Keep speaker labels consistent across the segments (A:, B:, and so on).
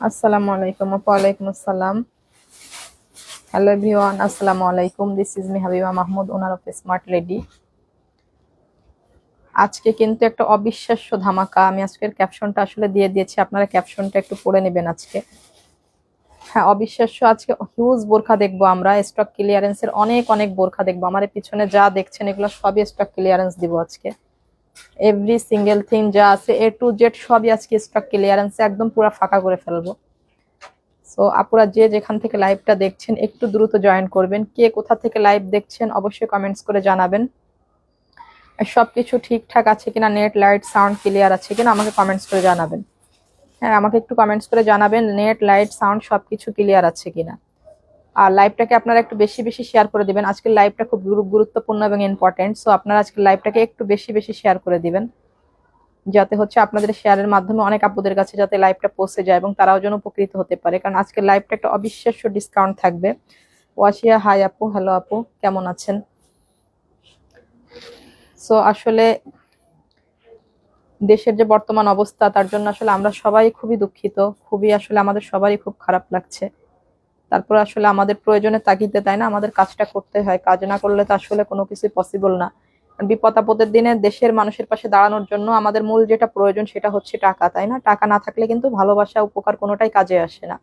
A: আসসালামু আলাইকুম। ওয়ালাইকুম আসসালাম। হ্যালো এভরিওয়ান, আসসালামু আলাইকুম। This is me Habiba Mahmud, owner of smart lady. আজকে কিন্তু একটা অবিশ্বাস্য ধামাকা। আমি আজকের ক্যাপশনটা আসলে দিয়ে দিয়েছি, আপনারা ক্যাপশনটা একটু পড়ে নেবেন আজকে। হ্যাঁ, অবিশ্বাস্য। আজকে হিউজ বোরখা দেখবো আমরা, স্টক ক্লিয়ারেন্সের অনেক অনেক বোরখা দেখবো। আমার এই পিছনে যা দেখছেন এগুলো সবই স্টক ক্লিয়ারেন্স দিব আজকে। এভরি সিঙ্গেল থিং যা আছে এ টু জেড সবই আজকে স্টক ক্লিয়ারেন্সে একদম পুরো ফাঁকা করে ফেলবো। সো আপুরা যে যেখান থেকে লাইভটা দেখছেন একটু দ্রুত জয়েন করবেন। কে কোথা থেকে লাইভ দেখছেন অবশ্যই কমেন্টস করে জানাবেন। আর সবকিছু ঠিকঠাক আছে কিনা, নেট লাইট সাউন্ড ক্লিয়ার আছে কিনা আমাকে কমেন্টস করে জানাবেন। হ্যাঁ, আমাকে একটু কমেন্টস করে জানাবেন নেট লাইট সাউন্ড সবকিছু ক্লিয়ার আছে কিনা। আর লাইভটাকে আপনারা একটু বেশি বেশি শেয়ার করে দিবেন। আজকের লাইভটা খুব গুরুত্বপূর্ণ এবং ইম্পর্টেন্ট। সো আপনারা আজকের লাইভটাকে একটু বেশি বেশি শেয়ার করে দিবেন, যাতে হচ্ছে আপনাদের শেয়ারের মাধ্যমে অনেক আপুদের কাছে যাতে লাইভটা পৌঁছে যায় এবং তারাও যেন উপকৃত হতে পারে। কারণ আজকের লাইভটা একটা অবিশ্বাস্য ডিসকাউন্ট থাকবে। ওয়াসিয়া, হাই আপু, হ্যালো আপু, কেমন আছেন? সো আসলে দেশের যে বর্তমান অবস্থা তার জন্য আসলে আমরা সবাই খুবই দুঃখিত। খুবই আসলে আমাদের সবারই খুব খারাপ লাগছে। তারপর আসলে আমাদের প্রয়োজনে তাগিদে, তাই না, আমাদের কাজটা করতে হয়। কাজ না করলে তো আসলে কোনো কিছু পসিবল না। বিপদ আপদের দিনে দেশের মানুষের পাশে দাঁড়ানোর জন্য আমাদের মূল যেটা প্রয়োজন সেটা হচ্ছে টাকা, তাই না? টাকা না থাকলে কিন্তু ভালোবাসা উপকার কোনোটাই কাজে আসে না।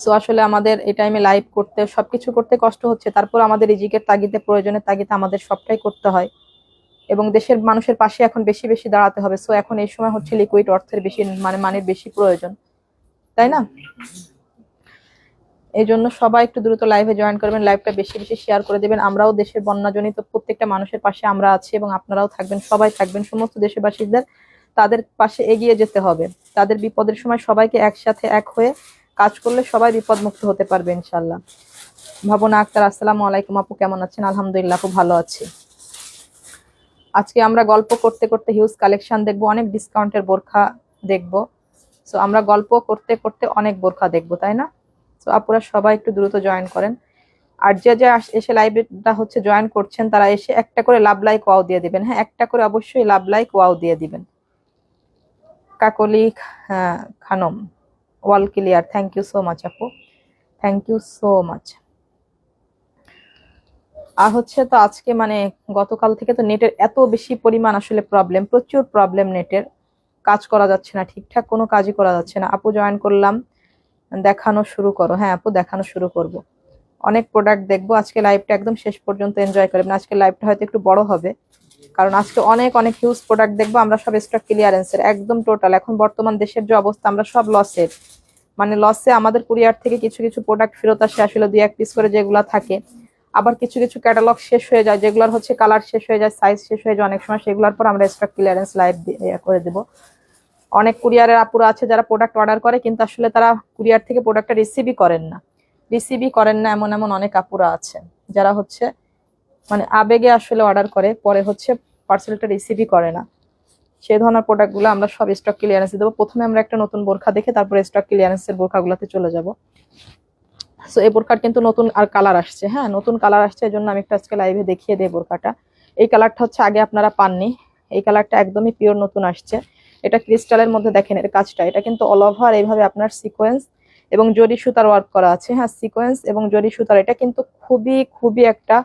A: সো আসলে আমাদের এই টাইমে লাইভ করতে সবকিছু করতে কষ্ট হচ্ছে, তারপর আমাদের রিজিকের তাগিদে প্রয়োজনের তাগিদে আমাদের সবটাই করতে হয় এবং দেশের মানুষের পাশে এখন বেশি বেশি দাঁড়াতে হবে। সো এখন এই সময় হচ্ছে লিকুইড অর্থের বেশি মানের বেশি প্রয়োজন, তাই না? এই জন্য সবাই একটু দ্রুত লাইভে জয়েন করবেন, লাইভটা বেশি বেশি শেয়ার করে দেবেন। আমরাও দেশের বন্যাজনিত প্রত্যেকটা মানুষের পাশে আমরা আছি এবং আপনারাও থাকবেন, সবাই থাকবেন। সমস্ত দেশবাসীদের তাদের পাশে এগিয়ে যেতে হবে। তাদের বিপদের সময় সবাইকে একসাথে এক হয়ে কাজ করলে সবাই বিপদ মুক্ত হতে পারবে ইনশাল্লাহ। ভাবনা আক্তার, আসসালামু আলাইকুম আপু, কেমন আছেন? আলহামদুলিল্লাহ, খুব ভালো আছি। আজকে আমরা গল্প করতে করতে হিউজ কালেকশন দেখবো, অনেক ডিসকাউন্টের বোরখা দেখবো। সো আমরা গল্প করতে করতে অনেক বোরখা দেখবো, তাই না? তো আপুরা সবাই একটু দ্রুত জয়েন করেন। আর যে যে এসে লাইভটা হচ্ছে জয়েন করছেন তারা এসে একটা করে লাভ লাইক ওয়াও দিয়ে দিবেন। হ্যাঁ, একটা করে অবশ্যই লাভ লাইক ওয়াও দিয়ে দিবেন। কাকলি, হ্যাঁ, খানম, ওয়াল clear, thank you so much আপু, থ্যাংক ইউ সো মাচ। আর হচ্ছে তো আজকে মানে গতকাল থেকে তো নেটের এত বেশি পরিমাণ আসলে প্রবলেম, প্রচুর প্রবলেম নেটের। কাজ করা যাচ্ছে না, ঠিকঠাক কোনো কাজই করা যাচ্ছে না। আপু জয়েন করলাম, দেখানো শুরু করো। হ্যাঁ আপু, দেখানো শুরু করব। অনেক প্রোডাক্ট দেখবো আজকে, লাইভটা একদম শেষ পর্যন্ত এনজয় করবেন। আজকে লাইভটা হয়তো একটু বড় হবে কারণ আজকে অনেক অনেক হিউজ প্রোডাক্ট দেখবো আমরা, সব স্টক ক্লিয়ারেন্সের একদম টোটাল। এখন বর্তমান দেশের যে অবস্থা, আমরা সব লসের, মানে লসে। আমাদের কুরিয়ার থেকে কিছু কিছু প্রোডাক্ট ফেরত আসে আসলে 2-1 পিস করে যেগুলো থাকে। আবার কিছু কিছু ক্যাটালগ শেষ হয়ে যায়, যেগুলোর হচ্ছে কালার শেষ হয়ে যায়, সাইজ শেষ হয়ে যায় অনেক সময়। সেগুলোর পর আমরা স্টক ক্লিয়ারেন্স লাইভ করে দেবো। অনেক কুরিয়ারের আপুরা আছে যারা প্রোডাক্ট অর্ডার করে কিন্তু আসলে তারা কুরিয়ার থেকে প্রোডাক্টটা রিসিভই করেন না। এমন এমন অনেক আপুরা আছে যারা হচ্ছে মানে আবেগে আসলে অর্ডার করে, পরে হচ্ছে পার্সেলটা রিসিভই করে না। সেই ধরনের প্রোডাক্টগুলো আমরা সব স্টক ক্লিয়ারেন্সে দেবো। প্রথমে আমরা একটা নতুন বোরখা দেখে তারপরে স্টক ক্লিয়ারেন্সের বোরখাগুলোতে চলে যাব। সো এই বোরখার কিন্তু নতুন আর কালার আসছে। হ্যাঁ, নতুন কালার আসছে, এই জন্য আমি একটা আজকে লাইভে দেখিয়ে দিই বোরখাটা। এই কালারটা হচ্ছে আগে আপনারা পাননি, এই কালারটা একদমই পিওর নতুন আসছে। এটা ক্রিস্টালের মধ্যে, দেখেন এর কাজটা, এটা কিন্তু অল ওভার এইভাবে আপনার সিকোয়েন্স এবং জরি সুতার ওয়ার্ক করা আছে। হ্যাঁ, সিকোয়েন্স এবং জরি সুতার, এটা কিন্তু খুবই খুবই একটা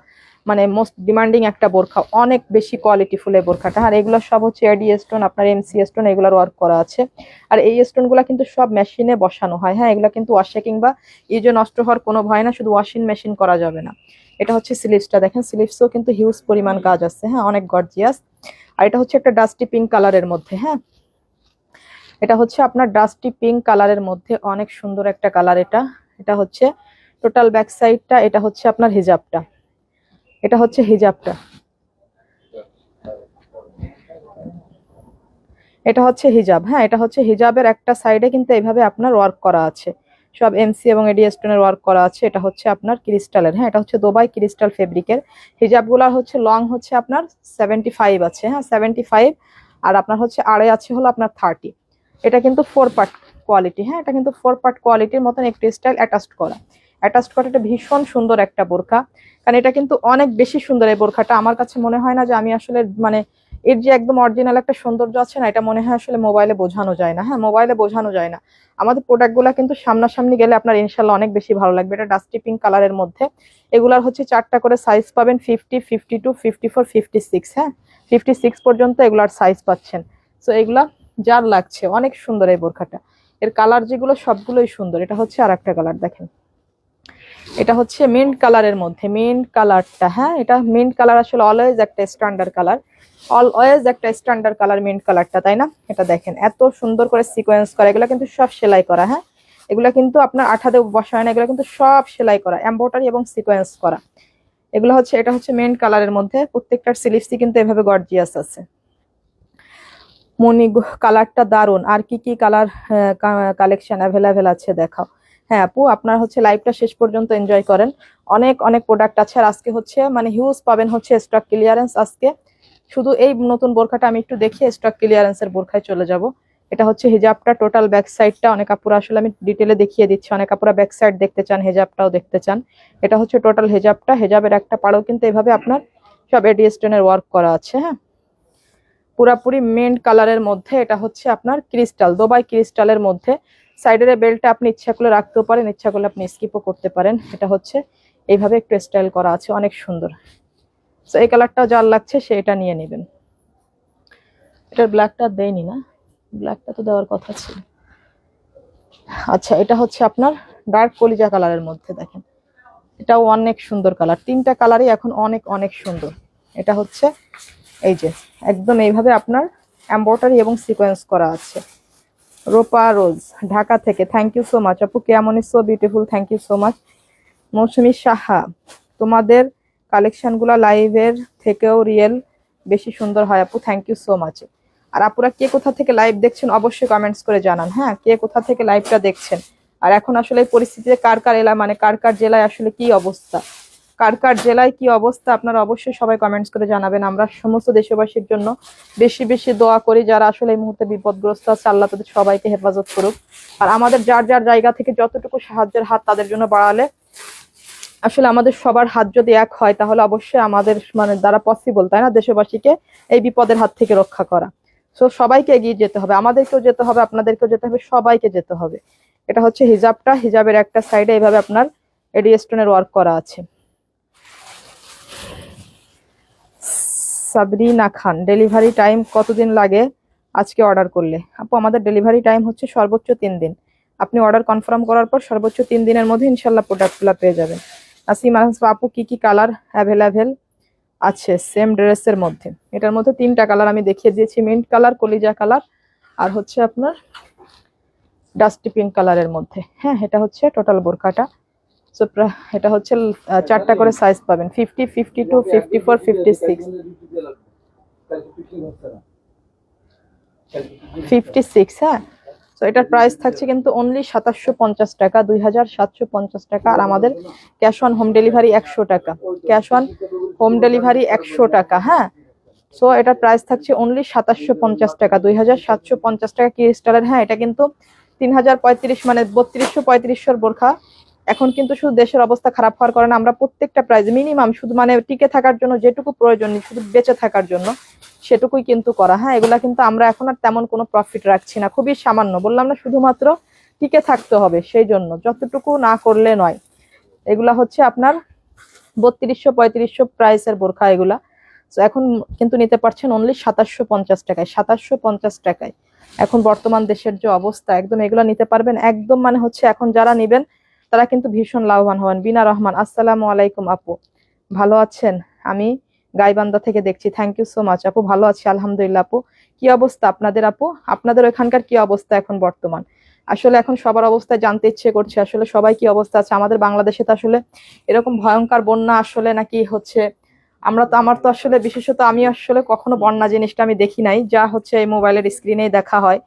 A: মানে মোস্ট ডিমান্ডিং একটা বোরখা, অনেক বেশি কোয়ালিটি ফুল এই বোরখাটা। আর এগুলো সব হচ্ছে এডি স্টোন, আপনার এমসি স্টোন, এগুলোর ওয়ার্ক করা আছে। আর এই স্টোনগুলো কিন্তু সব মেশিনে বসানো হয়। হ্যাঁ, এগুলো কিন্তু ওয়াশে কিংবা ইউজে নষ্ট হওয়ার কোনো ভয় না, শুধু ওয়াশিং মেশিন করা যাবে না। এটা হচ্ছে স্লিভসটা, দেখেন স্লিভসও কিন্তু হিউজ পরিমাণ কাজ আছে। হ্যাঁ, অনেক গর্জিয়াস। আর এটা হচ্ছে একটা ডাস্টি পিঙ্ক কালারের মধ্যে। হ্যাঁ, এটা হচ্ছে আপনার ডাস্টি পিঙ্ক কালারের মধ্যে, অনেক সুন্দর একটা কালার এটা। এটা হচ্ছে টোটাল ব্যাক সাইডটা, এটা হচ্ছে আপনার হিজাবটা, এটা হচ্ছে হিজাবটা, এটা হচ্ছে হিজাব। হ্যাঁ, এটা হচ্ছে হিজাবের একটা সাইডে কিন্তু এইভাবে আপনার ওয়ার্ক করা আছে, সব এমসি এবং এডি স্টোনের ওয়ার্ক করা আছে। এটা হচ্ছে আপনার ক্রিস্টালের। হ্যাঁ, এটা হচ্ছে দুবাই ক্রিস্টাল ফেব্রিকের। হিজাবগুলো হচ্ছে লং হচ্ছে আপনার 75 আছে। হ্যাঁ, 75। আর আপনার হচ্ছে আড়াই আছে হলো আপনার 30। এটা কিন্তু 4 পার্ট কোয়ালিটি। হ্যাঁ, এটা কিন্তু 4 পার্ট কোয়ালিটির মতন একটি স্টাইল অ্যাটাচড করা এটা ভীষণ সুন্দর একটা বোরখা। কারণ এটা কিন্তু অনেক বেশি সুন্দর এই বোরখাটা। আমার কাছে মনে হয় না যে আমি আসলে মানে এর যে একদম অরিজিনাল একটা সৌন্দর্য আছে না, এটা মনে হয় আসলে মোবাইলে বোঝানো যায় না। হ্যাঁ, মোবাইলে বোঝানো যায় না। আমাদের প্রোডাক্টগুলো কিন্তু সামনাসামনি গেলে আপনার ইনশাল্লাহ অনেক বেশি ভালো লাগবে। এটা ডাস্টি পিঙ্ক কালারের মধ্যে, এগুলার হচ্ছে 4টা করে সাইজ পাবেন, 50, 52, 54, 56। হ্যাঁ, 56 পর্যন্ত এগুলার সাইজ পাচ্ছেন। সো এগুলা যার লাগছে, অনেক সুন্দর এই বোরখাটা। এর কালার যেগুলো সবগুলোই সুন্দর। এটা হচ্ছে আর একটা কালার দেখেন, এটা হচ্ছে মিন্ট কালারের মধ্যে, মিন্ট কালারটা। হ্যাঁ, এটা মিন্ট কালার আসলে অলওয়েজ একটা স্ট্যান্ডার্ড কালার, অলওয়েজ একটা স্ট্যান্ডার্ড কালার মিন্ট কালারটা, তাই না? এটা দেখেন এত সুন্দর করে সিকোয়েন্স করা, এগুলো কিন্তু সব সেলাই করা। হ্যাঁ, এগুলো কিন্তু আপনার আঠাতে বসায় না, এগুলো কিন্তু সব সেলাই করা, এমব্রয়ডারি এবং সিকোয়েন্স করা। এগুলো হচ্ছে, এটা হচ্ছে মিন্ট কালারের মধ্যে, প্রত্যেকটার স্লিভসই কিন্তু এভাবে গর্জিয়াস আছে। মনি কালারটা দারুন। আর কি কি কালার কালেকশন অ্যাভেলেবেল আছে দেখাও। হ্যাঁ আপু, আপনার হচ্ছে লাইভটা শেষ পর্যন্ত এনজয় করেন, অনেক অনেক প্রোডাক্ট আছে। আর আজকে হচ্ছে মানে হিউজ পাবেন হচ্ছে স্টক ক্লিয়ারেন্স আজকে। শুধু এই নতুন বোরখাটা আমি একটু দেখিয়ে স্টক ক্লিয়ারেন্সের বোরখায় চলে যাব। এটা হচ্ছে হিজাবটা, টোটাল ব্যাক সাইডটা। অনেক আপুরা আসলে আমি ডিটেলে দেখিয়ে দিচ্ছি, অনেক আপুরা ব্যাক সাইড দেখতে চান, হেজাবটাও দেখতে চান। এটা হচ্ছে টোটাল হেজাবটা। হেজাবের একটা পাড়ও কিন্তু এভাবে আপনার সব এডি স্টোনের ওয়ার্ক করা আছে। হ্যাঁ, পুরাপুরি মেন্ট কালারের মধ্যে। এটা হচ্ছে আপনার ক্রিস্টাল, দুবাই ক্রিস্টালের মধ্যে। সাইডের বেল্টটা আপনি ইচ্ছা করলে রাখতেও পারেন, ইচ্ছা করলে আপনি স্কিপও করতে পারেন। এটা হচ্ছে এইভাবে একটু স্টাইল করা আছে, অনেক সুন্দর। তো এই কালারটাও যার লাগছে সে এটা নিয়ে নেবেন। এটার ব্ল্যাকটা দেয়নি না, ব্ল্যাকটা তো দেওয়ার কথা ছিল। আচ্ছা, এটা হচ্ছে আপনার ডার্ক কলিজা কালারের মধ্যে, দেখেন এটাও অনেক সুন্দর কালার। 3টা কালারই এখন অনেক অনেক সুন্দর। এটা হচ্ছে এই যে একদম এইভাবে আপনার এমব্রয়ডারি এবং সিকোয়েন্স করা আছে। রূপা রোজ ঢাকা থেকে, থ্যাংক ইউ সো মাচ আপু, কেমন is so beautiful, thank you so much. Moushumi Saha, তোমাদের কালেকশনগুলো লাইভের থেকেও রিয়েল বেশি সুন্দর হয় আপু, থ্যাংক ইউ সো মাচ। আর আপুরা কে কোথা থেকে লাইভ দেখছেন অবশ্যই কমেন্টস করে জানান। হ্যাঁ, কে কোথা থেকে লাইভটা দেখছেন, আর এখন আসলে এই পরিস্থিতিতে কার কার এলাকা মানে কার কার জেলায় আসলে কি অবস্থা, কার কার জেলায় কি অবস্থা, আপনারা অবশ্যই সবাই কমেন্টস করে জানাবেন। আমরা সমস্ত দেশবাসীর জন্য বেশি বেশি দোয়া করি, যারা আসলে এই মুহূর্তে বিপদগ্রস্ত আছে, আল্লাহ তাদের সবাইকে হেফাজত করুক। আর আমাদের যার যার জায়গা থেকে যতটুকু সাহায্যের হাত তাদের জন্য বাড়ালে, আসলে আমাদের সবার হাত যদি এক হয় তাহলে অবশ্যই আমাদের মানে দ্বারা পসিবল, তাই না, দেশবাসীকে এই বিপদের হাত থেকে রক্ষা করা। সো সবাইকে এগিয়ে যেতে হবে, আমাদেরকেও যেতে হবে, আপনাদেরকেও যেতে হবে, সবাইকে যেতে হবে। এটা হচ্ছে হিজাবটা, হিজাবের একটা সাইডে এইভাবে আপনার এডি স্টোনের ওয়ার্ক করা আছে। সাবরিনা খান, ডেলিভারি টাইম কতদিন লাগে আজকে অর্ডার করলে? আপু, আমাদের ডেলিভারি টাইম হচ্ছে সর্বোচ্চ 3 দিন। আপনি অর্ডার কনফার্ম করার পর সর্বোচ্চ 3 দিনের মধ্যে ইনশাল্লাহ প্রোডাক্টগুলো পেয়ে যাবেন। আসিম আপু, কি কি কালার অ্যাভেলেবেল আছে সেম ড্রেসের মধ্যে? এটার মধ্যে 3টা কালার আমি দেখিয়ে দিয়েছি, মিন্ট কালার, কলিজা কালার, আর হচ্ছে আপনার ডাস্টি পিঙ্ক কালারের মধ্যে। হ্যাঁ, এটা হচ্ছে টোটাল বোরখাটা। সো এটা হচ্ছে 4টা করে সাইজ পাবেন, 50, 52, 54, 56, 56। হ্যাঁ, তো এটার প্রাইস থাকছে কিন্তু অনলি 2750 টাকা, 2750 টাকা। আর আমাদের ক্যাশ অন হোম ডেলিভারি 100 টাকা, ক্যাশ অন হোম ডেলিভারি 100 টাকা। হ্যাঁ, সো এটার প্রাইস থাকছে অনলি 2750 টাকা, 2750 টাকা ক্রিস্টালের। হ্যাঁ, এটা কিন্তু 3035 মানে 3200-3500 বোরখা। এখন কিন্তু শুধু দেশের অবস্থা খারাপ হওয়ার কারণে আমরা প্রত্যেকটা প্রাইস মিনিমাম শুধু মানে টিকে থাকার জন্য যেটুকু প্রয়োজন, শুধু বেঁচে থাকার জন্য সেটুকুই কিন্তু করা। হ্যাঁ, এগুলা কিন্তু আমরা এখন আর তেমন কোনো প্রফিট রাখছি না, খুবই সামান্য, বললাম না, শুধুমাত্র টিকে থাকতে হবে সেই জন্য, যতটুকু না করলে নয়। এগুলা হচ্ছে আপনার 3200-3500 প্রাইসের বোরখা এগুলা। তো এখন কিন্তু নিতে পারছেন অনলি 2750 টাকায়, 2750 টাকায়। এখন বর্তমান দেশের যে অবস্থা, একদম এগুলো নিতে পারবেন একদম মানে হচ্ছে এখন যারা নিবেন তারা কিন্তু ভীষণ লাভবান হবেন। বিনা রহমান, আসসালামু আলাইকুম আপু, ভালো আছেন? আমি গাইবান্ধা থেকে দেখছি, থ্যাংক ইউ সো মাচ আপু, ভালো আছি আলহামদুলিল্লাহ। আপু, কি অবস্থা আপনাদের? আপু, আপনাদের ওখানকার কি অবস্থা এখন বর্তমান? আসলে এখন সবার অবস্থায় জানতে ইচ্ছে করছে, আসলে সবাই কি অবস্থা আছে। আমাদের বাংলাদেশে তো আসলে এরকম ভয়ঙ্কর বন্যা আসলে নাকি হচ্ছে, আমার তো আসলে বিশেষত আমি আসলে কখনো বন্যা জিনিসটা আমি দেখি নাই, যা হচ্ছে এই মোবাইলের স্ক্রিনেই দেখা হয়।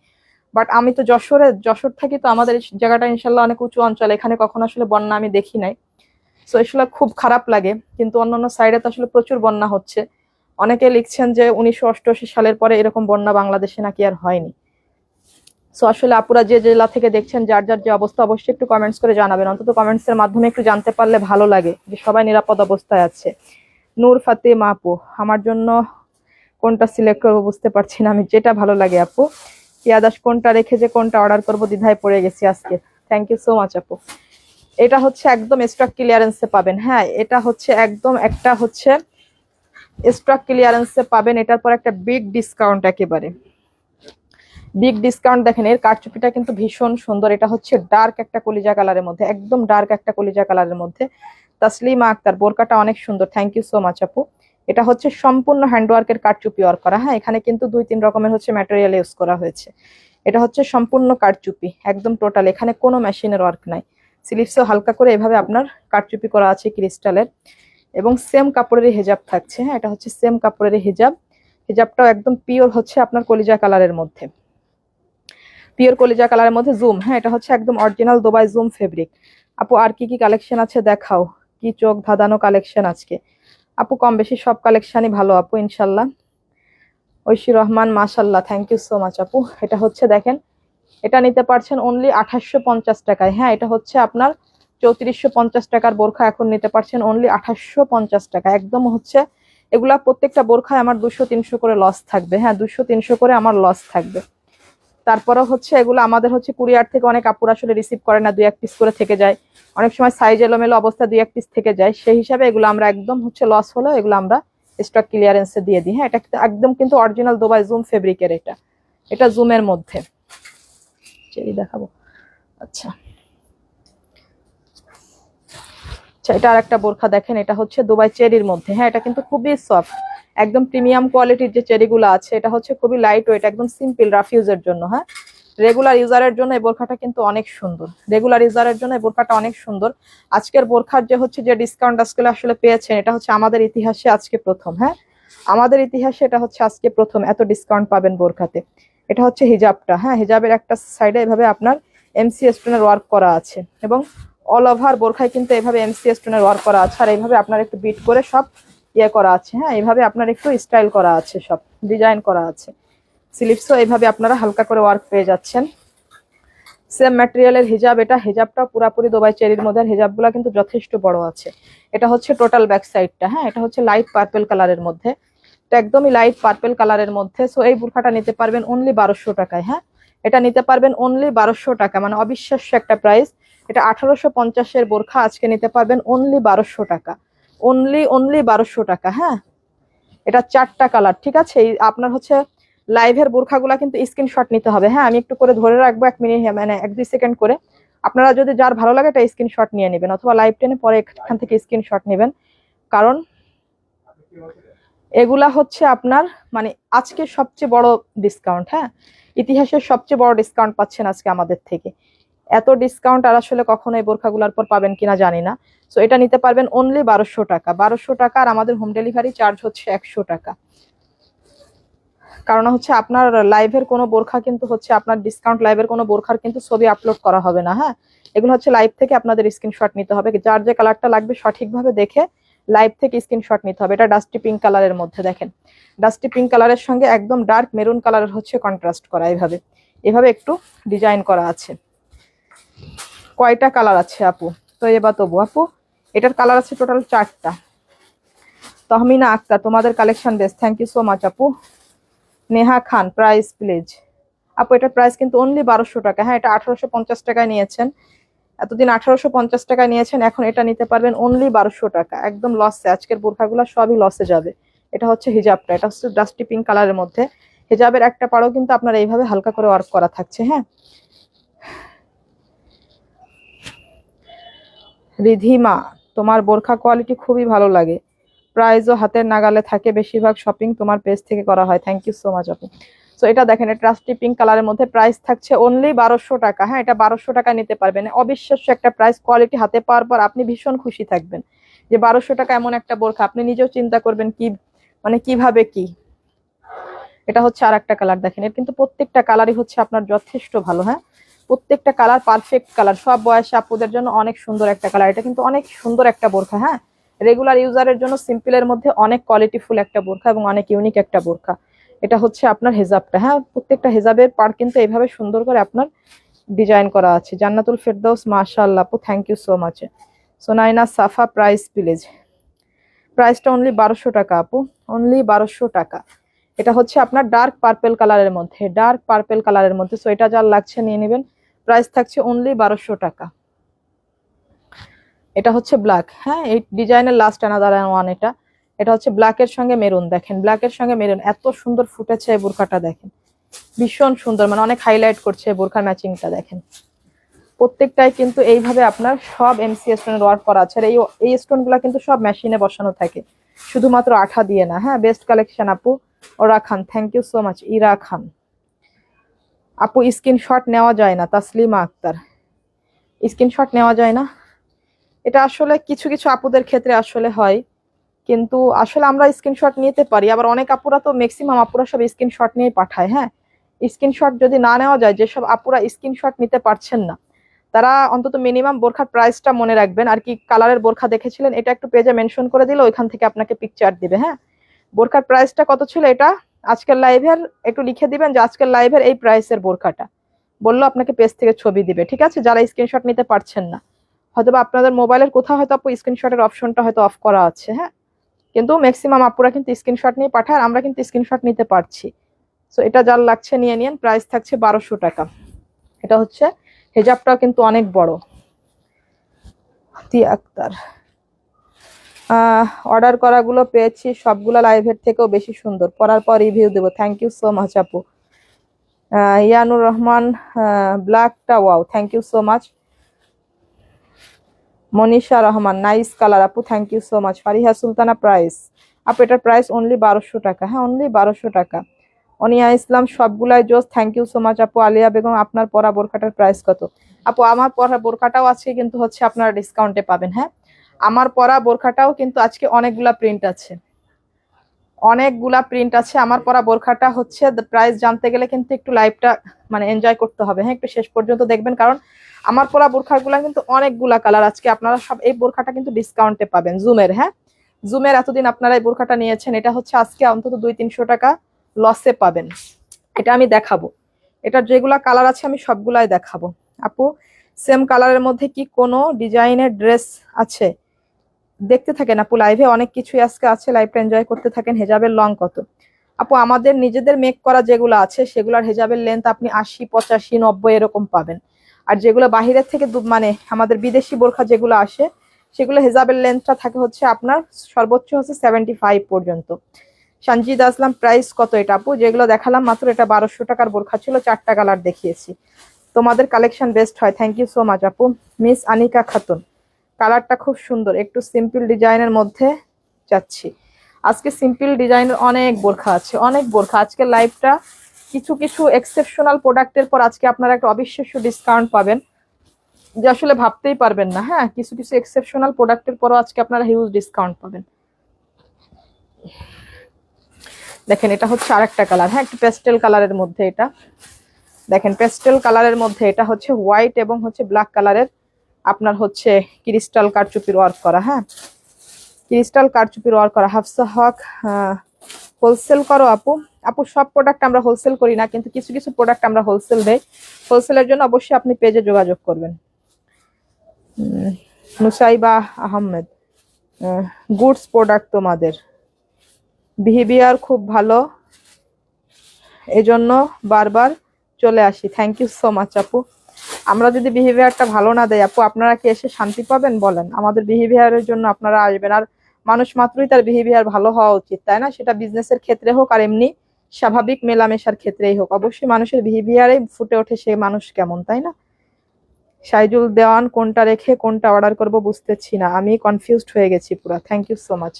A: বাট আমি তো যশোর থাকি, তো আমাদের এই জায়গাটা ইনশাল্লাহ অনেক উঁচু অঞ্চল, এখানে কখনো আসলে বন্যা আমি দেখি নাই। তো আসলে খুব খারাপ লাগে, কিন্তু অন্যান্য সাইডে তো আসলে প্রচুর বন্যা হচ্ছে। অনেকে লিখছেন যে 1988 সালের পরে এরকম বন্যা বাংলাদেশে নাকি আর হয়নি। সো আসলে আপুরা যে জেলা থেকে দেখছেন, যার যার যে অবস্থা অবশ্যই একটু কমেন্টস করে জানাবেন, অন্তত কমেন্টস এর মাধ্যমে একটু জানতে পারলে ভালো লাগে যে সবাই নিরাপদ অবস্থায় আছে। নূর ফাতেমা আপু, আমার জন্য কোনটা সিলেক্ট করবো বুঝতে পারছি না আমি, যেটা ভালো লাগে আপু। ইয়াদাস কোনটা রেখে যে কোনটা অর্ডার করবো দ্বিধায় পড়ে গেছি আজকে। থ্যাংক ইউ সো মাচ আপু। এটা হচ্ছে একদম স্টক ক্লিয়ারেন্সে পাবেন। হ্যাঁ, এটা হচ্ছে একদম একটা হচ্ছে স্টক ক্লিয়ারেন্সে পাবেন। এটার পর একটা বিগ ডিসকাউন্ট, একেবারে বিগ ডিসকাউন্ট। দেখেন এর কারচুপিটা কিন্তু ভীষণ সুন্দর। এটা হচ্ছে ডার্ক একটা কলিজা কালারের মধ্যে, একদম ডার্ক একটা কলিজা কালারের মধ্যে। তাসলিমা আক্তার, বোরকাটা অনেক সুন্দর, থ্যাংক ইউ সো মাচ আপু। এটা হচ্ছে সম্পূর্ণ হ্যান্ডওয়ার্কের কারচুপি ওয়ার্ক করা। হ্যাঁ, এখানে কিন্তু 2-3 রকমের হচ্ছে ম্যাটেরিয়াল ইউজ করা হয়েছে। এটা হচ্ছে সম্পূর্ণ কারচুপি, একদম টোটাল, এখানে কোনো মেশিনের ওয়ার্ক নাই। স্লিভসও হালকা করে এভাবে আপনার কারচুপি করা আছে ক্রিস্টালের, এবং সেম কাপড়ের হিজাব থাকছে। হ্যাঁ, এটা হচ্ছে সেম কাপড়ের হিজাব। হিজাবটাও একদম পিওর হচ্ছে আপনার কলিজা কালারের মধ্যে, পিওর কলিজা কালারের মধ্যে জুম। হ্যাঁ, এটা হচ্ছে একদম অরিজিনাল দুবাই জুম ফেব্রিক। আপু আর কি কি কালেকশন আছে দেখাও, কি চোখ ধাঁধানো কালেকশন আজকে আপু। কম বেশি সব কালেকশনই ভালো আপু ইনশাল্লাহ। ঐশী রহমান, মাশাল্লাহ, থ্যাংক ইউ সো মাচ আপু। এটা হচ্ছে দেখেন, এটা নিতে পারছেন অনলি 2850 টাকায়। হ্যাঁ, এটা হচ্ছে আপনার 3450 টাকার বোরখা এখন নিতে পারছেন অনলি 2850 টাকা। একদম হচ্ছে এগুলা প্রত্যেকটা বোরখায় আমার 200-300 করে লস থাকবে। হ্যাঁ, 200-300 করে আমার লস থাকবে। তারপরে হচ্ছে এগুলো আমাদের হচ্ছে কুরিয়ার থেকে অনেক আপুর আসলে রিসিভ করে না, 2-1 পিস করে থেকে যায়। অনেক সময় সাইজ এলোমেলো অবস্থা 2-1 পিস থেকে যায়, সেই হিসাবে এগুলো আমরা একদম হচ্ছে লস হলেও এগুলো আমরা স্টক ক্লিয়ারেন্সে দিয়ে দিই। হ্যাঁ, এটা একদম কিন্তু অরিজিনাল দুবাই জুম ফেব্রিকের। এটা এটা জুমের মধ্যে চেরি দেখাবো। আচ্ছা আচ্ছা, এটা আর একটা বোরখা দেখেন, এটা হচ্ছে দুবাই চেরির মধ্যে। হ্যাঁ, এটা কিন্তু খুবই সফট, একদম প্রিমিয়াম কোয়ালিটির যে চেরিগুলো আছে। এটা হচ্ছে খুবই লাইট ওয়েট, একদম সিম্পল রাফ ইউজের জন্য। হ্যাঁ, রেগুলার ইউজারের জন্য এই বোরখাটা কিন্তু অনেক সুন্দর, রেগুলার ইউজারের জন্য এই বোরখাটা অনেক সুন্দর। আজকের বোরখার যে হচ্ছে যে ডিসকাউন্ট আজকে আসলে পেয়েছেন, এটা হচ্ছে আমাদের ইতিহাসে আজকে প্রথম। হ্যাঁ, আমাদের ইতিহাসে এটা হচ্ছে আজকে প্রথম এত ডিসকাউন্ট পাবেন বোরখাতে। এটা হচ্ছে হিজাবটা। হ্যাঁ, হিজাবের একটা সাইডে এভাবে আপনার এমসি স্টোনের ওয়ার্ক করা আছে, এবং অল ওভার বোরখায় কিন্তু এভাবে এমসি স্টোনের ওয়ার্ক করা আছে। আর এইভাবে আপনার একটু বিট করে সব ইয়ে করা আছে। হ্যাঁ, এইভাবে আপনার একটু স্টাইল করা আছে, সব ডিজাইন করা আছে। স্লিভসও এইভাবে আপনারা হালকা করে ওয়ার্ক পেয়ে যাচ্ছেন। সেম ম্যাটেরিয়ালের হিজাব। এটা হিজাবটা পুরাপুরি দুবাই চেরির মধ্যে, হিজাবগুলো কিন্তু যথেষ্ট বড় আছে। এটা হচ্ছে টোটাল ব্যাক সাইডটা। হ্যাঁ, এটা হচ্ছে লাইট পার্পল কালারের মধ্যে, এটা একদমই লাইট পার্পল কালারের মধ্যে। সো এই বোরখাটা নিতে পারবেন অনলি 1200 টাকায়। হ্যাঁ, এটা নিতে পারবেন অনলি 1200 টাকা, মানে অবিশ্বাস্য একটা প্রাইস। এটা 1850-এর বোরখা আজকে নিতে পারবেন অনলি 1200 টাকা, অনলি 1200 টাকা। হ্যাঁ, এটা 4টা কালার, ঠিক আছে। আপনার হচ্ছে লাইভের বোরখাগুলা কিন্তু স্ক্রিনশট নিতে হবে। হ্যাঁ, আমি একটু করে ধরে রাখবো 1 মিনিট, মানে 1-2 সেকেন্ড করে। আপনারা যদি যার ভালো লাগে এটা স্ক্রিনশট নিয়ে নেবেন, অথবা লাইভ টেনে পরে এখান থেকে স্ক্রিনশট নেবেন, কারণ এগুলা হচ্ছে আপনার মানে আজকে সবচেয়ে বড় ডিসকাউন্ট। হ্যাঁ, ইতিহাসের সবচেয়ে বড় ডিসকাউন্ট পাচ্ছেন আজকে আমাদের থেকে। এত ডিসকাউন্ট আর আসলে কখনো এই বোরখাগুলোর পর পাবেন কিনা জানি না। সো এটা নিতে পারবেন অনলি 1200 টাকা, 1200 টাকা। আর আমাদের হোম ডেলিভারি চার্জ হচ্ছে 100 টাকা। কারণ হচ্ছে আপনার লাইভের কোনো বোরখা কিন্তু হচ্ছে আপনার ডিসকাউন্ট লাইভের কোনো বোরখার কিন্তু ছবি আপলোড করা হবে না। হ্যাঁ, এগুলো হচ্ছে লাইভ থেকে আপনাদের স্ক্রিনশট নিতে হবে, যার যে কালারটা লাগবে সঠিকভাবে দেখে লাইভ থেকে স্ক্রিনশট নিতে হবে। এটা ডাস্টি পিঙ্ক কালারের মধ্যে দেখেন, ডাস্টি পিঙ্ক কালারের সঙ্গে একদম ডার্ক মেরুন কালারের হচ্ছে কন্ট্রাস্ট করা, এভাবে এভাবে একটু ডিজাইন করা আছে। কয়টা কালার আছে আপু? তো এবার তবু আপু এটার কালার আছে টোটাল 4টা। তহমিনা আক্তার, তোমাদের collection best, thank you so much আপু। Neha Khan, price please. আপু এটার প্রাইস কিন্তু অনলি 1200 টাকা। হ্যাঁ, এটা 1850 টাকায় নিয়েছেন, এতদিন 1850 টাকায় নিয়েছেন, এখন এটা নিতে পারবেন অনলি 1200 টাকা। একদম লসে, আজকের বোরখাগুলো সবই লসে যাবে। এটা হচ্ছে হিজাবটা, এটা হচ্ছে ডাস্টি পিঙ্ক কালারের মধ্যে। হিজাবের একটা পাড়ও কিন্তু আপনার এইভাবে হালকা করে ওয়ার্ক করা থাকছে। হ্যাঁ, রিধিমা, তোমার বোরখা কোয়ালিটি খুবই ভালো লাগে, প্রাইসও হাতের নাগালে থাকে, বেশিরভাগ শপিং তোমার পেজ থেকে করা হয়, থ্যাংক ইউ সো মাচ আপু। সো এটা দেখেন, এটা ট্রাস্টি পিঙ্ক কালারের মধ্যে, প্রাইস থাকছে অনলি 1200 টাকা। হ্যাঁ, এটা 1200 টাকা নিতে পারবেন, অবিশ্বাস্য একটা প্রাইস। কোয়ালিটি হাতে পাওয়ার পর আপনি ভীষণ খুশি থাকবেন যে 1200 টাকা এমন একটা বোরখা, আপনি নিজেও চিন্তা করবেন কি মানে কিভাবে কি। এটা হচ্ছে আর একটা কালার দেখেন, এর কিন্তু প্রত্যেকটা কালারই হচ্ছে আপনার যথেষ্ট ভালো। হ্যাঁ, প্রত্যেকটা কালার পারফেক্ট কালার, সব বয়সে আপুদের জন্য অনেক সুন্দর একটা কালার। এটা কিন্তু অনেক সুন্দর একটা বোরখা। হ্যাঁ, রেগুলার ইউজারের জন্য সিম্পলের মধ্যে অনেক কোয়ালিটিফুল একটা বোরখা এবং অনেক ইউনিক একটা বোরখা। এটা হচ্ছে আপনার হেজাবটা। হ্যাঁ, প্রত্যেকটা হেজাবের পার কিন্তু এইভাবে সুন্দর করে আপনার ডিজাইন করা আছে। জান্নাতুল ফেরদৌস, মাশাআল্লাহ আপু, thank you so much. Sonaina Safa, price please. প্রাইসটা অনলি 1200 টাকা আপু, অনলি 1200 টাকা। এটা হচ্ছে আপনার ডার্ক পার্পেল কালারের মধ্যে, ডার্ক পার্পেল কালারের মধ্যে। সো এটা যার লাগছে নিয়ে নেবেন। প্রাইস থাকছে অনলি 1200 টাকা। এটা হচ্ছে ব্ল্যাক, হ্যাঁ এই ডিজাইনের লাস্ট অ্যানাদার ওয়ান। এটা এটা হচ্ছে ব্ল্যাকের সঙ্গে মেরুন। দেখেন ব্ল্যাকের সঙ্গে মেরুন এত সুন্দর ফুটেছে এই বোরখাটা, দেখেন ভীষণ সুন্দর, মানে অনেক হাইলাইট করছে বোরখার ম্যাচিংটা। দেখেন প্রত্যেকটাই কিন্তু এইভাবে আপনার সব এমসি স্টোনের ওয়ার্ক করা আছে। আর এই স্টোনগুলো কিন্তু সব মেশিনে বসানো থাকে, শুধুমাত্র আঠা দিয়ে না। হ্যাঁ বেস্ট কালেকশন আপু। Ora Khan, thank you so much. Ira Khan আপু, স্ক্রিনশট নেওয়া যায় না। তাসলিমা আক্তার, স্ক্রিনশট নেওয়া যায় না। এটা আসলে কিছু কিছু আপুদের ক্ষেত্রে আসলে হয়, কিন্তু আসলে আমরা স্ক্রিনশট নিতে পারি। আবার অনেক আপুরা তো, ম্যাক্সিমাম আপুরা সব স্ক্রিনশট নিয়ে পাঠায়। হ্যাঁ স্ক্রিনশট যদি না নেওয়া যায়, যেসব আপুরা স্ক্রিনশট নিতে পারছেন না, তারা অন্তত মিনিমাম বোরখার প্রাইসটা মনে রাখবেন। আর কি কালারের বোরখা দেখেছিলেন, এটা একটু পেজে মেনশন করে দিলে ওইখান থেকে আপনাকে পিকচার দিবে। হ্যাঁ বোরখার প্রাইসটা কত ছিল, এটা আজকের লাইভের একটু লিখে দিবেন যে আজকের লাইভের এই প্রাইসের বোরখাটা, বললো আপনাকে পেজ থেকে ছবি দিবে। ঠিক আছে, যারা স্ক্রিনশট নিতে পারছেন না, হয়তোবা আপনাদের মোবাইলের কোথাও হয়তো আপু স্ক্রিনশটের অপশনটা হয়তো অফ করা আছে। হ্যাঁ কিন্তু ম্যাক্সিমাম আপুরা কিন্তু স্ক্রিনশট নিয়ে পাঠায়, আর আমরা কিন্তু স্ক্রিনশট নিতে পারছি। সো এটা যার লাগছে নিয়ে নিন। প্রাইস থাকছে 1200 টাকা। এটা হচ্ছে হেজাবটাও কিন্তু অনেক বড়। তিয়া আক্তার, অর্ডার করাগুলো পেয়েছি সবগুলো লাইভের থেকেও বেশি সুন্দর, পরার পর রিভিউ দেবো। থ্যাংক ইউ সো মাচ আপু। ইয়ানুর রহমান, ব্ল্যাকটা wow, thank you so much. Manisha Rahman, nice colour আপু, thank you so much. Fariha Sultana, price আপু এটার প্রাইস অনলি 1200 টাকা। হ্যাঁ অনলি 1200 টাকা। অনিয়া ইসলাম, সবগুলাই জোস, থ্যাংক ইউ সো মাচ আপু। আলিয়া বেগম, আপনার পরা বোরখাটার প্রাইস কত আপু? আমার পরা বোরখাটাও আছে কিন্তু হচ্ছে আপনারা ডিসকাউন্টে পাবেন। হ্যাঁ আমার পরা বোরখাটাও কিন্তু আজকে অনেকগুলা প্রিন্ট আছে, অনেকগুলা প্রিন্ট আছে। আমার পরা বোরখাটা হচ্ছে প্রাইস জানতে গেলে কিন্তু একটু লাইভটা মানে এনজয় করতে হবে। হ্যাঁ একটু শেষ পর্যন্ত দেখবেন, কারণ আমার পরা বোরখাগুলা কিন্তু অনেকগুলা কালার। আজকে আপনারা সব এই বোরখাটা কিন্তু ডিসকাউন্টে পাবেন জুমের। হ্যাঁ জুমের এতদিন আপনারা এই বোরখাটা নিয়েছেন, এটা হচ্ছে আজকে অন্তত 200-300 টাকা লসে পাবেন। এটা আমি দেখাবো, এটার যেগুলা কালার আছে আমি সবগুলাই দেখাবো। আপু সেম কালারের মধ্যে কি কোনো ডিজাইনের ড্রেস আছে? দেখতে থাকেন আপু, লাইভে অনেক কিছুই আজকে আছে, লাইভটা এনজয় করতে থাকেন। হেজাবের লং কত আপু? আমাদের নিজেদের মেক করা যেগুলো আছে সেগুলোর হেজাবের লেন্থ আপনি 80, 85, 90 এরকম পাবেন। আর যেগুলো বাহিরের থেকে মানে আমাদের বিদেশি বোরখা যেগুলো আসে, সেগুলো হেজাবের লেন্থটা থাকে হচ্ছে আপনার সর্বোচ্চ হচ্ছে 75 পর্যন্ত। সঞ্জিদ আসলাম, প্রাইস কত এটা আপু? যেগুলো দেখালাম মাত্র, এটা 1200 টাকার বোরখা ছিল, 4টা কালার দেখিয়েছি। তোমাদের কালেকশন বেস্ট হয়, থ্যাংক ইউ সো মাচ আপু। মিস আনিকা খাতুন, কালারটা খুব সুন্দর, একটু সিম্পল ডিজাইনের মধ্যে যাচ্ছি। আজকে সিম্পল ডিজাইনের অনেক বোরখা আছে, অনেক বোরখা। আজকে লাইভটা কিছু কিছু এক্সেপশনাল প্রোডাক্টের পর আজকে আপনারা একটা অবিশ্বাস্য ডিসকাউন্ট পাবেন, যে আসলে ভাবতেই পারবেন না। হ্যাঁ কিছু কিছু এক্সেপশনাল প্রোডাক্টের পরও আজকে আপনারা হিউজ ডিসকাউন্ট পাবেন। দেখেন এটা হচ্ছে আরেকটা কালার, হ্যাঁ একটু পেস্টেল কালারের মধ্যে। এটা দেখেন পেস্টেল কালারের মধ্যে, এটা হচ্ছে হোয়াইট এবং হচ্ছে ব্ল্যাক কালারের আপনার হচ্ছে ক্রিস্টাল কারচুপির ওয়ার্ক করা। হ্যাঁ ক্রিস্টাল কারচুপির ওয়ার্ক করা। হাফসা হক, হোলসেল করো আপু? আপু সব প্রোডাক্ট আমরা হোলসেল করি না, কিন্তু কিছু কিছু প্রোডাক্ট আমরা হোলসেল দেই। হোলসেলের জন্য অবশ্যই আপনি পেজে যোগাযোগ করবেন। নুসাইবা আহমেদ, গুডস প্রোডাক্ট তোমাদের, বিহেভিয়ার খুব ভালো, এজন্য বারবার চলে আসি। থ্যাংক ইউ সো মাচ আপু। আমরা যদি বিহেভিয়ারটা ভালো না দেয় আপু, আপনারা কি এসে শান্তি পাবেন বলেন? আমাদের বিহেভিয়ারের জন্য আপনারা আসবেন, আর মানুষ মাত্রই তার বিহেভিয়ার ভালো হওয়া উচিত, তাই না? সেটা বিজনেসের ক্ষেত্রে হোক আর এমনি স্বাভাবিক মেলামেশার ক্ষেত্রেই হোক, অবশ্যই মানুষের বিহেভিয়ারে ফুটে ওঠে সে মানুষ কেমন, তাই না? সাইজুল দেওয়ান, কোনটা রেখে কোনটা অর্ডার করব বুঝতেছি না, আমি কনফিউজড হয়ে গেছি পুরো। Thank you so much.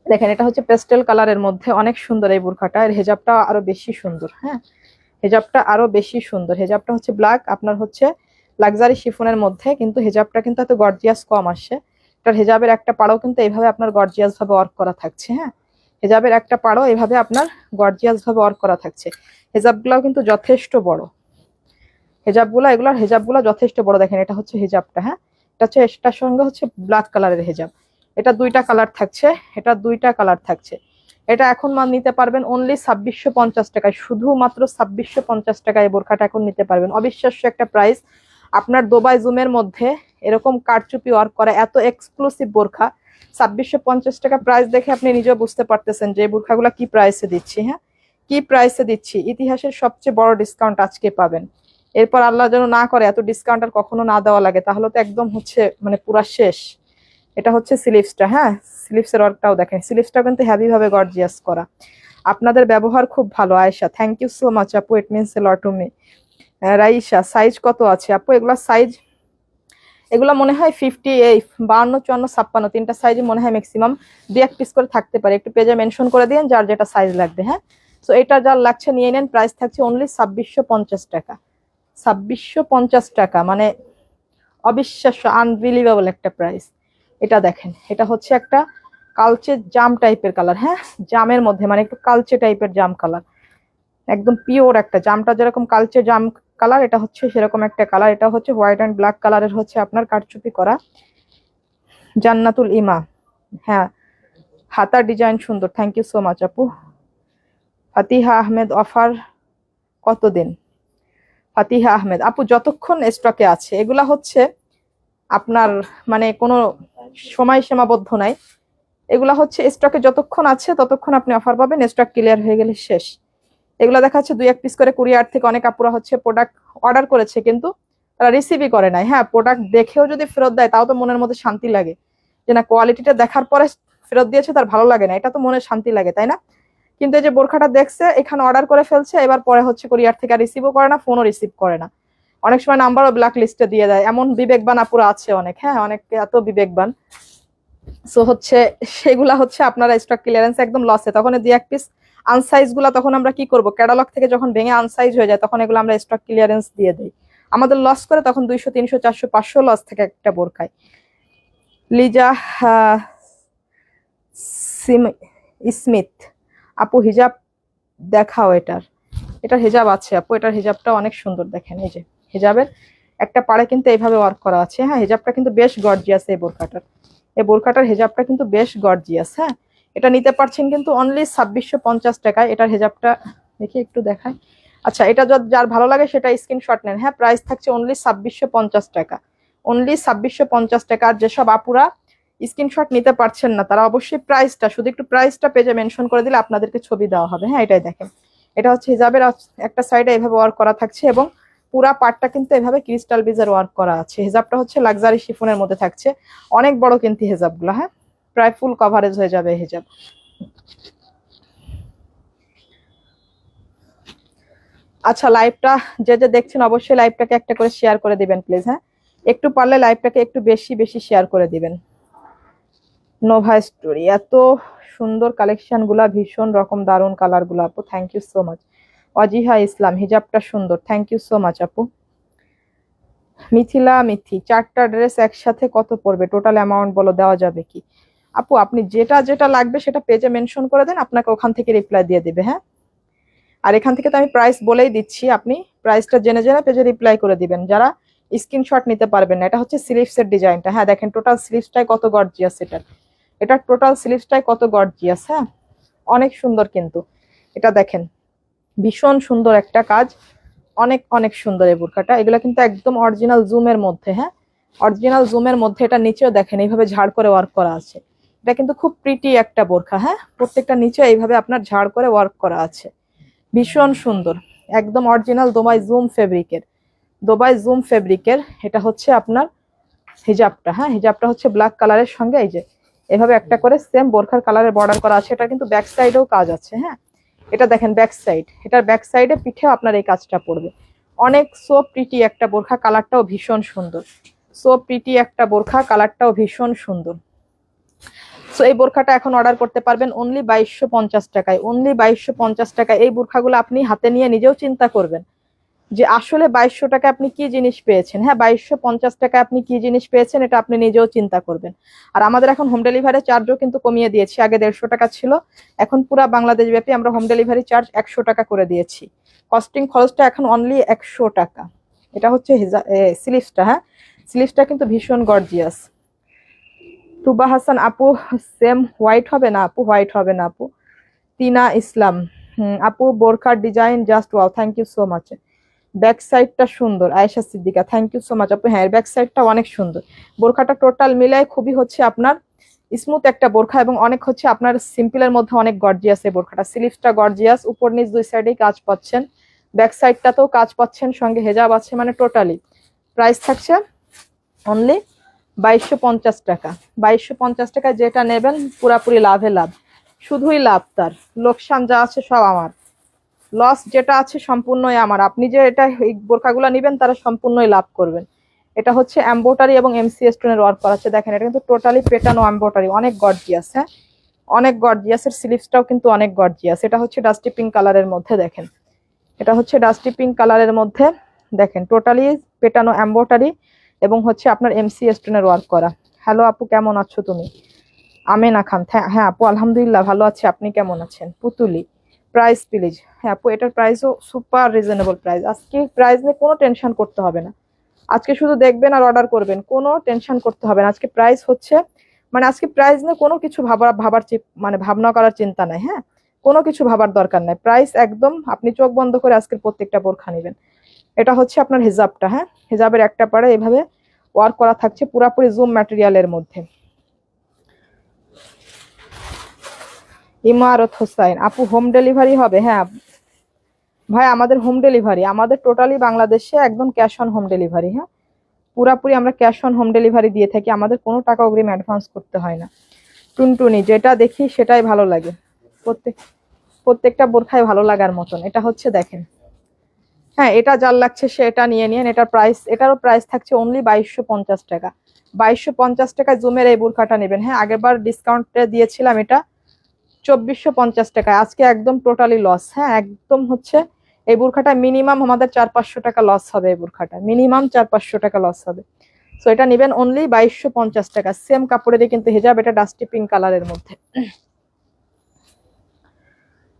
A: দেখেন এটা হচ্ছে পেস্টেল কালারের মধ্যে, অনেক সুন্দর এই বোরখাটা। এর হেজাবটা আরো বেশি সুন্দর। হ্যাঁ হেজাবটা আরো বেশি সুন্দর। হেজাবটা হচ্ছে ব্ল্যাক, আপনার হচ্ছে লাক্সারি শিফনের মধ্যে, কিন্তু হেজাবটা কিন্তু এত গর্জিয়াস কম আসে। এটার হেজাবের একটা পাড়ও কিন্তু এইভাবে আপনার গর্জিয়াস ভাবে ওয়ার্ক করা থাকছে। হ্যাঁ হেজাবের একটা পাড়ও এইভাবে আপনার গর্জিয়াস ভাবে ওয়ার্ক করা থাকছে। হেজাবগুলোও কিন্তু যথেষ্ট বড়, হেজাবগুলো যথেষ্ট বড়। দেখেন এটা হচ্ছে হেজাবটা। হ্যাঁ এটা হচ্ছে, এটার সঙ্গে হচ্ছে ব্ল্যাক কালারের হেজাব। এটা দুইটা কালার থাকছে, এটা দুইটা কালার থাকছে। এটা এখন নিতে পারবেন অনলি 2650 টাকায়, শুধুমাত্র 2650 টাকায় বোরখাটা এখন নিতে পারবেন। অবিশ্বাস্য একটা প্রাইস। আপনার দুবাই জুমের মধ্যে এরকম কারচুপি ওয়ার্ক করা এত এক্সক্লুসিভ বোরখা 2650 টাকা প্রাইস দেখে আপনি নিজেও বুঝতে পারতেছেন যে বোরখাগুলো কি প্রাইসে দিচ্ছি। হ্যাঁ, কি প্রাইসে দিচ্ছি, ইতিহাসের সবচেয়ে বড় ডিসকাউন্ট আজকে পাবেন। এরপর আল্লাহ যেন না করে এত ডিসকাউন্ট আর কখনো না দেওয়া লাগে, তাহলে তো একদম হচ্ছে মানে পুরা শেষ। এটা হচ্ছে স্লিভসটা। হ্যাঁ, স্লিভসের ওয়ার্কটাও দেখেন, স্লিভসটা কিন্তু হেভি ভাবে গর্জিয়াস করা। আপনাদের ব্যবহার খুব ভালো Ayesha, thank you so much আপু, it means a lot to me. Raisa, size কত আছে আপু? এগুলা সাইজ, এগুলো মনে হয় 58, 52, 54, 56, তিনটা সাইজই মনে হয় ম্যাক্সিমাম 2-1 পিস করে থাকতে পারে। একটু পেজে মেনশন করে দিন যার যেটা সাইজ লাগবে। হ্যাঁ, তো এটা যার লাগছে নিয়ে নেন, প্রাইস থাকছে অনলি 2650 টাকা। 2650 টাকা মানে অবিশ্বাস্য, আনবিলিভেবল একটা প্রাইস। এটা দেখেন, এটা হচ্ছে একটা কালচে জাম টাইপের কালার। হ্যাঁ, জামের মধ্যে মানে একটু কালচে টাইপের জাম কালার, একদম পিওর একটা জামটা যেরকম কালচে জাম কালার, এটা হচ্ছে সেরকম একটা কালার। এটা হচ্ছে হোয়াইট অ্যান্ড ব্ল্যাক কালারের হচ্ছে আপনার কারচুপি করা জান্নাতুল ইমা। হ্যাঁ, হাতার ডিজাইন সুন্দর, থ্যাংক ইউ সো মাচ আপু। ফাতিহা আহমেদ, অফার কতদিন? ফাতিহা আহমেদ আপু, যতক্ষণ স্টকে আছে। এগুলা হচ্ছে আপনার মানে কোনো সময় সীমাবদ্ধ নাই, এগুলা হচ্ছে স্টকে যতক্ষণ আছে ততক্ষণ আপনি অফার পাবেন, স্টক ক্লিয়ার হয়ে গেলে শেষ। এগুলো দেখা যাচ্ছে 2-1 পিস করে কুরিয়ার থেকে অনেক আপুরা হচ্ছে প্রোডাক্ট অর্ডার করেছে কিন্তু তারা রিসিভই করে নাই। হ্যাঁ, প্রোডাক্ট দেখেও যদি ফেরত দেয় তাও তো মনের মধ্যে শান্তি লাগে যে না, কোয়ালিটিটা দেখার পরে ফেরত দিয়েছে তার ভালো লাগে না, এটা তো মনে শান্তি লাগে, তাই না? কিন্তু এই যে বোরখাটা দেখছে, এখানে অর্ডার করে ফেলছে, এবার পরে হচ্ছে কুরিয়ার থেকে রিসিভও করে না, ফোনও রিসিভ করে না, অনেক সময় নাম্বারও ব্ল্যাক লিস্টে দিয়ে দেয়। এমন বিবেকবান আপুরা আছে অনেক। হ্যাঁ, অনেক এত বিবেকবান। সো হচ্ছে সেগুলা হচ্ছে আপনারা স্টক ক্লিয়ারেন্স একদম লসে, তখন 2-1 পিস আনসাইজ গুলা তখন আমরা কি করব, ক্যাটালগ থেকে যখন ভেঙে আনসাইজ হয়ে যায় তখন এগুলো আমরা স্টক ক্লিয়ারেন্স দিয়ে দিই, আমাদের লস করে, তখন 200, 300, 400, 500 লস থেকে একটা বোরখায়। লিজা স্মিথ আপু, হিজাব দেখাও। এটার হিজাব আছে আপু, এটার হিজাবটা অনেক সুন্দর, দেখেন এই যে হিজাবের একটা পাড়ে কিন্তু এইভাবে ওয়ার্ক করা আছে। হ্যাঁ, হিজাবটা কিন্তু বেশ গর্জিয়াস, এই বোরখাটার হিজাবটা কিন্তু বেশ গর্জিয়াস। হ্যাঁ, এটা নিতে পারছেন কিন্তু অনলি 2650 টাকায়। এটার হিজাবটা দেখি একটু দেখায়। আচ্ছা, এটা যার ভালো লাগে সেটা স্ক্রিনশট নেন। হ্যাঁ, প্রাইস থাকছে অনলি 2650 টাকা, অনলি 2650 টাকা। আর যেসব আপুরা স্ক্রিনশট নিতে পারছেন না তারা অবশ্যই প্রাইসটা, শুধু একটু প্রাইসটা পেজে মেনশন করে দিলে আপনাদেরকে ছবি দেওয়া হবে। হ্যাঁ, এটাই দেখেন, এটা হচ্ছে হিজাবের একটা সাইডে এইভাবে ওয়ার্ক করা থাকছে এবং পুরা পার্টটা কিন্তু এভাবে ক্রিস্টাল বিজের ওয়ার্ক করা আছে। হিজাবটা হচ্ছে লাক্সারি শিফনের মধ্যে থাকছে, অনেক বড় কিন্তু হিজাবগুলো। হ্যাঁ, প্রায় ফুল কভারেজ হয়ে যাবে হিজাব। আচ্ছা, লাইভটা যে যে দেখছেন অবশ্যই লাইভটাকে একটা করে শেয়ার করে দিবেন প্লিজ। হ্যাঁ, একটু পারলে লাইভটাকে একটু বেশি বেশি শেয়ার করে দিবেন। নোভা স্টোরি, এত সুন্দর কালেকশন গুলা, ভীষণ রকম দারুন কালার গুলা আপু, থ্যাংক ইউ সো মাচ। অজিহা ইসলাম, হিজাবটা সুন্দর, থ্যাংক ইউ সো মাচ আপু। মিথিলা মিথি, 4টা ড্রেস একসাথে কত পড়বে, টোটাল অ্যামাউন্ট বলো, দেওয়া যাবে কি? আপু, আপনি যেটা যেটা লাগবে সেটা পেজে মেনশন করে দেন, আপনাকে ওখান থেকে রিপ্লাই দিয়ে দিবে। হ্যাঁ, আর এখান থেকে তো আমি প্রাইস বলেই দিচ্ছি, আপনি প্রাইসটা জেনে জেনে পেজে রিপ্লাই করে দিবেন যারা স্ক্রিনশট নিতে পারবেন না। এটা হচ্ছে স্লিভসের ডিজাইনটা। হ্যাঁ, দেখেন টোটাল স্লিভসটাই কত গর্জিয়াস, এটা টোটাল স্লিভসটাই কত গর্জিয়াস। হ্যাঁ, অনেক সুন্দর কিন্তু এটা দেখেন, ভীষণ সুন্দর একটা কাজ, অনেক অনেক সুন্দর এই বোরখাটা। এগুলো কিন্তু একদম অরিজিনাল জুমের মধ্যে। হ্যাঁ, অরিজিনাল জুমের মধ্যে। এটা নিচেও দেখেন এইভাবে ঝাড় করে ওয়ার্ক করা আছে, এটা কিন্তু খুব প্রিটি একটা বোরখা। হ্যাঁ, প্রত্যেকটা নিচে এইভাবে আপনার ঝাড় করে ওয়ার্ক করা আছে, ভীষণ সুন্দর, একদম অরিজিনাল দুবাই জুম ফেব্রিকের। এটা হচ্ছে আপনার হিজাবটা। হ্যাঁ, হিজাবটা হচ্ছে ব্ল্যাক কালারের সঙ্গে এই যে এভাবে একটা করে সেম বোরখার কালারের বর্ডার করা আছে। এটা কিন্তু ব্যাক সাইডেও কাজ আছে। হ্যাঁ, এটা দেখেন ব্যাক সাইড, এটার ব্যাক সাইডে পিঠেও আপনার এই কাজটা পড়বে। অনেক সো প্রিটি একটা বোরখা, কালারটাও ভীষণ সুন্দর, সো প্রিটি একটা বোরখা, কালারটাও ভীষণ সুন্দর। সো এই বোরখাটা এখন অর্ডার করতে পারবেন অনলি 2250 টাকায়, অনলি 2250 টাকায়। এই বোরখাগুলো আপনি হাতে নিয়ে নিজেও চিন্তা করবেন যে আসলে 2200 টাকা আপনি কি জিনিস পেয়েছেন। হ্যাঁ, 2250 টাকা আপনি কি জিনিস পেয়েছেন এটা আপনি নিজেও চিন্তা করবেন। আর আমাদের এখন হোম ডেলিভারি চার্জও কিন্তু কমিয়ে দিয়েছি, আগে 150 টাকা ছিল, এখন পুরা বাংলাদেশ ব্যাপী আমরা হোম ডেলিভারি চার্জ 100 টাকা করে দিয়েছি। কস্টিং খরচটা এখন অনলি 100 টাকা। এটা হচ্ছে স্লিভসটা। হ্যাঁ, স্লিভসটা কিন্তু ভীষণ গর্জিয়াস। তুবা হাসান আপু, সেম হোয়াইট হবে না আপু, হোয়াইট হবে না আপু। তিনা ইসলাম, আপু বোরখার design just wow, thank you so much. Back সাইডটা সুন্দর, Ayesha Siddika, thank you so much আপু। হ্যাঁ, ব্যাক সাইডটা অনেক সুন্দর। বোরখাটা টোটাল মিলায় খুবই হচ্ছে আপনার স্মুথ একটা বোরখা, এবং অনেক হচ্ছে আপনার সিম্পলের মধ্যে অনেক গর্জিয়াস এই বোরখাটা। স্লিভসটা গর্জিয়াস, উপর নিচ দুই সাইডেই কাজ পাচ্ছেন, ব্যাক সাইডটাতেও কাজ পাচ্ছেন, সঙ্গে হেজাব আছে, মানে টোটালি। প্রাইস থাকছে অনলি 2250 টাকা। 2250 টাকায় যেটা নেবেন পুরাপুরি লাভে লাভ, শুধুই লাভ, তার লোকসান যা আছে সব আমার, লস যেটা আছে সম্পূর্ণই আমার। আপনি যে এটা এই বোরখাগুলো নেবেন তারা সম্পূর্ণই লাভ করবেন। এটা হচ্ছে এমব্রয়ডারি এবং এমসি স্টোনের ওয়ার্ক করা আছে, দেখেন এটা কিন্তু টোটালি পেটানো এমব্রয়ডারি, অনেক গর্জিয়াস। হ্যাঁ, অনেক গর্জিয়াসের স্লিভসটাও কিন্তু অনেক গর্জিয়াস। এটা হচ্ছে ডাস্টি পিঙ্ক কালারের মধ্যে, দেখেন এটা হচ্ছে ডাস্টি পিঙ্ক কালারের মধ্যে, দেখেন টোটালি পেটানো এমব্রয়ডারি এবং হচ্ছে আপনার এমসি স্টোনের ওয়ার্ক করা। হ্যালো আপু, কেমন আছো তুমি? আমেনা খান, হ্যাঁ আপু আলহামদুলিল্লাহ ভালো আছি, আপনি কেমন আছেন? Putuli, price please. হ্যাঁ আপু, এটার প্রাইসও সুপার রিজনেবল প্রাইস, আজকে প্রাইস নিয়ে কোনো টেনশন করতে হবে না। আজকে শুধু দেখবেন আর অর্ডার করবেন, কোনো টেনশন করতে হবে না। আজকে প্রাইস হচ্ছে মানে আজকে প্রাইস নিয়ে কোনো কিছু মানে ভাবনা করার চিন্তা নাই। হ্যাঁ, কোনো কিছু ভাবার দরকার নাই, প্রাইস একদম আপনি চোখ বন্ধ করে আজকের প্রত্যেকটা বোরখা নেবেন। এটা হচ্ছে আপনার হিজাবটা, হ্যাঁ হিজাবের একটা পাড়ে এভাবে ওয়ার্ক করা থাকছে পুরাপুরি জুম ম্যাটেরিয়ালের মধ্যে। ইমারত হোসাইন আপু, হোম ডেলিভারি হবে? হ্যাঁ ভাই, আমাদের হোম ডেলিভারি, আমাদের টোটালি বাংলাদেশে একদম ক্যাশ অন হোম ডেলিভারি। হ্যাঁ, পুরাপুরি আমরা ক্যাশ অন হোম ডেলিভারি দিয়ে থাকি, আমাদের কোনো টাকা অগ্রিম অ্যাডভান্স করতে হয় না। টুনটুনি, যেটা দেখি সেটাই ভালো লাগে, প্রত্যেকটা বোরখায় ভালো লাগার মতন। এটা হচ্ছে দেখেন, হ্যাঁ এটা যার লাগছে সে এটা নিয়ে নিন। এটার প্রাইস, এটারও প্রাইস থাকছে অনলি 2250 টাকা। 2250 টাকায় জুমের এই বোরখাটা নেবেন। হ্যাঁ, আগেরবার ডিসকাউন্টে দিয়েছিলাম এটা 2450 টাকায়, আজকে একদম টোটালি লস। হ্যাঁ, একদম হচ্ছে এই বোরখাটা মিনিমাম আমাদের 400-500 টাকা লস হবে, এই বোরখাটা মিনিমাম 400-500 টাকা লস হবে। সো এটা নেবেন অনলি 2250 টাকা। সেম কাপড়েরই কিন্তু হিজাব, এটা ডাস্টি পিঙ্ক কালারের মধ্যে।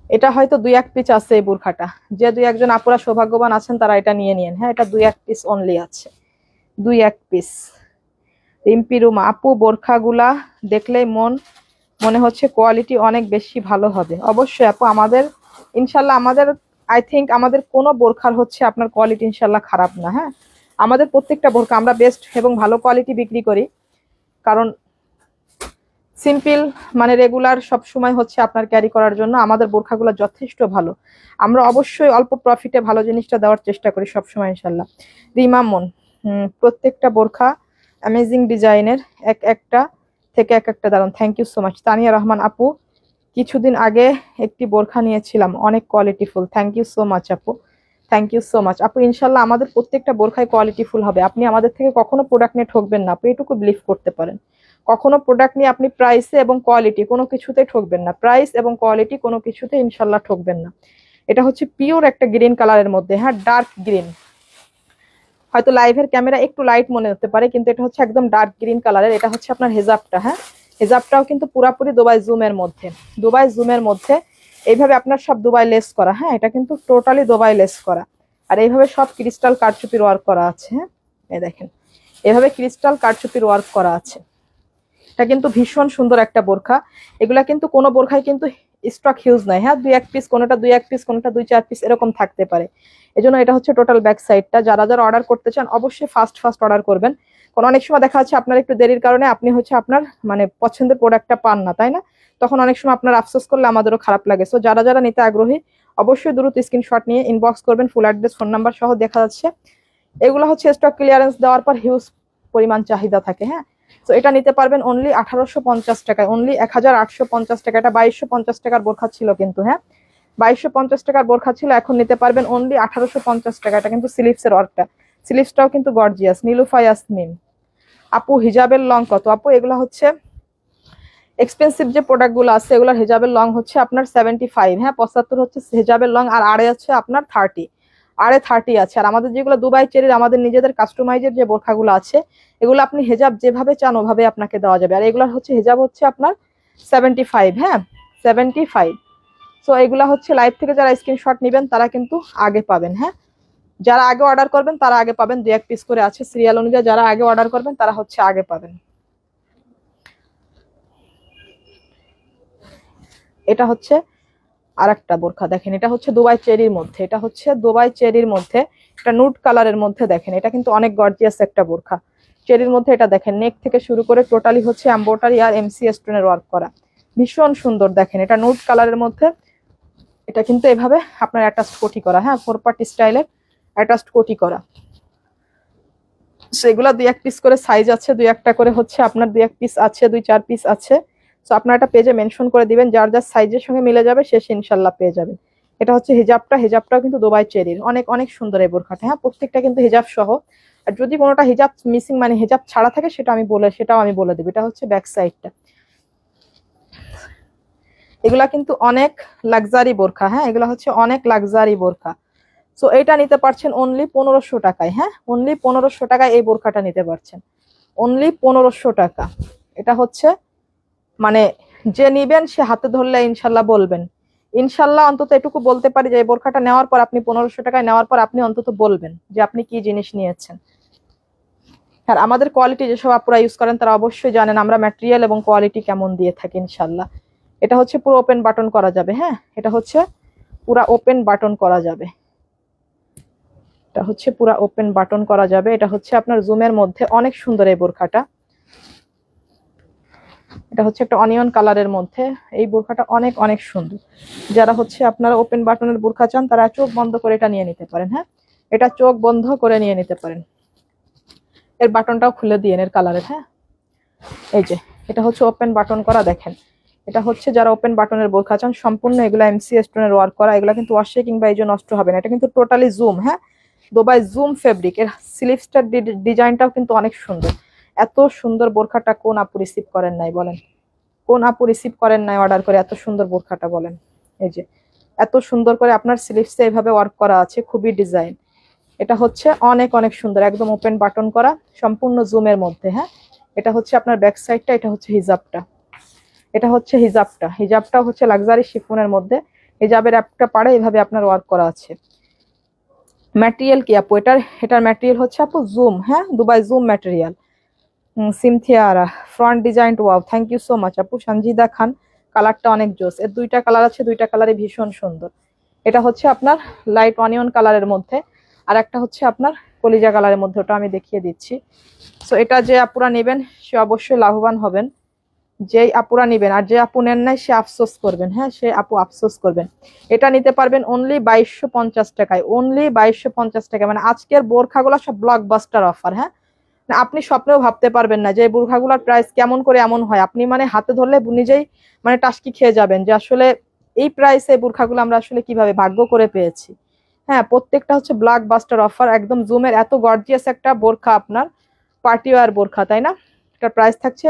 A: এটা হয়তো 2-1 পিস আছে এই বোরখাটা, যে 2-1 জন আপুরা সৌভাগ্যবান আছেন তারা এটা নিয়ে নিন। হ্যাঁ, এটা 2-1 পিস অনলি আছে, 2-1 পিস। রিম্পি রুমা আপু, বোরখাগুলা দেখলেই মনে হচ্ছে কোয়ালিটি অনেক বেশি ভালো হবে। অবশ্যই আপু, আমাদের ইনশাল্লাহ আমাদের আই থিঙ্ক আমাদের কোনো বোরখার হচ্ছে আপনার কোয়ালিটি ইনশাল্লাহ খারাপ না। হ্যাঁ, আমাদের প্রত্যেকটা বোরখা আমরা বেস্ট এবং ভালো কোয়ালিটি বিক্রি করি, কারণ সিম্পল মানে রেগুলার সব সময় হচ্ছে আপনার ক্যারি করার জন্য আমাদের বোরখাগুলো যথেষ্ট ভালো। আমরা অবশ্যই অল্প প্রফিটে ভালো জিনিসটা দেওয়ার চেষ্টা করি সব সময় ইনশাল্লাহ। রিমামন, প্রত্যেকটা বোরখা অ্যামেজিং ডিজাইনের, একটা থেকে একটা দারুন, thank you so much. Tania Rahman আপু, কিছুদিন আগে একটি বোরখা নিয়েছিলাম, অনেক qualityful, thank you so much আপু, থ্যাংক ইউ সো মাচ আপু। ইনশাল্লাহ আমাদের প্রত্যেকটা বোরখাই কোয়ালিটিফুল হবে, আপনি আমাদের থেকে কখনো প্রোডাক্ট নিয়ে ঠকবেন না আপু, এটুকু বিলিভ করতে পারেন। কখনো প্রোডাক্ট নিয়ে আপনি প্রাইসে এবং কোয়ালিটি কোনো কিছুতেই ঠকবেন না, প্রাইস এবং কোয়ালিটি কোনো কিছুতে ইনশাল্লাহ ঠকবেন না। এটা হচ্ছে পিওর একটা গ্রিন কালারের মধ্যে, হ্যাঁ ডার্ক গ্রিন, হয়তো লাইভের ক্যামেরা একটু লাইট মনে হতে পারে, কিন্তু এটা হচ্ছে একদম ডার্ক গ্রিন কালারের। এটা হচ্ছে আপনার হেজাবটা, হ্যাঁ হেজাবটাও কিন্তু পুরাপুরি দুবাই জুমের মধ্যে, দুবাই জুমের মধ্যে এইভাবে আপনার সব দুবাই লেস করা। হ্যাঁ, এটা কিন্তু টোটালি দুবাই লেস করা, আর এইভাবে সব ক্রিস্টাল কারচুপির ওয়ার্ক করা আছে। হ্যাঁ, এই দেখেন এভাবে ক্রিস্টাল কারচুপির ওয়ার্ক করা আছে। এটা কিন্তু ভীষণ সুন্দর একটা বোরখা। এগুলা কিন্তু কোনো বোরখায় কিন্তু স্টক হিউজ নাই। হ্যাঁ, 2-1 পিস, কোনোটা 2-1 পিস, কোনোটা 2-4 পিস এরকম থাকতে পারে। এজন্য এটা হচ্ছে টোটাল ব্যাক সাইডটা। যারা যারা অর্ডার করতে চান অবশ্যই ফাস্ট অর্ডার করবেন, কারণ অনেক সময় দেখা যাচ্ছে আপনার একটু দেরির কারণে আপনি হচ্ছে আপনার মানে পছন্দের প্রোডাক্টটা পান না, তাই না? তখন অনেক সময় আপনার আফসোস করলে আমাদেরও খারাপ লাগে। সো যারা যারা নিতে আগ্রহী অবশ্যই দ্রুত স্ক্রিনশট নিয়ে ইনবক্স করবেন, ফুল অ্যাড্রেস ফোন নাম্বার সহ। দেখা যাচ্ছে এগুলো হচ্ছে স্টক ক্লিয়ারেন্স দেওয়ার পর হিউজ পরিমাণ চাহিদা থাকে। হ্যাঁ, তো এটা নিতে পারবেন অনলি 1850 টাকায়, অনলি 1850 টাকা। এটা 2250 টাকার বোরখা ছিল কিন্তু, হ্যাঁ 2250 টাকার বোরখা ছিল, এখন নিতে পারবেন অনলি 1850 টাকা। এটা কিন্তু স্লিভসের ওয়ার্কটা, স্লিভসটাও কিন্তু গর্জিয়াস। নীলুফা ইয়াসমিন আপু, হিজাবের লং কত? আপু এগুলো হচ্ছে এক্সপেন্সিভ যে প্রোডাক্টগুলো আছে এগুলোর হিজাবের লং হচ্ছে আপনার 75। হ্যাঁ, 75 হচ্ছে হিজাবের লং, আর আড়ে আছে আপনার 30, আড়ে 30 আছে। আর আমাদের যেগুলো দুবাই চেরির আমাদের নিজেদের কাস্টমাইজের যে বোরখাগুলো আছে এগুলো আপনি হেজাব যেভাবে চান ওভাবে আপনাকে দেওয়া যাবে। আর এগুলোর হচ্ছে হেজাব হচ্ছে আপনার 75। হ্যাঁ, 75। সো এগুলা হচ্ছে লাইভ থেকে যারা স্ক্রিনশট নেবেন তারা কিন্তু আগে পাবেন। হ্যাঁ, যারা আগে অর্ডার করবেন তারা আগে পাবেন, 2-1 পিস করে আছে সিরিয়াল অনুযায়ী, যারা আগে অর্ডার করবেন তারা হচ্ছে আগে পাবেন। এটা হচ্ছে আর একটা বোরখা দেখেন, এটা হচ্ছে দুবাই চেরির মধ্যে, এটা হচ্ছে দুবাই চেরির মধ্যে, এটা নুড কালারের মধ্যে দেখেন, এটা কিন্তু অনেক গর্জিয়াস একটা বোরখা চেরির মধ্যে। এটা দেখেন নেক থেকে শুরু করে টোটালি হচ্ছে এমব্রয়ডারি আর এমসি স্টোনের ওয়ার্ক করা, ভীষণ সুন্দর। দেখেন এটা নুড কালারের মধ্যে, এটা কিন্তু এভাবে আপনার অ্যাটাচড কোটি করা, হ্যাঁ 4 পার্ট স্টাইলের অ্যাটাচড কোটি করা। সেগুলা 2-1 পিস করে সাইজ আছে, 2-1টা করে হচ্ছে আপনার 2-1 পিস আছে, 2-4 পিস আছে। তো আপনার একটা পেজে মেনশন করে দিবেন, যার যার সাইজের সঙ্গে মিলে যাবে সে ইনশাল্লাহ পেয়ে যাবেন। এটা হচ্ছে হিজাবটা, হিজাবটাও কিন্তু দুবাই চেরির, অনেক অনেক সুন্দর এই বোরখাটা, হ্যাঁ প্রত্যেকটা কিন্তু হিজাব সহ। আর যদি কোনোটা হিজাব মিসিং মানে হিজাব ছাড়া থাকে সেটাও আমি বলে দেবো। এটা হচ্ছে ব্যাক সাইডটা। এগুলা কিন্তু অনেক লাক্সারি বোরখা, হ্যাঁ এগুলা হচ্ছে অনেক লাক্সারি বোরখা। সো এটা নিতে পারছেন অনলি 1500 টাকায়, হ্যাঁ অনলি 1500 টাকায় এই বোরখাটা নিতে পারছেন, অনলি 1500 টাকা। এটা হচ্ছে মানে যে নিবেন সে হাতে ধরলে ইনশাল্লাহ বলবেন, ইনশাল্লাহ অন্তত এটুকু বলতে পারি যে এই বোরখাটা নেওয়ার পর আপনি 1500 টাকায় নেওয়ার পর আপনি অন্তত বলবেন যে আপনি কি জিনিস নিয়েছেন। আর আমাদের কোয়ালিটি যেসব আপুরা ইউজ করেন তারা অবশ্যই জানেন আমরা ম্যাটেরিয়াল এবং কোয়ালিটি কেমন দিয়ে থাকি ইনশাল্লাহ। এটা হচ্ছে পুরো ওপেন বাটন করা যাবে, হ্যাঁ এটা হচ্ছে পুরো ওপেন বাটন করা যাবে, এটা হচ্ছে পুরো ওপেন বাটন করা যাবে। এটা হচ্ছে আপনার জুমের মধ্যে অনেক সুন্দর এই বোরখাটা, এটা হচ্ছে একটা অনিয়ন কালারের মধ্যে, এই বোরখাটা অনেক অনেক সুন্দর। যারা হচ্ছে আপনারা ওপেন বাটনের বোরখা চান তারা চোখ বন্ধ করে এটা নিয়ে নিতে পারেন, হ্যাঁ এটা চোখ বন্ধ করে নিয়ে নিতে পারেন। এর বাটনটাও খুলে দিয়ে এর কালারের, হ্যাঁ এই যে এটা হচ্ছে ওপেন বাটন করা। দেখেন এটা হচ্ছে যারা ওপেন বাটনের বোরখা চান, সম্পূর্ণ এগুলো এমসি স্টোনের ওয়ার্ক করা, এগুলো কিন্তু ওয়াশে কিংবা এই যে নষ্ট হবে না। এটা কিন্তু টোটালি জুম, হ্যাঁ দুবাই জুম ফেব্রিক। এর স্লিভসটার ডিজাইনটাও কিন্তু অনেক সুন্দর। এত সুন্দর বোরখাটা কোন আপু রিসিভ করেন নাই বলেন, কোন আপু রিসিভ করেন নাই অর্ডার করে এত সুন্দর বোরখাটা বলেন। এই যে এত সুন্দর করে আপনার স্লিভসে এইভাবে ওয়ার্ক করা আছে, খুবই ডিজাইন। এটা হচ্ছে অনেক অনেক সুন্দর, একদম ওপেন বাটন করা সম্পূর্ণ জুমের মধ্যে, হ্যাঁ এটা হচ্ছে আপনার ব্যাক সাইডটা। এটা হচ্ছে হিজাবটা, এটা হচ্ছে হিজাবটা, হিজাবটা হচ্ছে লাক্সারি শিফনের মধ্যে। হিজাবের একটা পাড়ে এইভাবে আপনার ওয়ার্ক করা আছে। ম্যাটেরিয়াল কি আপু এটার ম্যাটেরিয়াল হচ্ছে আপু জুম, হ্যাঁ দুবাই জুম ম্যাটেরিয়াল। সিনথিয়ারা front design, wow thank you so much আপু সঞ্জিদা খান। কালারটা অনেক জোস, এর 2টা কালার আছে, 2টা কালারই ভীষণ সুন্দর। এটা হচ্ছে আপনার লাইট অনিয়ন কালারের মধ্যে, আর একটা হচ্ছে আপনার কলিজা কালারের মধ্যে, ওটা আমি দেখিয়ে দিচ্ছি। সো এটা যে আপুরা নেবেন সে অবশ্যই লাভবান হবেন, যেই আপুরা নেবেন। আর যে আপু নেন নাই সে আফসোস করবেন, হ্যাঁ সে আপু আফসোস করবেন। এটা নিতে পারবেন অনলি 2250 টাকায়, অনলি 2250 টাকা। মানে আজকের বোরখাগুলো সব ব্লকবাস্টার অফার, হ্যাঁ আপনি স্বপ্নেও ভাবতে পারবেন না যে এই বোরখাগুলোর প্রাইস কেমন করে এমন হয়। আপনি মানে হাতে ধরলে নিজেই মানে টাসকি খেয়ে যাবেন যে আসলে এই প্রাইসে এই বোরখাগুলো আমরা আসলে কিভাবে ভাগ্য করে পেয়েছি। হ্যাঁ প্রত্যেকটা হচ্ছে ব্লকবাস্টার অফার, একদম জুমের এত গর্জিয়াস একটা বোরখা, আপনার পার্টি ওয়্যার বোরখা তাই না। এটার প্রাইস থাকছে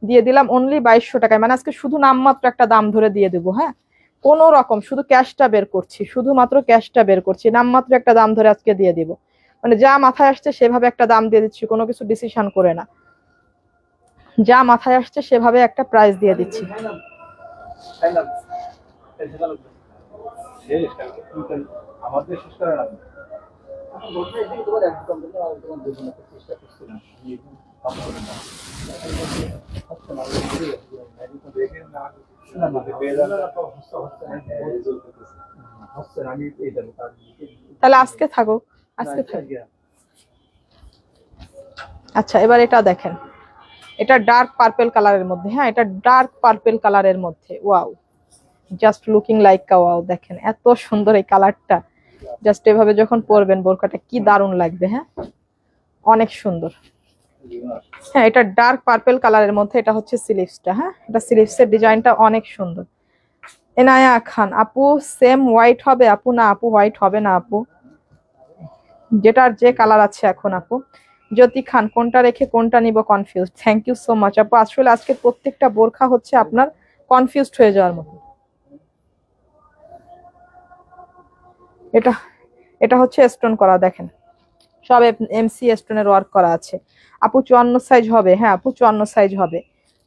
A: দিয়ে দিলাম অনলি 2200 টাকায়। মানে আজকে শুধু নামমাত্র একটা দাম ধরে দিয়ে দেবো, হ্যাঁ কোনো রকম শুধু ক্যাশটা বের করছি, শুধুমাত্র ক্যাশটা বের করছি, নামমাত্র একটা দাম ধরে আজকে দিয়ে দিব। মানে যা মাথায় আসছে সেভাবে একটা দাম দিয়ে দিচ্ছি, কোনো কিছু ডিসিশন করে না, যা মাথায় আসছে সেভাবে একটা প্রাইস দিয়ে দিচ্ছি। তাহলে আজকে থাকো, আজকে থাকো। আচ্ছা এবার এটা দেখেন, এটা ডার্ক পার্পল কালারের মধ্যে, হ্যাঁ এটা ডার্ক পার্পল কালারের মধ্যে, wow just looking like wow. দেখেন এত সুন্দর এই কালারটা, জাস্ট এভাবে যখন পরবেন বোরকাটা কি দারুণ লাগবে, হ্যাঁ অনেক সুন্দর। হ্যাঁ এটা ডার্ক পার্পল কালারের মধ্যে, এটা হচ্ছে স্লিভসটা, হ্যাঁ এটা স্লিভসের ডিজাইনটা অনেক সুন্দর। এনায়া খান আপু সেম হোয়াইট হবে আপু? না আপু হোয়াইট হবে না আপু, যেটার যে কালার আছে এখন আপু। জ্যোতি খান কোনটা রেখে কোনটা নিব confuse, thank you so much আপু। আসলে আজকে প্রত্যেকটা বোরখা হচ্ছে আপনার কনফিউজড হয়ে যাওয়ার মতো। এটা এটা হচ্ছে স্টোন করা, দেখেন সব এমসি স্টোনের ওয়ার্ক করা আছে। আপু 54 সাইজ হবে? হ্যাঁ আপু 54 সাইজ হবে।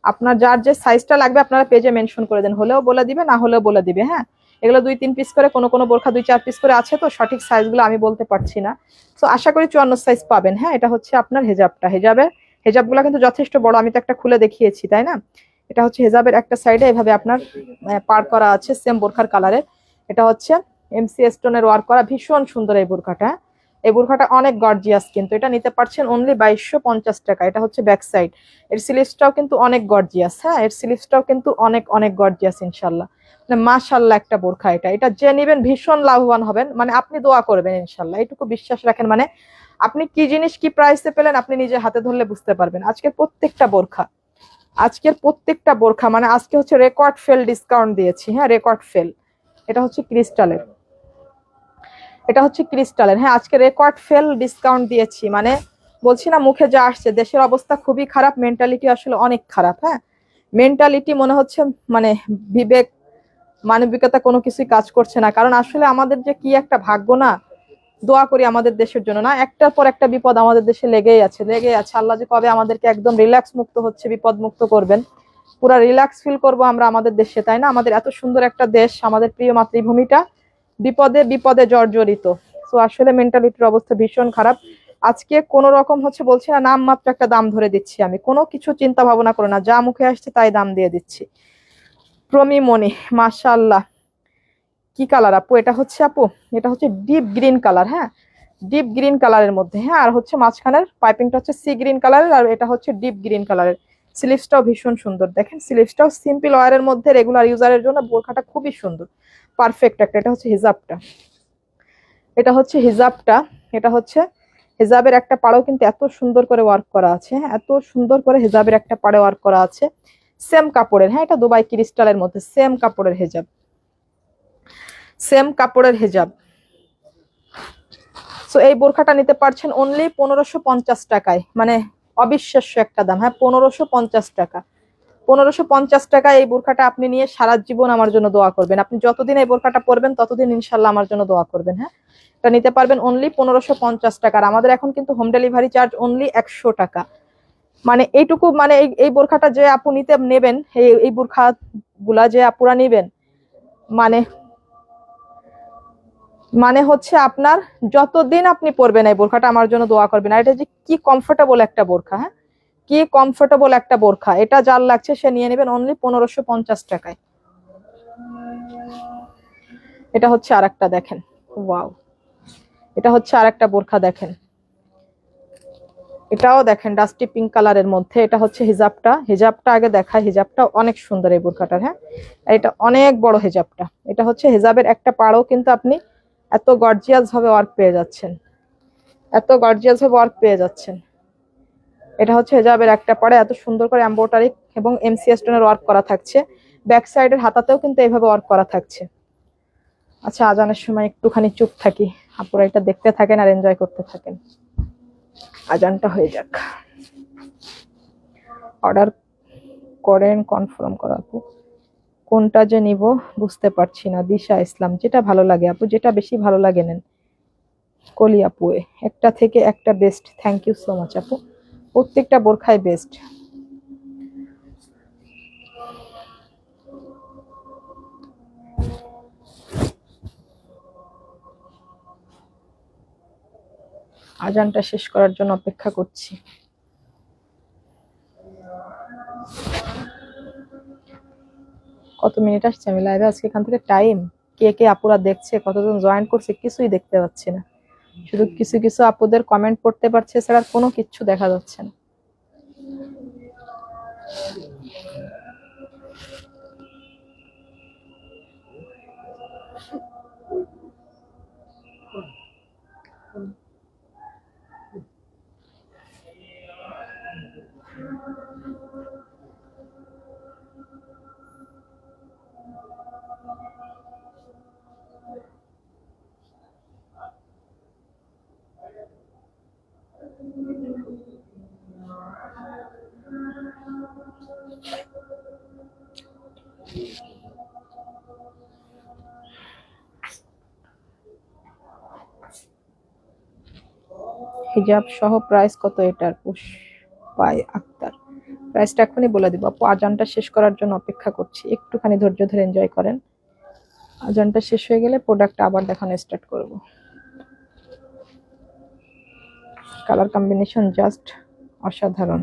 A: আপনার যার যে সাইজটা লাগবে আপনারা পেজে মেনশন করে দেন, হলেও বলে দিবে না হলেও বলে দিবে। হ্যাঁ এগুলো 2-3 পিস করে, কোনো বোরখা 2-4 পিস করে আছে, তো সঠিক সাইজগুলো আমি বলতে পারছি না। তো আশা করি 54 সাইজ পাবেন। হ্যাঁ এটা হচ্ছে আপনার হেজাবটা, হেজাবগুলো কিন্তু যথেষ্ট বড়, আমি তো একটা খুলে দেখিয়েছি তাই না। এটা হচ্ছে হেজাবের একটা সাইডে এভাবে আপনার পার করা আছে সেম বোরখার কালারের। এটা হচ্ছে এমসি স্টোনের ওয়ার্ক করা, ভীষণ সুন্দর এই বোরখাটা। এই বোরখাটা অনেক গর্জিয়াস, কিন্তু এটা নিতে পারছেন অনলি 2250 টাকা। এটা হচ্ছে ব্যাক সাইড, এর স্লিভসটাও কিন্তু অনেক গর্জিয়াস। হ্যাঁ, এর স্লিভসটাও কিন্তু অনেক অনেক গর্জিয়াস ইনশাল্লাহ, মানে মাশাল্লাহ একটা বোরখা। এটা এটা যে নিবেন ভীষণ লাভবান হবেন, মানে আপনি দোয়া করবেন ইনশাল্লাহ, এইটুকু বিশ্বাস রাখেন। মানে আপনি কি জিনিস কি প্রাইসে পেলেন আপনি নিজে হাতে ধরলে বুঝতে পারবেন। আজকের প্রত্যেকটা বোরখা মানে আজকে হচ্ছে রেকর্ড ফেল ডিসকাউন্ট দিয়েছি। হ্যাঁ, রেকর্ড ফেল। এটা হচ্ছে ক্রিস্টালের, হ্যাঁ আজকে রেকর্ড ফেল ডিসকাউন্ট দিয়েছি। মানে বলছি না, মুখে যা আসছে, দেশের অবস্থা খুবই খারাপ, মেন্টালিটি আসলে অনেক খারাপ। হ্যাঁ, মেন্টালিটি মনে হচ্ছে মানে বিবেক মানবিকতা কোনো কিছুই কাজ করছে না। কারণ আসলে আমাদের যে কি একটা ভাগ্য না, দোয়া করি আমাদের দেশের জন্য, না একটার পর একটা বিপদ আমাদের দেশে লেগেই আছে। আল্লাহ যে কবে আমাদেরকে একদম রিল্যাক্স মুক্ত হচ্ছে, বিপদ মুক্ত করবেন, পুরা রিল্যাক্স ফিল করব আমরা আমাদের দেশে, তাই না? আমাদের এত সুন্দর একটা দেশ, আমাদের প্রিয় মাতৃভূমিটা বিপদে বিপদে জর্জরিত। তো আসলে মেন্টালিটির অবস্থা ভীষণ খারাপ। আজকে কোন রকম হচ্ছে বলছি না, নাম মাত্র একটা দাম ধরে দিচ্ছি, আমি কোনো কিছু চিন্তা ভাবনা করে না, যা মুখে আসছে তাই দাম দিয়ে দিচ্ছি। প্রমিমনি, মাশাআল্লাহ, কি কালার আপু এটা? হচ্ছে আপু এটা হচ্ছে ডিপ গ্রিন কালার। হ্যাঁ, ডিপ গ্রিন কালারের মধ্যে। হ্যাঁ, আর হচ্ছে মাঝখানের পাইপিংটা হচ্ছে সি গ্রিন কালারের, আর এটা হচ্ছে ডিপ গ্রিন কালারের। স্লিভসটাও ভীষণ সুন্দর, দেখেন স্লিভসটাও সিম্পল ওয়ারের মধ্যে রেগুলার ইউজারের জন্য বোরখাটা খুবই সুন্দর, পারফেক্ট একটা। এটা হচ্ছে হিজাবটা, এটা হচ্ছে হিজাবটা এটা হচ্ছে হিজাবের একটা পাড়েও কিন্তু এত সুন্দর করে ওয়ার্ক করা আছে। হ্যাঁ, এত সুন্দর করে হিজাবের একটা পাড়ে ওয়ার্ক করা আছে, সেম কাপড়ের। হ্যাঁ, এটা দুবাই ক্রিস্টালের মধ্যে সেম কাপড়ের হিজাব, সেম কাপড়ের হিজাব। সো এই বোরখাটা নিতে পারছেন অনলি 1550 টাকায়, মানে অবিশ্বাস্য একটা দাম। হ্যাঁ, 1550 টাকা, 1550 টাকায় এই বোরখাটা আপনি নিয়ে সারা জীবন আমার জন্য দোয়া করবেন। আপনি যতদিন এই বোরখাটা পরবেন ততদিন ইনশাল্লাহ আমার জন্য দোয়া করবেন। হ্যাঁ, এটা নিতে পারবেন অনলি 1550 টাকা। আর আমাদের এখন কিন্তু হোম ডেলিভারি চার্জ অনলি 100 টাকা। মানে এইটুকু, মানে এই বোরখাটা যে আপু নেবেন, এই বোরখা গুলা যে আপুরা নিবেন, মানে মানে হচ্ছে আপনার যতদিন আপনি পরবেন এই বোরখাটা আমার জন্য দোয়া করবেন। আর এটা যে কি কমফোর্টেবল একটা বোরখা, হ্যাঁ কি কমফোর্টেবল একটা বোরখা। এটা যার লাগছে সে নিয়ে নেবেন অনলি 1550 টাকায়। এটা হচ্ছে আর একটা, দেখেন, ওয়াও, এটা হচ্ছে আর একটা বোরখা, দেখেন এটাও দেখেন ডাস্টি পিঙ্ক কালারের মধ্যে। এটা হচ্ছে হিজাবটা আগে দেখায়, হিজাবটা অনেক সুন্দর এই বোরখাটার। হ্যাঁ, এটা অনেক বড় হিজাবটা। এটা হচ্ছে হিজাবের একটা পাড়ও কিন্তু আপনি এত গর্জিয়াস ভাবে ওয়ার্ক পেয়ে যাচ্ছেন, এটা হচ্ছে হিজাবের একটা পাড়ে এত সুন্দর করে এমব্রয়ডারি এবং এমসি স্টোনের ওয়ার্ক করা থাকছে। ব্যাক সাইডের হাতাতেও কিন্তু এইভাবে ওয়ার্ক করা থাকছে। আচ্ছা, আজানের সময় একটুখানি চুপ থাকি, আপনারা এটা দেখতে থাকেন আর এনজয় করতে থাকেন, আজানটা হয়ে যাক। অর্ডার করেন, কনফার্ম করা আপু, কোনটা যে নিব বুঝতে পারছি না। দিশা ইসলাম, যেটা ভালো লাগে আপু, যেটা বেশি ভালো লাগে নেন। কলি আপু, একটা থেকে একটা best. Thank you so much আপু, প্রত্যেকটা বোরখাই বেস্ট। আজানটা শেষ করার জন্য অপেক্ষা করছি। কত মিনিট আসছে আমি লাইভে আজকে? এখান থেকে টাইম, কে কে আপুরা দেখছে, কতজন জয়েন করছে কিছুই দেখতে পাচ্ছি না। শুধু কিছু কিছু আপুদের কমেন্ট পড়তে পারছে, ছাড়া কোনো কিছু দেখা যাচ্ছে না। হিজাব সহ প্রাইস কত এটার? পুষ্পায় আক্তার, প্রাইসটা এখনই বলে দিব আপু। আজানটা শেষ করার জন্য অপেক্ষা করছি, একটুখানি ধৈর্য ধরে এনজয় করেন। আজানটা শেষ হয়ে গেলে প্রোডাক্টটা আবার দেখানো স্টার্ট করব। কালার কম্বিনেশন জাস্ট অসাধারণ।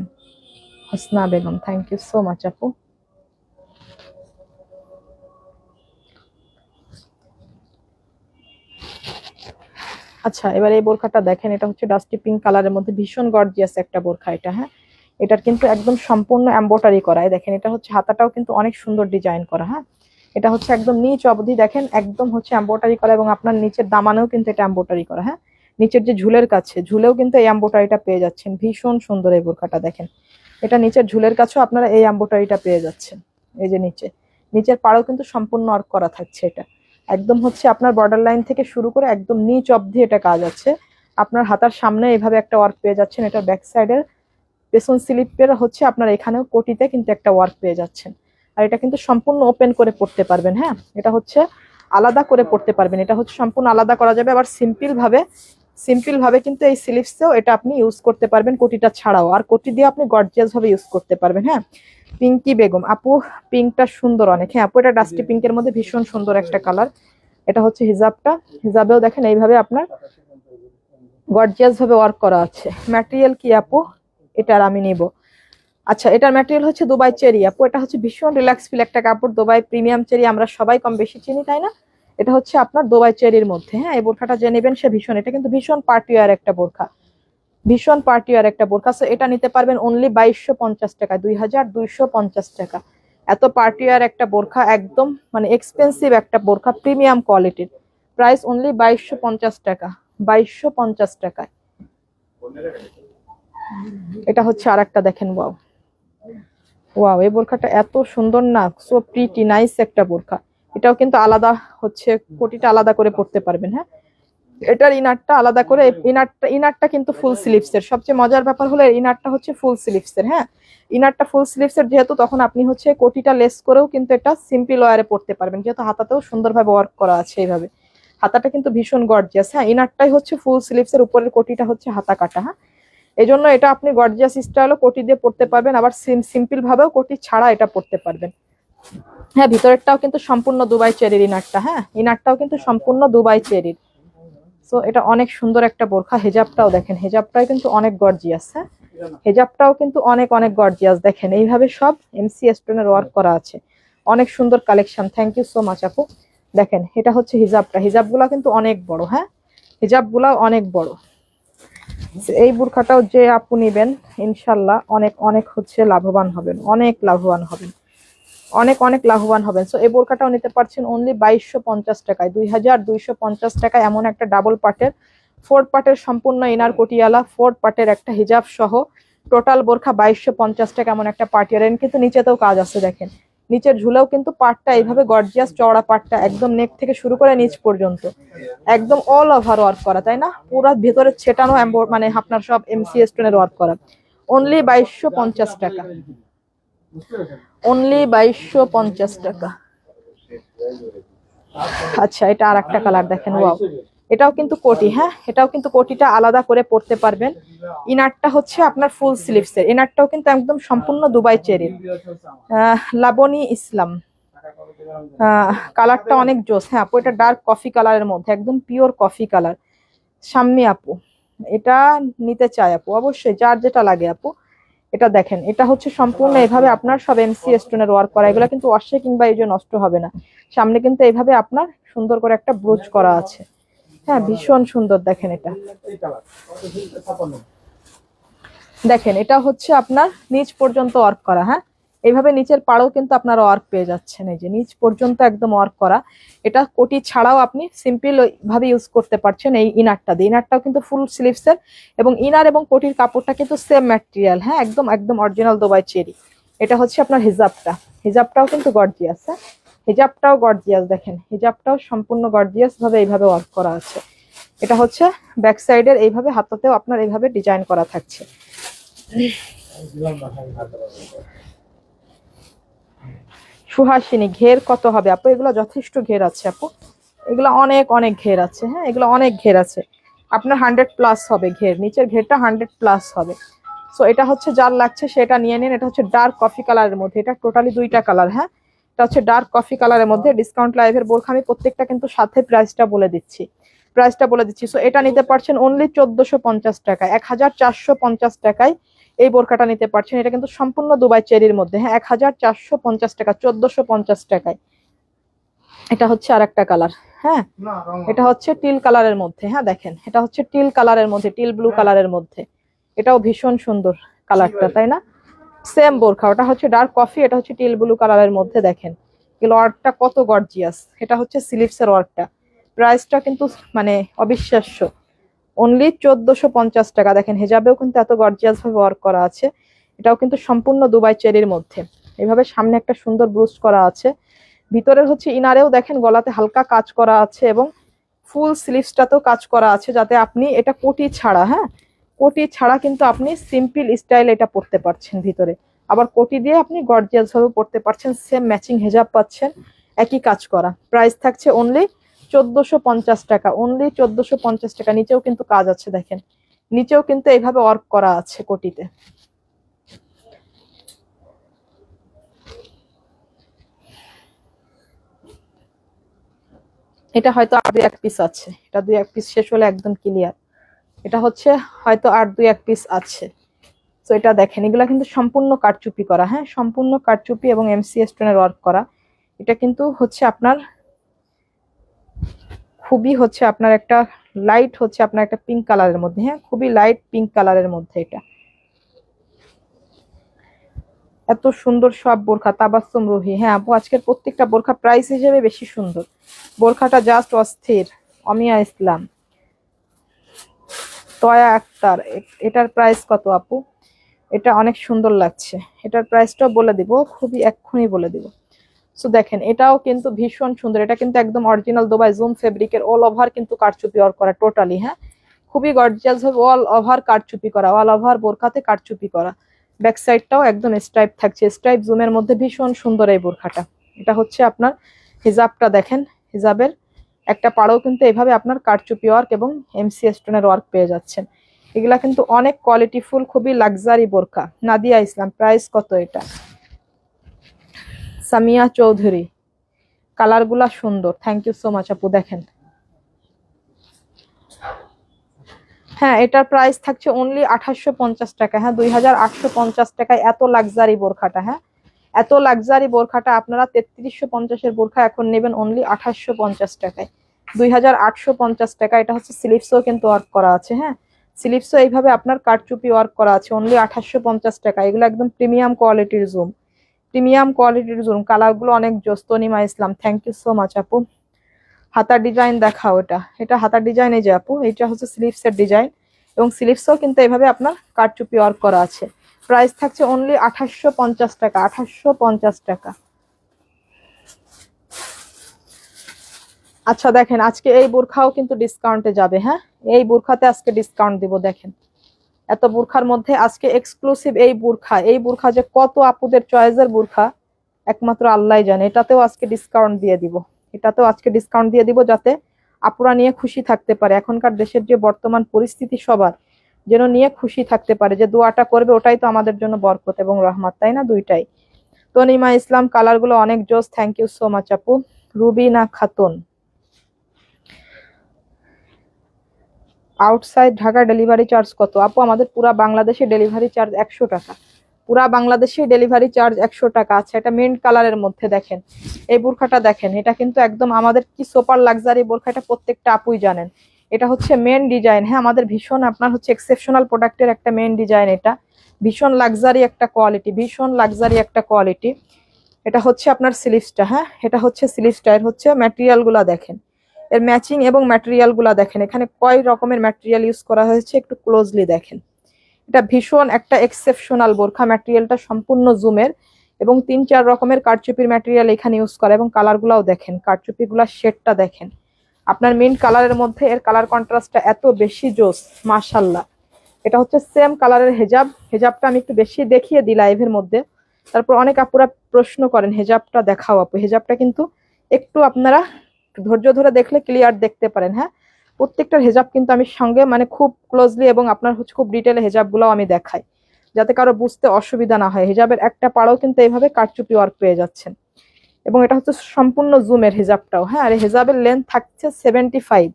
A: Hosna Begum, thank you so much আপু। আচ্ছা, এবার এই বোরখাটা দেখেন, এটা হচ্ছে ডাস্টি পিঙ্ক কালারের মধ্যে ভীষণ গর্জিয়াস একটা বোরখা এটা। হ্যাঁ, এটার কিন্তু একদম সম্পূর্ণ এমব্রয়ডারি করা। দেখেন এটা হচ্ছে হাতাটাও কিন্তু অনেক সুন্দর ডিজাইন করা। হ্যাঁ, এটা হচ্ছে একদম নিচ অবধি দেখেন একদম হচ্ছে এমব্রয়ডারি করা, এবং আপনার নিচের দামানেও কিন্তু এটা এমব্রয়ডারি করা। হ্যাঁ, নিচের যে ঝুলের কাছে ঝুলেও কিন্তু এই এমব্রয়ডারিটা পেয়ে যাচ্ছেন। ভীষণ সুন্দর এই বোরখাটা দেখেন, এটা নিচের ঝুলের কাছেও আপনারা এই এমব্রয়ডারিটা পেয়ে যাচ্ছেন। এই যে নিচের পাড়ও কিন্তু সম্পূর্ণ ওয়ার্ক করা থাকছে। এটা একদম হচ্ছে আপনার বর্ডার লাইন থেকে শুরু করে একদম নিচ অবধি এটা কাজ আছে। আপনার হাতার সামনে এইভাবে একটা ওয়ার্ক পেয়ে যাচ্ছেন। এটা ব্যাক সাইডের পেছন স্লিপের হচ্ছে আপনার এখানেও কোটিতে কিন্তু একটা ওয়ার্ক পেয়ে যাচ্ছেন। আর এটা কিন্তু সম্পূর্ণ ওপেন করে পড়তে পারবেন। হ্যাঁ, এটা হচ্ছে আলাদা করে পড়তে পারবেন, এটা হচ্ছে সম্পূর্ণ আলাদা করা যাবে। আবার সিম্পল ভাবে কিন্তু এই স্লিভসেও এটা আপনি ইউজ করতে পারবেন, কোটিটা ছাড়াও। আর কোটি দিয়ে আপনি গর্জিয়াস ভাবে ইউজ করতে পারবেন। হ্যাঁ, পিঙ্কি বেগম আপু, পিঙ্কটা সুন্দর অনেক। হ্যাঁ আপু, এটা ডাস্টি পিঙ্কের মধ্যে ভীষণ সুন্দর একটা কালার। এটা হচ্ছে হিজাবটা, হিজাবেও দেখেন এইভাবে আপনার গর্জিয়াস ভাবে ওয়ার্ক করা আছে। ম্যাটেরিয়াল কি আপু? এটার আমি নিব। আচ্ছা, এটার ম্যাটেরিয়াল হচ্ছে দুবাই চেরি আপু। এটা হচ্ছে ভীষণ রিল্যাক্স ফিল একটা কাপড়। দুবাই প্রিমিয়াম চেরি আমরা সবাই কম বেশি চিনি, তাই না? এটা হচ্ছে আপনার দুবাই চেরির মধ্যে। হ্যাঁ, এই বোরখাটা যে নেবেন সে ভীষণ, এটা কিন্তু ভীষণ পার্টি ওয়্যার একটা বোরখা, ভীষণ পার্টি ওয়্যার একটা বোরখা। সো এটা নিতে পারবেন অনলি 2250 টাকা, 2250 টাকা। এত পার্টি ওয়্যার একটা বোরখা, একদম মানে এক্সপেন্সিভ একটা বোরখা, প্রিমিয়াম কোয়ালিটির। প্রাইস অনলি 2250 টাকা, 2250 টাকায়। এটা হচ্ছে আর একটা দেখেন, ওয়াও ওয়াও, এই বোরখাটা এত সুন্দর না, সো প্রিটি নাইস একটা বোরখা। এটাও কিন্তু আলাদা হচ্ছে, কোটিটা আলাদা করে পড়তে পারবেন। হ্যাঁ, এটার ইনারটা আলাদা করে, ইনারটা কিন্তু ফুল স্লিভস এর। সবচেয়ে মজার ব্যাপার হলো ইনারটা হচ্ছে ফুল স্লিভস এর। হ্যাঁ, ইনারটা ফুল স্লিভস এর যেহেতু, তখন আপনি হচ্ছে কোটিটা লেস করেও কিন্তু এটা সিম্পল ওয়ারে পড়তে পারবেন, যেহেতু হাতাতেও সুন্দরভাবে ওয়ার্ক করা আছে এইভাবে। হাতাটা কিন্তু ভীষণ গর্জিয়াস। হ্যাঁ, ইনারটাই হচ্ছে ফুল স্লিভস এর, উপরের কোটিটা হচ্ছে হাতা কাটা। হ্যাঁ, এই জন্য এটা আপনি গর্জিয়াস স্টাইলও কোটি দিয়ে পড়তে পারবেন, আবার সিম্পল ভাবেও কোটি ছাড়া এটা পড়তে পারবেন। হ্যাঁ, ভিতরেরটাও কিন্তু সম্পূর্ণ দুবাই চেরির ইনারটা। হ্যাঁ, ইনারটাও কিন্তু সম্পূর্ণ দুবাই চেরির। সো এটা অনেক সুন্দর একটা বোরখা। হেজাবটাও দেখেন, হেজাবটাও কিন্তু অনেক গর্জিয়াস। হ্যাঁ, হেজাবটাও কিন্তু অনেক অনেক গর্জিয়াস। দেখেন এইভাবে সব এমসি স্টোনের ওয়ার্ক করা আছে, অনেক সুন্দর collection. Thank you so much আপু। দেখেন এটা হচ্ছে হিজাবটা, হিজাবগুলা কিন্তু অনেক বড়। হ্যাঁ, হিজাবগুলা অনেক বড়। এই বোরখাটাও যে আপু নিবেন ইনশাল্লাহ অনেক অনেক হচ্ছে লাভবান হবেন, অনেক লাভবান হবেন, অনেক অনেক লাভবান হবেন। সো এই বোরখাটাও নিতে পারছেন অনলি 2250 টাকায়, 2250 টাকায়। এমন একটা ডাবল পার্টের, 4 পার্টের সম্পূর্ণ ইনার কোটিয়ালা, 4 পার্টের একটা হিজাব সহ টোটাল বোরখা 2250 টাকা। এমন একটা পার্টিয়ার, কিন্তু নিচেতেও কাজ আছে দেখেন, নিচের ঝুলেও কিন্তু পার্টটা এইভাবে গর্জিয়াস চওড়া পার্টটা একদম নেক থেকে শুরু করে নিচ পর্যন্ত একদম অল ওভার ওয়ার্ক করা, তাই না? পুরো ভেতরে ছেটানো মানে আপনার সব এমসি স্টোনের ওয়ার্ক করা। অনলি 2250 টাকা, অনলি 2250 টাকা। আচ্ছা, এটা আর একটা কালার দেখেন, ওয়াও, এটাও কিন্তু কোটি। হ্যাঁ, এটাও কিন্তু কোটিটা আলাদা করে পড়তে পারবেন। ইনারটা হচ্ছে আপনার ফুল স্লিভস এর, ইনারটাও কিন্তু একদম সম্পূর্ণ দুবাই চেরির। লাবণী ইসলাম, কালারটা অনেক জোস। হ্যাঁ আপু, এটা ডার্ক কফি কালারের মধ্যে, একদম পিওর কফি কালার। শাম্মী আপু, এটা নিতে চাই আপু, অবশ্যই যার যেটা লাগে আপু। এটা দেখেন, এটা হচ্ছে সম্পূর্ণ এভাবে আপনার সব এমসি স্টোনের ওয়ার্ক করা, এগুলো কিন্তু ওয়াশে কিংবা এই যে নষ্ট হবে না। সামনে কিন্তু এইভাবে আপনার সুন্দর করে একটা ব্রোচ করা আছে। হ্যাঁ, ভীষণ সুন্দর। দেখেন এটা, দেখেন এটা হচ্ছে আপনার নিচ পর্যন্ত ওয়ার্ক করা। হ্যাঁ, এইভাবে নিচের পাড়ও কিন্তু আপনারা ওয়ার্ক পেয়ে যাচ্ছেন, এই যে নিচ পর্যন্ত একদম ওয়ার্ক করা। এটা কোটি ছাড়াও আপনি সিম্পল ভাবে ইউজ করতে পারছেন এই ইনারটা দিয়ে। ইনারটাও কিন্তু ফুল স্লিভস এর, এবং ইনার এবং কোটির কাপড়টা কিন্তু সেম ম্যাটেরিয়াল। হ্যাঁ, একদম একদম অরিজিনাল দুবাই চেরি। এটা হচ্ছে আপনার হিজাবটা, হিজাবটাও কিন্তু গর্জিয়াস। হ্যাঁ, হিজাবটাও গর্জিয়াস। দেখেন হিজাবটাও সম্পূর্ণ গর্জিয়াস ভাবে এইভাবে ওয়ার্ক করা আছে। এটা হচ্ছে ব্যাক সাইডের, এইভাবে হাতাতেও আপনার এইভাবে ডিজাইন করা থাকছে। সুহাসিনী, ঘের কত হবে আপু? এগুলো যথেষ্ট ঘের আছে আপু, এগুলো অনেক অনেক ঘের আছে। হ্যাঁ, এগুলো অনেক ঘের আছে, আপনার 100+ হবে ঘের, নিচের ঘেরটা 100+ হবে। সো এটা হচ্ছে যার লাগছে সেটা নিয়ে নিন। এটা হচ্ছে ডার্ক কফি কালারের মধ্যে, এটা টোটালি 2টা কালার। হ্যাঁ, এটা হচ্ছে ডার্ক কফি কালারের মধ্যে। ডিসকাউন্ট লাইভের বোরখা আমি প্রত্যেকটা কিন্তু সাথে প্রাইসটা বলে দিচ্ছি, প্রাইসটা বলে দিচ্ছি। সো এটা নিতে পারছেন অনলি 1450 টাকা, 1450 টাকায় এই বোরকাটা নিতে পারছেন। এটা কিন্তু সম্পূর্ণ দুবাই চেরির মধ্যে। হ্যাঁ, 1450 টাকা, 1450 টাকায়। এটা হচ্ছে আর একটা কালার, হ্যাঁ, এটা হচ্ছে টিল কালারের মধ্যে। হ্যাঁ দেখেন, এটা হচ্ছে টিল কালারের মধ্যে, টিল ব্লু কালারের মধ্যে। এটাও ভীষণ সুন্দর কালারটা, তাই না? সেম বোরখা, ওটা হচ্ছে ডার্ক কফি, এটা হচ্ছে টিল ব্লু কালারের মধ্যে। দেখেন এগুলো ওয়ার্কটা কত গর্জিয়াস। এটা হচ্ছে স্লিভসের ওয়ার্কটা। প্রাইসটা কিন্তু মানে অবিশ্বাস্য, অনলি 1450 টাকা। দেখেন হেজাবেও কিন্তু এত গর্জিয়াস ভাবে ওয়ার্ক করা আছে। এটাও কিন্তু সম্পূর্ণ দুবাই চেরির মধ্যে। এইভাবে সামনে একটা সুন্দর ব্রুশ করা আছে। ভিতরের হচ্ছে ইনারেও দেখেন গলাতে হালকা কাজ করা আছে, এবং ফুল স্লিভসটাতেও কাজ করা আছে, যাতে আপনি এটা কোটি ছাড়া, হ্যাঁ কোটি ছাড়া কিন্তু আপনি সিম্পল স্টাইল এটা পরতে পারছেন ভিতরে, আবার কোটি দিয়ে আপনি গর্জিয়াস ভাবে পরতে পারছেন। সেম ম্যাচিং হেজাব পাচ্ছেন, একই কাজ করা। প্রাইস থাকছে অনলি 1450 টাকা, অনলি 1450 টাকা। নিচেও কিন্তু কাজ আছে, দেখেন নিচেও কিন্তু এইভাবে ওয়ার্ক করা আছে কোটিতে। এটা হয়তো আর 2-1 পিস আছে, এটা 2-1 পিস শেষ হলে একদম ক্লিয়ার। এটা হচ্ছে হয়তো আর 2-1 পিস আছে। তো এটা দেখেন, এগুলা কিন্তু সম্পূর্ণ কারচুপি করা, হ্যাঁ সম্পূর্ণ কারচুপি এবং এমসি স্টোনের ওয়ার্ক করা। এটা কিন্তু হচ্ছে আপনার খুবই হচ্ছে আপনার একটা লাইট, হচ্ছে আপনার একটা পিঙ্ক কালারের মধ্যে, হ্যাঁ খুবই লাইট পিঙ্ক কালারের মধ্যে। এটা এত সুন্দর সব বোরখা, তাবাসসুম রুহি। হ্যাঁ আপু, আজকের প্রত্যেকটা বোরখা প্রাইস হিসেবে বেশি সুন্দর। বোরখাটা জাস্ট অস্থির। অমিয়া ইসলাম, তয়া আক্তার, এটার প্রাইস কত আপু? এটা অনেক সুন্দর লাগছে, এটার প্রাইসটাও বলে দিব, খুবই এক্ষুনি বলে দিব। সো দেখেন এটাও কিন্তু ভীষণ সুন্দর। এটা কিন্তু একদম অরিজিনাল দুবাই জুম ফেব্রিকের, অল ওভার কিন্তু কারচুপি ওয়ার্ক করা টোটালি। হ্যাঁ খুবই গর্জিয়াস ভাবে অল ওভার কারচুপি করা, অল ওভার বোরখাতে কারচুপি করা। ব্যাক সাইডটাও একদম স্ট্রাইপ থাকছে, স্ট্রাইপ জুমের মধ্যে। ভীষণ সুন্দর এই বোরখাটা। এটা হচ্ছে আপনার হিজাবটা দেখেন, হিজাবের একটা পাড়েও কিন্তু এইভাবে আপনার কারচুপি ওয়ার্ক এবং এমসি স্টোনের ওয়ার্ক পেয়ে যাচ্ছেন। এগুলা কিন্তু অনেক কোয়ালিটিফুল, খুবই লাক্সারি বোরখা। নাদিয়া ইসলাম, প্রাইস কত এটা? সামিয়া চৌধুরী, কালারগুলা সুন্দর, থ্যাংক ইউ সো মাচ আপু। দেখেন হ্যাঁ, এটার প্রাইস থাকছে অনলি 2850 টাকা। হ্যাঁ 2850 টাকায় এত লাক্সারি বোরখাটা। হ্যাঁ এত লাক্সারি বোরখাটা আপনারা 3350-এর বোরখা এখন নেবেন অনলি 2850 টাকায়। 2850 টাকা। এটা হচ্ছে স্লিভসও কিন্তু ওয়ার্ক করা আছে। হ্যাঁ স্লিভসও এইভাবে আপনার কারচুপি ওয়ার্ক করা আছে, অনলি 2850 টাকা। এগুলো একদম প্রিমিয়াম কোয়ালিটির জুম, প্রিমিয়াম কোয়ালিটির জুম। কালারগুলো অনেক জোস। তনিমা ইসলাম, থ্যাংক ইউ সো মাচ আপু। হাতার ডিজাইন দেখাও। এটা এটা হাতার ডিজাইন, এই যে আপু এটা হচ্ছে স্লিভসের ডিজাইন, এবং স্লিভসও কিন্তু এইভাবে আপনার কারচুপি ওয়ার্ক করা আছে। প্রাইস থাকছে অনলি 2850 টাকা, 2850 টাকা। আচ্ছা দেখেন, আজকে এই বোরখাও কিন্তু ডিসকাউন্টে যাবে। হ্যাঁ এই বোরখাতে আজকে ডিসকাউন্ট দিব। দেখেন এত বোরখার মধ্যে আজকে এক্সক্লুসিভ এই বোরখা, এই বোরখা যে কত আপুদের চয়েসের বোরখা একমাত্র আল্লাহই জানে। এটাতেও আজকে ডিসকাউন্ট দিয়ে দিব, এটাতেও আজকে ডিসকাউন্ট দিয়ে দিব, যাতে আপুরা নিয়ে খুশি থাকতে পারে। এখনকার দেশের যে বর্তমান পরিস্থিতি, সবার যেন নিয়ে খুশি থাকতে পারে, যে দোয়াটা করবে ওটাই তো আমাদের জন্য বরকত এবং রহমত, তাই না? দুইটাই। তনিমা ইসলাম, কালারগুলো অনেক জোস, থ্যাংক ইউ সো মাচ আপু। Rubina Khatun, outside Dhaka delivery charge কত আপু? আমাদের পুরা বাংলাদেশে ডেলিভারি চার্জ 100 টাকা, পুরা বাংলাদেশে ডেলিভারি চার্জ 100 টাকা। আচ্ছা এটা মিন্ট কালারের মধ্যে দেখেন, এই বোরখাটা দেখেন, এটা কিন্তু একদম আমাদের কি সুপার লাক্সারি বোরখা। এটা প্রত্যেকটা আপুই জানেন। এটা হচ্ছে মেন ডিজাইন। হ্যাঁ আমাদের ভীষণ আপনার হচ্ছে এক্সেপশনাল প্রোডাক্টের একটা মেন ডিজাইন। এটা ভীষণ লাক্সারি একটা কোয়ালিটি, ভীষণ লাক্সারি একটা কোয়ালিটি। এটা হচ্ছে আপনার স্লিভসটা। হ্যাঁ এটা হচ্ছে স্লিভসটা। এর হচ্ছে ম্যাটেরিয়াল গুলা দেখেন, এর ম্যাচিং এবং ম্যাটেরিয়াল গুলা দেখেন, এখানে কয় রকমের ম্যাটেরিয়াল ইউজ করা হয়েছে একটু ক্লোজলি দেখেন। এটা ভীষণ একটা এক্সেপশনাল বোরখা। ম্যাটেরিয়ালটা সম্পূর্ণ জুমের, এবং 3-4 রকমের কারচুপির ম্যাটেরিয়াল এখানে ইউজ করা। এবং কালারগুলাও দেখেন, কারচুপিগুলার শেডটা দেখেন, আপনার মিন্ট কালারের মধ্যে এর কালার কন্ট্রাস্টটা এত বেশি জোস, মাশাল্লাহ। এটা হচ্ছে সেম কালারের হেজাব। হেজাবটা আমি একটু বেশি দেখিয়ে দিই লাইভের মধ্যে, তারপর অনেক আপুরা প্রশ্ন করেন হেজাবটা দেখাও আপু। হেজাবটা কিন্তু একটু আপনারা ধৈর্য ধরে দেখলে ক্লিয়ার দেখতে পারেন। হ্যাঁ প্রত্যেকটার হেজাব কিন্তু আমি সঙ্গে মানে খুব ক্লোজলি এবং আপনার হচ্ছে খুব ডিটেলে হেজাবগুলো আমি দেখাই, যাতে কারো বুঝতে অসুবিধা না হয়। হিজাবের একটা পাড়ও কিন্তু এইভাবে কারচুপি ওয়ার্ক পেয়ে যাচ্ছেন, এবং এটা হচ্ছে সম্পূর্ণ জুমের হিজাবটাও। হ্যাঁ আর হিজাবের লেন্থ থাকছে 75।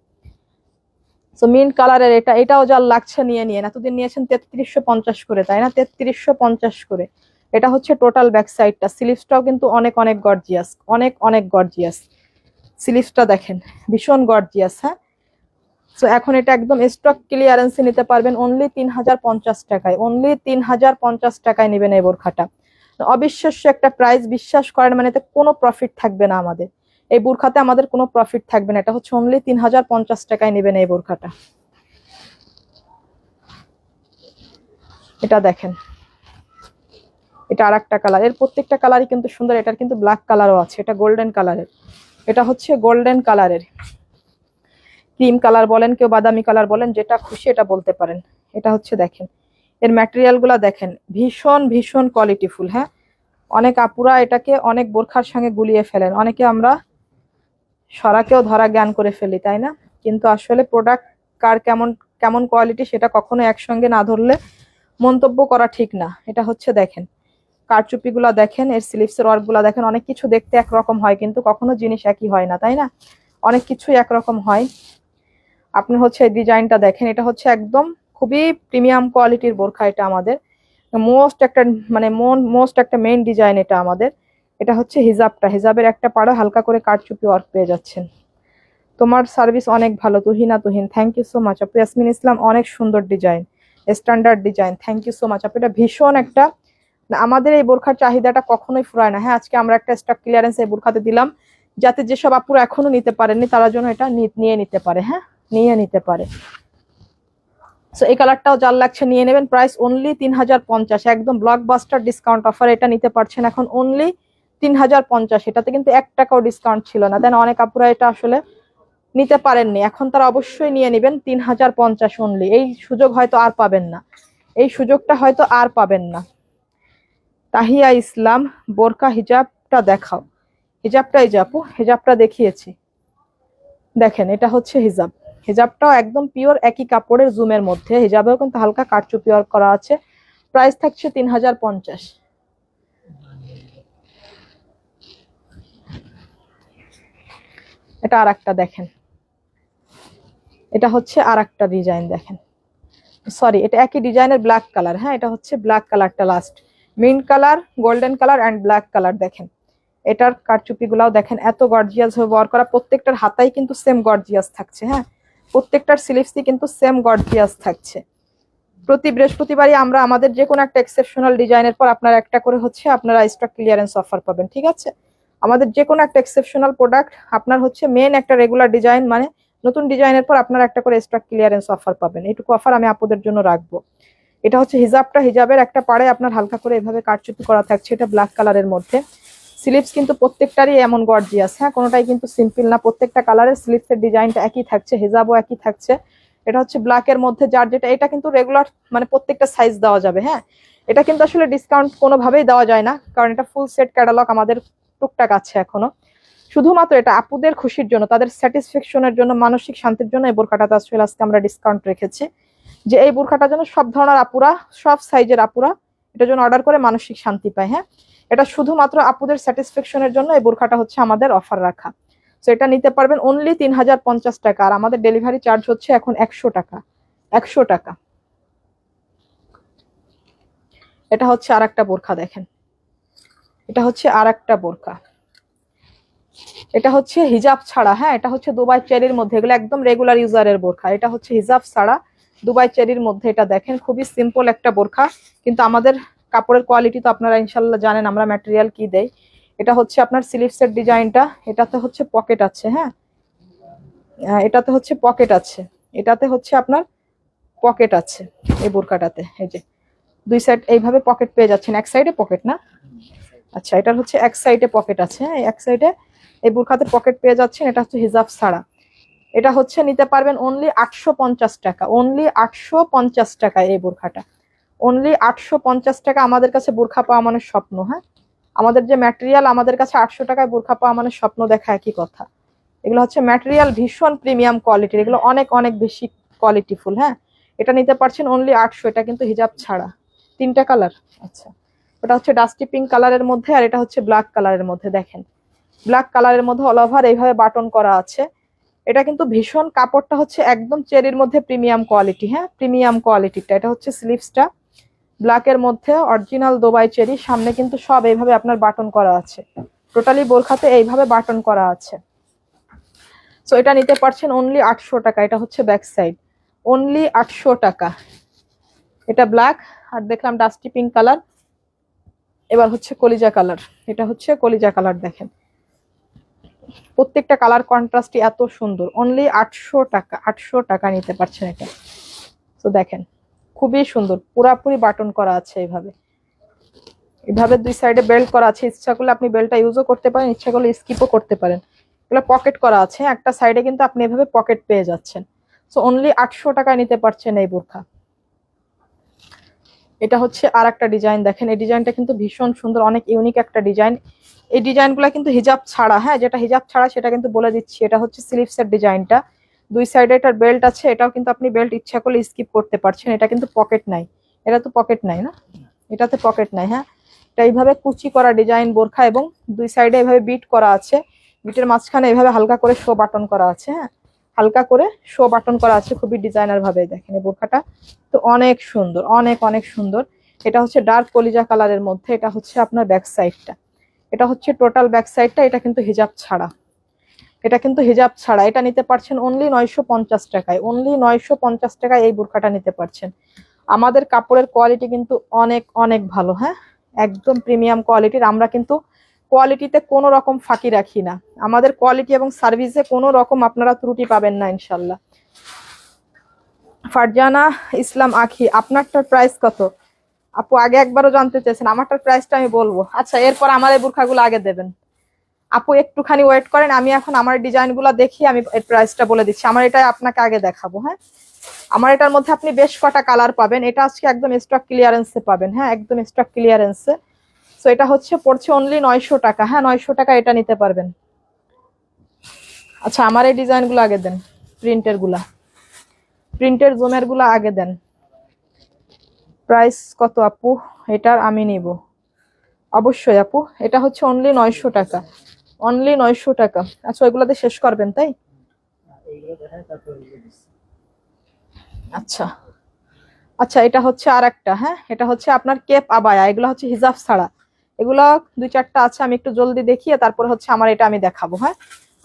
A: সো মিন্ট কালারের এটা, এটাও যার লাগছে নিয়ে নিয়ে। এতদিন নিয়েছেন 3350 করে, তাই না? 3350 করে। এটা হচ্ছে টোটাল ব্যাক সাইডটা। স্লিভসটাও কিন্তু অনেক অনেক গর্জিয়াস, অনেক অনেক গর্জিয়াস। স্লিভসটা দেখেন ভীষণ গর্জিয়াস। হ্যাঁ, তো এখন এটা একদম স্টক ক্লিয়ারেন্সে নিতে পারবেন অনলি 3050 টাকায়। অনলি 3050 টাকায় নেবেন এই বোরখাটা। অবিশ্বাস্য একটা প্রাইস, বিশ্বাস করেন, মানে এতে কোনো প্রফিট থাকবে না আমাদের। এই বোরখাতে আমাদের কোনো প্রফিট থাকবে না। এটা হচ্ছে অনলি 3050 টাকায় নেবেন এই বোরখাটা। এটা দেখেন, এটা আর একটা কালার। এর প্রত্যেকটা কালারই কিন্তু সুন্দর। এটার কিন্তু ব্ল্যাক কালারও আছে, এটা গোল্ডেন কালারের। এটা হচ্ছে গোল্ডেন কালারের, ক্রিম কালার বলেন, কেউ বাদামি কালার বলেন, যেটা খুশি এটা বলতে পারেন। এটা হচ্ছে দেখেন, এর ম্যাটেরিয়াল গুলা দেখেন, ভীষণ ভীষণ কোয়ালিটিফুল। হ্যাঁ, অনেক আপুরা এটাকে অনেক বোরখার সঙ্গে গুলিয়ে ফেলেন। অনেকে আমরা সরাকেও ধরা জ্ঞান করে ফেলি, তাই না? কিন্তু আসলে প্রোডাক্ট কার কেমন কেমন কোয়ালিটি সেটা কখনো একসঙ্গে না ধরলে মন্তব্য করা ঠিক না। এটা হচ্ছে দেখেন, কারচুপি গুলা দেখেন, এর স্লিভসের ওয়ার্ক গুলা দেখেন। অনেক কিছু দেখতে একরকম হয় কিন্তু কখনো জিনিস একই হয় না, তাই না? অনেক কিছুই একরকম হয়। আপনি হচ্ছে এই ডিজাইনটা দেখেন, এটা হচ্ছে একদম খুবই প্রিমিয়াম কোয়ালিটির বোরখা। এটা আমাদের মোস্ট একটা মানে মোস্ট একটা মেইন ডিজাইন এটা আমাদের। এটা হচ্ছে হিজাবটা, হিজাবের একটা পাড়া হালকা করে কারচুপি ওয়ার্ক পেয়ে যাচ্ছেন। তোমার সার্ভিস অনেক ভালো Tuhina Tuhin, thank you so much আপু। ইয়াসমিন ইসলাম, অনেক সুন্দর design, standard design, thank you so much আপু। এটা ভীষণ একটা, আমাদের এই বোরখার চাহিদাটা কখনোই ফুরায় না। হ্যাঁ, আজকে আমরা একটা স্টক ক্লিয়ারেন্স এই বোরখাতে দিলাম, যাতে যেসব আপুরা এখনো নিতে পারেননি তারা জন্য এটা নিয়ে নিতে পারে। হ্যাঁ, নিয়ে নিতে পারে। সো এই কালারটাও যার লাগছে নিয়ে নেবেন। প্রাইস অনলি 3050, একদম ব্লকবাস্টার ডিসকাউন্ট অফার। এটা নিতে পারছেন এখন অনলি 3050। এটাতে কিন্তু 1 টাকাও ডিসকাউন্ট ছিল না, দেন অনেক আপুরা এটা আসলে নিতে পারেননি। এখন তারা অবশ্যই নিয়ে নেবেন 3050 অনলি। এই সুযোগ হয়তো আর পাবেন না, এই সুযোগটা হয়তো আর পাবেন না। তাহিয়া ইসলাম, বোরকা হিজাবটা দেখাও। হিজাবটা এই যে আপু, হিজাবটা দেখিয়েছি, দেখেন এটা হচ্ছে হিজাব। হিজাবটাও একদম পিওর একই কাপড়ের জুমের মধ্যে। হিজাবেও কিন্তু হালকা কারচুপি ওয়ার্ক করা আছে। প্রাইস থাকছে 3050। এটা আর একটা দেখেন, এটা হচ্ছে আর একটা ডিজাইন দেখেন, সরি এটা একই ডিজাইনের ব্ল্যাক কালার। হ্যাঁ, এটা হচ্ছে ব্ল্যাক কালারটা last, mint colour, golden colour and black colour. দেখেন এটার কারচুপি গুলাও দেখেন, এত গর্জিয়াস ভাবে ওয়ার্ক করা। প্রত্যেকটার হাতাই কিন্তু সেম গর্জিয়াস থাকছে। হ্যাঁ, প্রত্যেকটার স্লিভসই কিন্তু সেম গর্জিয়াস থাকছে। প্রতি বৃহস্পতিবারই আমরা আমাদের যে কোনো একটা এক্সেপশনাল ডিজাইনের পর আপনারা একটা করে হচ্ছে আপনারা স্টক ক্লিয়ারেন্স অফার পাবেন, ঠিক আছে? আমাদের যে কোনো একটা এক্সেপশনাল প্রোডাক্ট আপনার হচ্ছে মেন একটা রেগুলার ডিজাইন, মানে নতুন ডিজাইনের পর আপনারা একটা করে স্টক ক্লিয়ারেন্স অফার পাবেন। এইটুকু অফার আমি আপনাদের জন্য রাখবো। এটা হচ্ছে হিজাবটা, হিজাবের একটা পাড়ে আপনার হালকা করে এভাবে কারচুপি করা থাকছে, এটা ব্ল্যাক কালারের মধ্যে। স্লিভস কিন্তু প্রত্যেকটারই এমন গর্জিয়াস। হ্যাঁ, কোনোটাই কিন্তু সিম্পল না, প্রত্যেকটা কালারের স্লিভসের ডিজাইনটা একই থাকছে, হিজাবও একই থাকছে। এটা হচ্ছে ব্ল্যাকের মধ্যে, যার যেটা, এটা কিন্তু রেগুলার মানে প্রত্যেকটা সাইজ দেওয়া যাবে। হ্যাঁ, এটা কিন্তু আসলে ডিসকাউন্ট কোনোভাবেই দেওয়া যায় না, কারণ এটা ফুল সেট ক্যাটালগ আমাদের টুকটাক আছে এখনো। শুধুমাত্র এটা আপুদের খুশির জন্য, তাদের স্যাটিসফ্যাকশনের জন্য, মানসিক শান্তির জন্য এই বোরখাটাতে আসলে আজকে আমরা ডিসকাউন্ট রেখেছি, যে এই বোরখাটার জন্য সব ধরনের আপুরা, সব সাইজের আপুরা এটার জন্য অর্ডার করে মানসিক শান্তি পায়। হ্যাঁ, এটা শুধুমাত্র আপুদের স্যাটিসফ্যাকশনের জন্য এই বোরখাটা হচ্ছে আমাদের অফার রাখা। তো এটা নিতে পারবেন অনলি 3050 টাকা। আর আমাদের ডেলিভারি চার্জ হচ্ছে এখন 100 টাকা, 100 টাকা। এটা হচ্ছে আর একটা বোরখা দেখেন, এটা হচ্ছে আর একটা বোরখা। এটা হচ্ছে হিজাব ছাড়া। হ্যাঁ, এটা হচ্ছে দুবাই চেরির মধ্যে, এগুলো একদম রেগুলার ইউজারের বোরখা। এটা হচ্ছে হিজাব ছাড়া দুবাই চেরির মধ্যে। এটা দেখেন খুবই সিম্পল একটা বোরখা, কিন্তু আমাদের কাপড়ের কোয়ালিটি তো আপনারা ইনশাল্লাহ জানেন আমরা ম্যাটেরিয়াল কি দেই। এটা হচ্ছে আপনার স্লিভসের ডিজাইনটা, এটাতে হচ্ছে পকেট আছে। হ্যাঁ, এটাতে হচ্ছে পকেট আছে, এটাতে হচ্ছে আপনার পকেট আছে এই বোরকাটাতে। এই যে দুই সাইড এইভাবে পকেট পেয়ে যাচ্ছেন, এক সাইডে পকেট না, আচ্ছা এটার হচ্ছে এক সাইডে পকেট আছে। হ্যাঁ, এক সাইডে এই বোরখাতে পকেট পেয়ে যাচ্ছেন। এটা হচ্ছে হিজাব ছাড়া। এটা হচ্ছে নিতে পারবেন অনলি 850 টাকা, অনলি 850 টাকা এই বোরখাটা, অনলি 850 টাকা। আমাদের কাছে বোরখা পাওয়া মানে স্বপ্ন। হ্যাঁ, আমাদের যে ম্যাটেরিয়াল, আমাদের কাছে 800 টাকায় বোরখা পাওয়া মানে স্বপ্ন দেখা একই কথা। এগুলো হচ্ছে ম্যাটেরিয়াল ভীষণ প্রিমিয়াম কোয়ালিটির, এগুলো অনেক অনেক বেশি কোয়ালিটিফুল। হ্যাঁ, এটা নিতে পারছেন অনলি 800। এটা কিন্তু হিজাব ছাড়া, 3টা কালার। আচ্ছা, ওটা হচ্ছে ডাস্টি পিঙ্ক কালারের মধ্যে, আর এটা হচ্ছে ব্ল্যাক কালারের মধ্যে। দেখেন ব্ল্যাক কালারের মধ্যে অল ওভার এইভাবে বাটন করা আছে। এটা কিন্তু ভীষণ, কাপড়টা হচ্ছে একদম চেরির মধ্যে প্রিমিয়াম কোয়ালিটি। হ্যাঁ, প্রিমিয়াম কোয়ালিটিটা। এটা হচ্ছে স্লিভসটা ব্ল্যাকের মধ্যে, অরিজিনাল দুবাই চেরি। সামনে কিন্তু সব এইভাবে আপনার বাটন করা আছে, টোটালি বোরখাতে এইভাবে বাটন করা আছে। সো এটা নিতে পারছেন অনলি 800 টাকা। এটা হচ্ছে ব্যাক সাইড, অনলি 800 টাকা। এটা ব্ল্যাক, আর দেখলাম ডাস্টি পিঙ্ক কালার। এবার হচ্ছে কলিজা কালার। এটা হচ্ছে কলিজা কালার। দেখেন প্রত্যেকটা কালার কন্ট্রাস্টই এত সুন্দর। অনলি 800 টাকা, 800 টাকা নিতে পারছেন এটা। তো দেখেন খুবই সুন্দর, পুরাপুরি বাটন করা আছে এইভাবে। এভাবে দুই সাইডে বেল্ট করা আছে, ইচ্ছা করলে আপনি বেল্টটা ইউজও করতে পারেন, ইচ্ছা করলে স্কিপও করতে পারেন। এগুলো পকেট করা আছে, একটা সাইডে কিন্তু আপনি এভাবে পকেট পেয়ে যাচ্ছেন। সো অনলি 800 টাকায় নিতে পারছেন এই বোরখা। এটা হচ্ছে আর একটা ডিজাইন। দেখেন এই ডিজাইনটা কিন্তু ভীষণ সুন্দর, অনেক ইউনিক একটা ডিজাইন। এই ডিজাইনগুলো কিন্তু হিজাব ছাড়া, হ্যাঁ, যেটা হিজাব ছাড়া সেটা কিন্তু বলে দিচ্ছি। এটা হচ্ছে স্লিভসের ডিজাইনটা, দুই সাইডে এটার বেল্ট আছে। এটাও কিন্তু আপনি বেল্ট ইচ্ছা করলে স্কিপ করতে পারছেন। এটা কিন্তু পকেট নাই, এটা তো পকেট নাই না, এটাতে পকেট নাই। হ্যাঁ, এটা এইভাবে কুচি করা ডিজাইন বোরখা, এবং দুই সাইডে এইভাবে বিট করা আছে। বিটের মাঝখানে এইভাবে হালকা করে শো বাটন করা আছে। হ্যাঁ, হালকা করে শো বাটন করা আছে, খুবই ডিজাইনার ভাবে। দেখেন এই বোরখাটা তো অনেক সুন্দর, অনেক অনেক সুন্দর। এটা হচ্ছে ডার্ক কলিজা কালারের মধ্যে। এটা হচ্ছে আপনার ব্যাক সাইডটা, এটা হচ্ছে টোটাল ব্যাক সাইডটা। এটা কিন্তু হিজাব ছাড়া, এটা কিন্তু হিজাব ছাড়া। এটা নিতে পারছেন অনলি 950 টাকায়, অনলি 950 টাকায় এই বোরখাটা নিতে পারছেন। আমাদের কাপড়ের কোয়ালিটি কিন্তু অনেক অনেক ভালো। হ্যাঁ, একদম প্রিমিয়াম কোয়ালিটির। আমরা কিন্তু কোয়ালিটিতে কোনো রকম ফাঁকি রাখি না। আমাদের কোয়ালিটি এবং সার্ভিসে কোনো রকম আপনারা ত্রুটি পাবেন না ইনশাল্লাহ। ফারজানা ইসলাম আখি, আপনারটার প্রাইস কত আপু? আগে একবারও জানতে চেয়েছেন, আমারটার প্রাইসটা আমি বলবো। আচ্ছা, এরপর আমার এই বোরখাগুলো আগে দেবেন। আপু একটুখানি ওয়েট করেন, আমি এখন আমার ডিজাইনগুলো দেখি, আমি এর প্রাইসটা বলে দিচ্ছি। আমার এটা আপনাকে আগে দেখাবো। হ্যাঁ, আমার এটার মধ্যে আপনি বেশ কটা কালার পাবেন। এটা আজকে একদম স্টক ক্লিয়ারেন্সে পাবেন। হ্যাঁ, একদম স্টক ক্লিয়ারেন্সে। সো এটা হচ্ছে পড়ছে অনলি 900 টাকা। হ্যাঁ, 900 টাকা এটা নিতে পারবেন। আচ্ছা, আমার এই ডিজাইনগুলো আগে দেন, প্রিন্টের গুলা, প্রিন্টের জোমের গুলা আগে দেন। প্রাইস কত আপু এটার? আমি নিব অবশ্যই আপু। এটা হচ্ছে অনলি 900 টাকা, অনলি 900 টাকা। আচ্ছা, ওইগুলোতে শেষ করবেন তাই? আচ্ছা আচ্ছা, এটা হচ্ছে আর একটা। হ্যাঁ, এটা হচ্ছে আপনার কেপ আবায়া। এগুলো হচ্ছে হিজাব ছাড়া, এগুলো দুই চারটা আছে, আমি একটু জলদি দেখিয়ে তারপর হচ্ছে আমার এটা আমি দেখাবো। হ্যাঁ,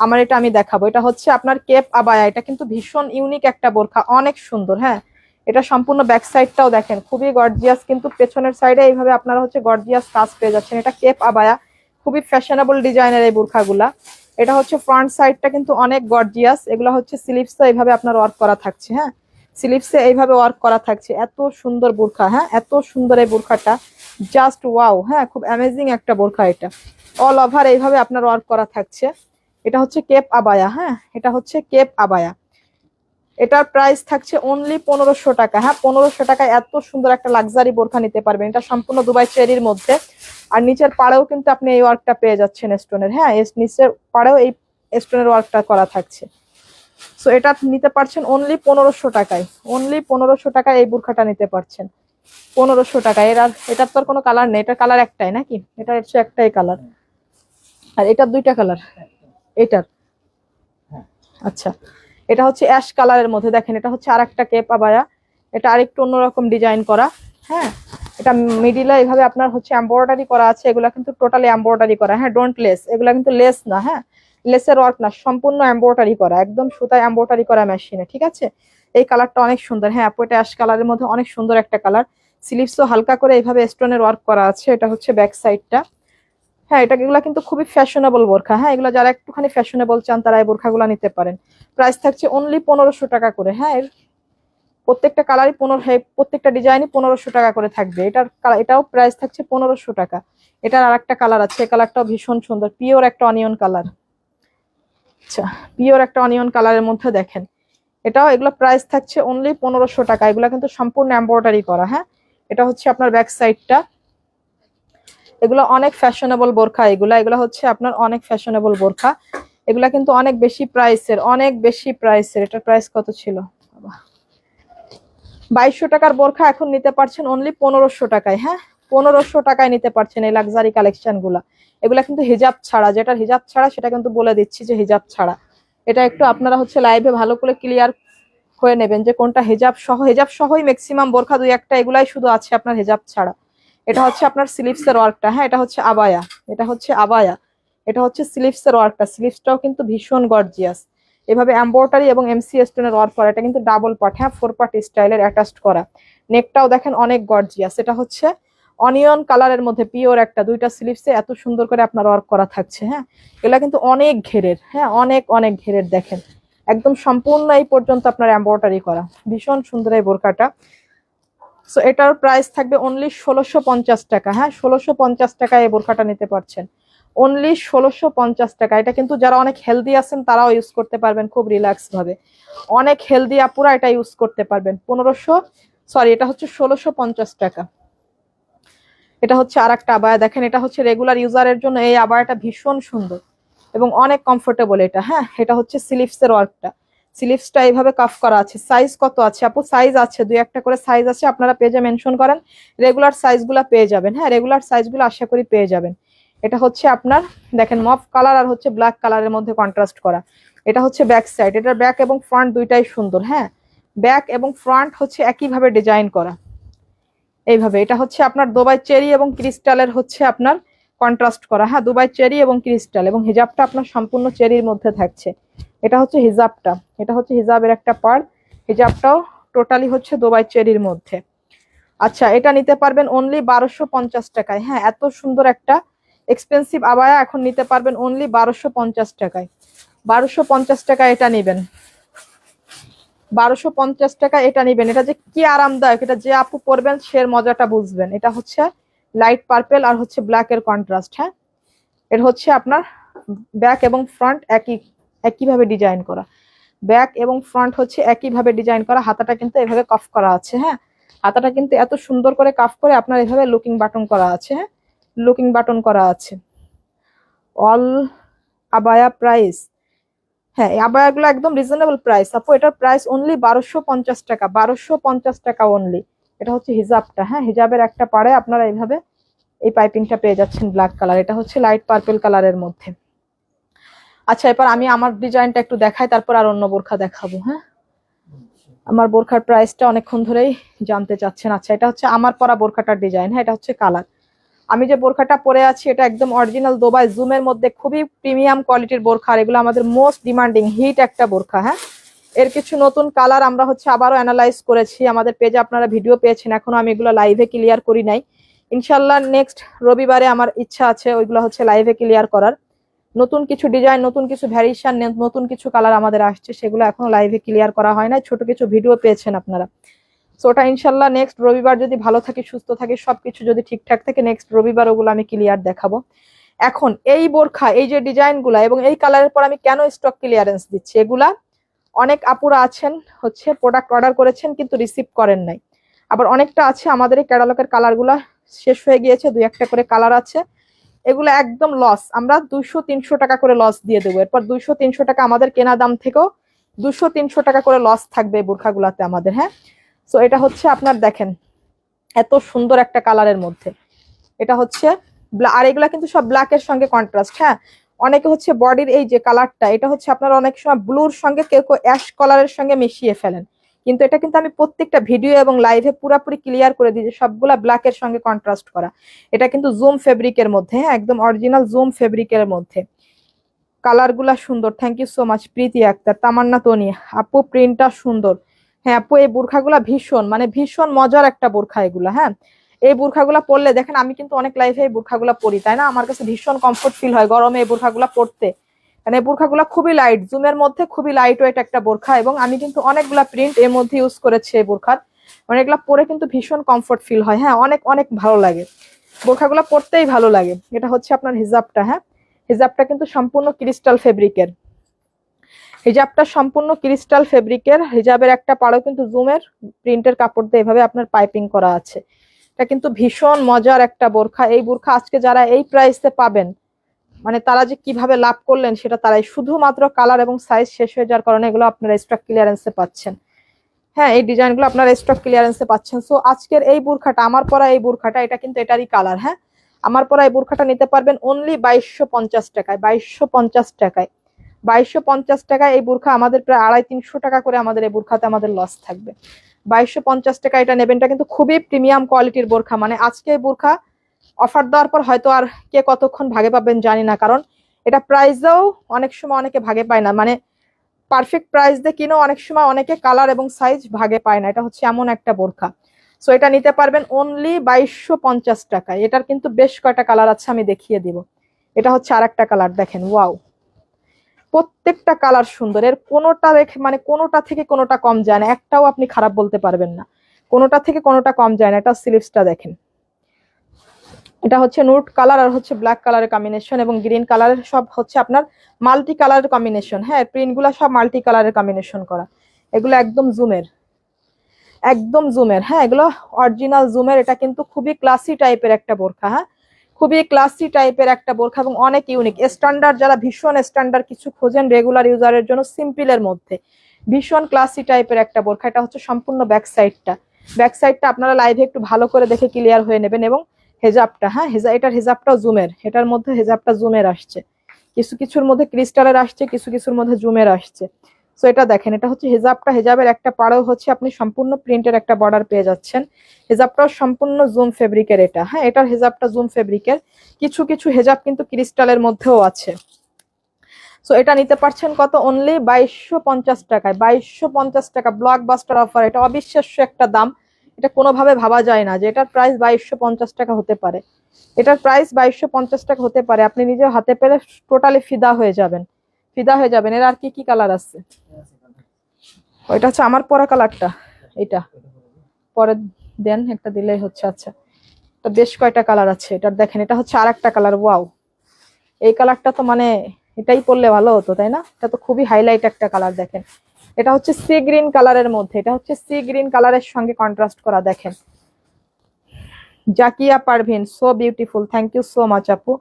A: আমার এটা আমি দেখাবো। এটা হচ্ছে আপনার কেপ আবায়া। এটা কিন্তু ভীষণ ইউনিক একটা বোরখা, অনেক সুন্দর। হ্যাঁ, এটা সম্পূর্ণ ব্যাক সাইডটাও দেখেন খুবই গর্জিয়াস, কিন্তু পেছনের সাইডে এইভাবে আপনারা হচ্ছে গর্জিয়াস কাজ পেয়ে যাচ্ছেন। এটা কেপ আবায়া, খুবই ফ্যাশনেবল ডিজাইনের এই বোরখাগুলা। এটা হচ্ছে ফ্রন্ট সাইডটা কিন্তু অনেক গর্জিয়াস। এগুলো হচ্ছে স্লিভসটা এইভাবে আপনার ওয়ার্ক করা থাকছে। হ্যাঁ, স্লিভসে এইভাবে ওয়ার্ক করা থাকছে। এত সুন্দর বোরখা, হ্যাঁ, এত সুন্দর এই বোরখাটা, জাস্ট ওয়াও। হ্যাঁ, খুব অ্যামেজিং একটা বোরখা। এটা অল ওভার এইভাবে আপনার ওয়ার্ক করা থাকছে। এটা হচ্ছে কেপ আবায়া। হ্যাঁ, এটা হচ্ছে কেপ আবায়া। এটার প্রাইস থাকছে অনলি 1500 টাকা। হ্যাঁ, 1500 টাকায় এত সুন্দর একটা লাক্সারি বোরখা নিতে পারবেন। এটা সম্পূর্ণ দুবাই চেরির মধ্যে, আর নিচের পাড়েও কিন্তু আপনি এই ওয়ার্কটা পেয়ে যাচ্ছেন স্টোনের। হ্যাঁ, নিচের পাড়েও এই স্টোনের ওয়ার্কটা করা থাকছে। সো এটা নিতে পারছেন অনলি 1500 টাকায়, অনলি 1500 টাকায় এই বোরখাটা নিতে পারছেন 1500 টাকায়। এটার তো আর কোনো কালার নেই, এটার কালার একটাই নাকি? এটা হচ্ছে একটাই কালার, আর এটার দুইটা কালার। এটার আচ্ছা, এটা হচ্ছে অ্যাশ কালারের মধ্যে। দেখেন এটা হচ্ছে আর একটা কেপ আবায়া। এটা আরেকটু অন্যরকম ডিজাইন করা। হ্যাঁ, এটা মিডিলে এইভাবে আপনার হচ্ছে এমব্রয়ডারি করা আছে। এগুলা কিন্তু টোটালি এমব্রয়ডারি করা। হ্যাঁ, ডোন্ট লেস, এগুলা কিন্তু লেস না। হ্যাঁ, লেসের ওয়ার্ক না, সম্পূর্ণ এমব্রয়ডারি করা, একদম সুতায় এমব্রয়ডারি করা মেশিনে। ঠিক আছে, এই কালারটা অনেক সুন্দর। হ্যাঁ আপু, এটা অ্যাশ কালারের মধ্যে অনেক সুন্দর একটা কালার। স্লিভসও হালকা করে এইভাবে স্টোনের ওয়ার্ক করা আছে। এটা হচ্ছে ব্যাক সাইডটা। হ্যাঁ, এগুলা কিন্তু খুবই ফ্যাশনেবল বোরখা। হ্যাঁ, এগুলা যারা একটুখানি ফ্যাশনেবল চান তারা এই বোরখাগুলো নিতে পারেন। প্রাইস থাকছে অনলি 1500 টাকা করে। হ্যাঁ, এর প্রত্যেকটা কালারই 15, প্রত্যেকটা ডিজাইনই 1500 টাকা করে থাকবে। এটাও প্রাইস থাকছে 1500 টাকা। এটার আর একটা কালার আছে, এই কালারটাও ভীষণ সুন্দর, পিওর একটা অনিয়ন কালার। আচ্ছা, পিওর একটা অনিয়ন কালারের মধ্যে দেখেন এটাও, এগুলো প্রাইস থাকছে অনলি 1500 টাকা। এগুলো কিন্তু সম্পূর্ণ এমব্রয়ডারি করা। হ্যাঁ, এটা হচ্ছে আপনার ব্যাক সাইডটা। এগুলো অনেক ফ্যাশনেবল বোরখা। এগুলো হচ্ছে আপনার অনেক ফ্যাশনেবল বোরখা। এগুলা কিন্তু অনেক বেশি প্রাইসের, অনেক বেশি প্রাইসের। এটার প্রাইস কত ছিল? 2200 টাকার বোরখা এখন নিতে পারছেন অনলি 1500 টাকায়। হ্যাঁ, 1500 টাকায় নিতে পারছেন এই লাক্সারি কালেকশন গুলা। এগুলা কিন্তু হিজাব ছাড়া, যেটা হিজাব ছাড়া সেটা কিন্তু বলে দিচ্ছি যে হিজাব ছাড়া। এটা একটু আপনারা হচ্ছে লাইভে ভালো করে ক্লিয়ার হয়ে নেবেন যে কোনটা হিজাব সহ। হিজাব সহই ম্যাক্সিমাম বোরখা, দুই একটা এগুলাই শুধু আছে আপনার হিজাব ছাড়া। এটা হচ্ছে আপনার স্লিভসের ওয়ার্কটা। হ্যাঁ, এটা হচ্ছে আবায়া, এটা হচ্ছে আবায়া। এটা হচ্ছে স্লিভসের ওয়ার্কটা। স্লিভসটাও কিন্তু ভীষণ গর্জিয়াস। এভাবে এমব্রয়ডারি এবং এমসি স্টোনের ওয়ার্ক করা। এটা কিন্তু ডাবল পার্ট, হ্যাঁ 4 পার্ট স্টাইলের অ্যাটাচড করা। নেকটাও দেখেন অনেক গর্জিয়াস। এটা হচ্ছে অনিয়ন কালারের মধ্যে পিওর একটা, দুইটা স্লিভসে এত সুন্দর করে আপনার ওয়ার্ক করা থাকছে। হ্যাঁ এগুলা কিন্তু অনেক ঘেরের, হ্যাঁ অনেক অনেক ঘেরের। দেখেন একদম সম্পূর্ণ এই পর্যন্ত আপনার এমব্রয়ডারি করা, ভীষণ সুন্দর এই বোরকাটা। সো এটার প্রাইস থাকবে অনলি 1650 টাকা। হ্যাঁ 1650 টাকায় এই বোরকাটা নিতে পারছেন, অনলি 1650 টাকা। এটা কিন্তু যারা অনেক হেলদি আছেন তারাও ইউজ করতে পারবেন খুব রিল্যাক্স ভাবে। অনেক হেলদি আপুরা এটা ইউজ করতে পারবেন। 1500 সরি এটা হচ্ছে 1650 টাকা। এটা হচ্ছে আর একটা আবায়া, দেখেন এটা হচ্ছে রেগুলার ইউজারের জন্য এই আবায়াটা ভীষণ সুন্দর এবং অনেক কমফোর্টেবল এটা। হ্যাঁ এটা হচ্ছে স্লিভসের ওয়ার্কটা, স্লিভসটা এইভাবে কাফ করা আছে। সাইজ কত আছে আপু? সাইজ আছে দুই একটা করে সাইজ আছে, আপনারা পেজে মেনশন করেন, রেগুলার সাইজগুলো পেয়ে যাবেন। হ্যাঁ রেগুলার সাইজগুলো আশা করি পেয়ে যাবেন। এটা হচ্ছে আপনার দেখেন মফ কালার আর হচ্ছে ব্ল্যাক কালারের মধ্যে কন্ট্রাস্ট করা। এটা হচ্ছে ব্যাক সাইড, এটার ব্যাক এবং ফ্রন্ট দুইটাই সুন্দর। হ্যাঁ ব্যাক এবং ফ্রন্ট হচ্ছে একইভাবে ডিজাইন করা এইভাবে। এটা হচ্ছে আপনার দুবাই চেরি এবং ক্রিস্টালের হচ্ছে আপনার কন্ট্রাস্ট করা। হ্যাঁ দুবাই চেরি এবং ক্রিস্টাল, এবং হিজাবটা আপনার সম্পূর্ণ চেরির মধ্যে থাকছে। এটা হচ্ছে হিজাবটা, এটা হচ্ছে হিজাবের একটা পার্ট। হিজাবটাও টোটালি হচ্ছে দুবাই চেরির মধ্যে। আচ্ছা এটা নিতে পারবেন অনলি 1250 টাকায়। হ্যাঁ এত সুন্দর একটা এক্সপেন্সিভ আবায়া এখন নিতে পারবেন অনলি 1250 টাকায়। 1250 টাকা এটা নেবেন, 1250 টাকা এটা নেবেন। এটা যে কি আরামদায়ক, এটা যে আপু পরবেন সে মজাটা বুঝবেন। এটা হচ্ছে লাইট পার্পেল আর হচ্ছে ব্ল্যাক এর কন্ট্রাস্ট। হ্যাঁ এটা হচ্ছে আপনার ব্যাক এবং ফ্রন্ট একইভাবে ডিজাইন করা, ব্যাক এবং ফ্রন্ট হচ্ছে একইভাবে ডিজাইন করা। হাতাটা কিন্তু এভাবে কাফ করা আছে। হ্যাঁ হাতাটা কিন্তু এত সুন্দর করে কাফ করে আপনার এভাবে লুকিং বাটন করা আছে। হ্যাঁ লুকিং বাটন করা আছে। অল আবায়া প্রাইস, হ্যাঁ এই আবায়াগুলো একদম রিজনেবল প্রাইস আপু। এটার প্রাইস অনলি 1250 টাকা, 1250 টাকা অনলি। এটা হচ্ছে হিজাবটা। হ্যাঁ হিজাবের একটা পাড়ে আপনারা এইভাবে এই পাইপিংটা পেয়ে যাচ্ছেন ব্ল্যাক কালার। এটা হচ্ছে লাইট পার্পল কালারের মধ্যে। আচ্ছা এবার আমি আমার ডিজাইনটা একটু দেখাই, তারপর আর অন্য বোরখা দেখাবো। হ্যাঁ আমার বোরখার প্রাইসটা অনেকক্ষণ ধরেই জানতে চাচ্ছেন। আচ্ছা এটা হচ্ছে আমার পরা বোরখাটার ডিজাইন। হ্যাঁ এটা হচ্ছে কালার। আমি যে বোরখাটা পরে আছি এটা একদম অরিজিনাল দুবাই জুমের মধ্যে খুবই প্রিমিয়াম কোয়ালিটির বোরখা। আর এগুলো আমাদের মোস্ট ডিমান্ডিং হিট একটা বোরখা। হ্যাঁ এর কিছু নতুন কালার আমরা হচ্ছে আবারও অ্যানালাইজ করেছি, আমাদের পেজে আপনারা ভিডিও পেয়েছেন। এখনো আমি এগুলো লাইভে ক্লিয়ার করি নাই, ইনশাল্লাহ নেক্সট রবিবারে আমার ইচ্ছা আছে ওইগুলো হচ্ছে লাইভে ক্লিয়ার করার। নতুন কিছু ডিজাইন, নতুন কিছু ভ্যারিয়েশন, নতুন কিছু কালার আমাদের আসছে, সেগুলো এখনো লাইভে ক্লিয়ার করা হয় না। ছোট কিছু ভিডিও পেয়েছেন আপনারা। সো ওটা ইনশাল্লাহ নেক্সট রবিবার যদি ভালো থাকি, সুস্থ থাকি, সবকিছু যদি ঠিকঠাক থাকে, নেক্সট রবিবার ওগুলো আমি ক্লিয়ার দেখাবো। এখন এই বোরখা, এই যে ডিজাইনগুলা এবং এই কালারের পর আমি কেন স্টক ক্লিয়ারেন্স দিচ্ছি, এগুলা অনেক আপুরা আছেন হচ্ছে প্রোডাক্ট অর্ডার করেছেন কিন্তু রিসিভ করেন নাই। আবার অনেকটা আছে আমাদের এই ক্যাটালগের কালারগুলা শেষ হয়ে গিয়েছে, দুই একটা করে কালার আছে, এগুলো একদম লস। আমরা 200-300 টাকা করে লস দিয়ে দেবো। এরপর 200-300 টাকা আমাদের কেনা দাম থেকেও 200-300 টাকা করে লস থাকবে এই বোরখাগুলাতে আমাদের। হ্যাঁ সো এটা হচ্ছে আপনার দেখেন এত সুন্দর একটা কালারের মধ্যে। এটা হচ্ছে আর এগুলা কিন্তু সব ব্ল্যাকের সঙ্গে কন্ট্রাস্ট। হ্যাঁ অনেকে হচ্ছে বডির এই যে কালারটা, এটা হচ্ছে আপনার অনেক সময় ব্লুর সঙ্গে কেউ কেউ অ্যাশ কালারের সঙ্গে মিশিয়ে ফেলেন, কিন্তু এটা কিন্তু আমি প্রত্যেকটা ভিডিও এবং লাইভে পুরোপুরি ক্লিয়ার করে দিই যে সবগুলা ব্ল্যাকের সঙ্গে কন্ট্রাস্ট করা। এটা কিন্তু জুম ফেব্রিকের মধ্যে, হ্যাঁ একদম অরিজিনাল জুম ফেব্রিকের মধ্যে। কালারগুলা সুন্দর। থ্যাংক ইউ সো মাচ প্রীতি আক্তার, তামান্না তনি আপু, প্রিন্টটা সুন্দর। হ্যাঁ আপু এই বোরখাগুলা ভীষণ মানে ভীষণ মজার একটা বোরখা এগুলা। হ্যাঁ এই বোরখাগুলা পরলে দেখেন আমি কিন্তু অনেক লাইফে এই বোরখাগুলা পরি, তাই না? আমার কাছে ভীষণ কমফোর্ট ফিল হয় গরমে এই বোরখাগুলা পরতে। মানে এই বোরখাগুলা খুবই লাইট, জুমের মধ্যে খুবই লাইট ওয়েট একটা বোরখা, এবং আমি কিন্তু অনেকগুলা প্রিন্ট এর মধ্যে ইউজ করেছি এই বোরখার। মানে এগুলা পরে কিন্তু ভীষণ কমফোর্ট ফিল হয়। হ্যাঁ অনেক অনেক ভালো লাগে, বোরখাগুলা পরতেই ভালো লাগে। এটা হচ্ছে আপনার হিজাবটা। হ্যাঁ হিজাবটা কিন্তু সম্পূর্ণ ক্রিস্টাল ফেব্রিকের, হিজাবটা সম্পূর্ণ ক্রিস্টাল ফেব্রিকের। হিজাবের একটা পাড়ও কিন্তু জুমের প্রিন্টের কাপড় দিয়ে এভাবে আপনার পাইপিং করা আছে। এটা কিন্তু ভীষণ মজার একটা বোরখা। এই বোরখা আজকে যারা এই প্রাইসে পাবেন, মানে তারা যে কিভাবে লাভ করলেন সেটা তারাই, শুধুমাত্র কালার এবং সাইজ শেষ হয়ে যাওয়ার কারণে এগুলো আপনারা স্টক ক্লিয়ারেন্সে পাচ্ছেন। হ্যাঁ এই ডিজাইনগুলো আপনারা স্টক ক্লিয়ারেন্সে পাচ্ছেন। সো আজকের এই বোরখাটা, আমার পরা এই বোরখাটা, এটা কিন্তু এটারই কালার। হ্যাঁ আমার পরা এই বোরখাটা নিতে পারবেন অনলি 2250 টাকায়, 2250 টাকায়, 2250 টাকায় এই বোরখা। আমাদের প্রায় 250-300 টাকা করে আমাদের এই বোরখাতে আমাদের লস থাকবে। 2250 টাকা এটা নেবেন। এটা কিন্তু খুবই প্রিমিয়াম কোয়ালিটির বোরখা। মানে আজকে এই বোরখা অফার দেওয়ার পর হয়তো আর কে কতক্ষণ ভাগে পাবেন জানি না, কারণ এটা প্রাইসেও অনেক সময় অনেকে ভাগে পায় না। মানে পারফেক্ট প্রাইস দিয়ে কিনো, অনেক সময় অনেকে কালার এবং সাইজ ভাগে পায় না। এটা হচ্ছে এমন একটা বোরখা। সো এটা নিতে পারবেন অনলি 2250 টাকায়। এটার কিন্তু বেশ কয়টা কালার আছে, আমি দেখিয়ে দিব। এটা হচ্ছে আর একটা কালার, দেখেন ওয়াও, প্রত্যেকটা কালার সুন্দর। এর কোনোটা রেখে মানে কোনোটা থেকে কোনোটা কম যায় না, একটাও আপনি খারাপ বলতে পারবেন না, কোনোটা থেকে কোনোটা কম যায় না। এটা স্লিভসটা দেখেন, এটা হচ্ছে নুড কালার আর হচ্ছে ব্ল্যাক কালারের কম্বিনেশন এবং গ্রিন কালারের, সব হচ্ছে আপনার মাল্টি কালারের কম্বিনেশন। হ্যাঁ, প্রিন্টগুলো সব মাল্টি কালারের কম্বিনেশন করা। এগুলো একদম জুমের, একদম জুমের। হ্যাঁ, এগুলো অরিজিনাল জুমের। এটা কিন্তু খুবই ক্লাসি টাইপের একটা বোরখা। হ্যাঁ, খুবই ক্লাসি টাইপের একটা বোরখা এবং অনেক ইউনিক স্ট্যান্ডার্ড। যারা ভীষণ স্ট্যান্ডার্ড কিছু খোঁজেন রেগুলার ইউজারের জন্য, সিম্পলের মধ্যে ভীষণ ক্লাসি টাইপের একটা বোরখা। এটা হচ্ছে সম্পূর্ণ ব্যাক সাইডটা। ব্যাক সাইডটা আপনারা লাইভে একটু ভালো করে দেখে ক্লিয়ার হয়ে নেবেন। এবং হেজাবটা, হ্যাঁ এটার হেজাবটাও জুমের। এটার মধ্যে হেজাবটা জুমের আসছে, কিছু কিছুর মধ্যে ক্রিস্টালের আসছে, কিছু কিছুর মধ্যে জুমের আসছে। সো এটা দেখেন, এটা হচ্ছে হেজাবটা। হেজাবের একটা পাড়েও হচ্ছে আপনি সম্পূর্ণ প্রিন্টের একটা বর্ডার পেয়ে যাচ্ছেন। হেজাবটাও সম্পূর্ণ জুম ফেব্রিকের এটা। হ্যাঁ, এটার হেজাবটা জুম ফেব্রিকের, কিছু কিছু হেজাব কিন্তু ক্রিস্টালের মধ্যেও আছে। সো এটা নিতে পারছেন কত? অনলি 2250 টাকায়। 2250 টাকা, ব্লকবাস্টার অফার। এটা অবিশ্বাস্য একটা দাম। এটা কোনোভাবে ভাবা যায় না যে এটার প্রাইস 2250 টাকা হতে পারে। এটার প্রাইস 2250 টাকা হতে পারে। আপনি নিজে হাতে পেলে টোটালি ফিদা হয়ে যাবেন, ফিদা হয়ে যাবেন। এর আর কি কি কালার আছে? ওইটা হচ্ছে আমার পরা কালারটা, এটা পরে দেন, একটা দিলেই হচ্ছে। আচ্ছা, এটা বেশ কয়টা কালার আছে। এটার দেখেন, এটা হচ্ছে আর একটা কালার। ওয়াও, এই কালারটা তো মানে এটাই পরলে ভালো হতো, তাই না? এটা তো খুবই হাইলাইট একটা কালার। দেখেন, এটা হচ্ছে সি গ্রিন কালারের মধ্যে, এটা হচ্ছে সি গ্রিন কালারের সঙ্গে কন্ট্রাস্ট করা। দেখেন, Zakia Parvin, so beautiful, thank you so much আপু।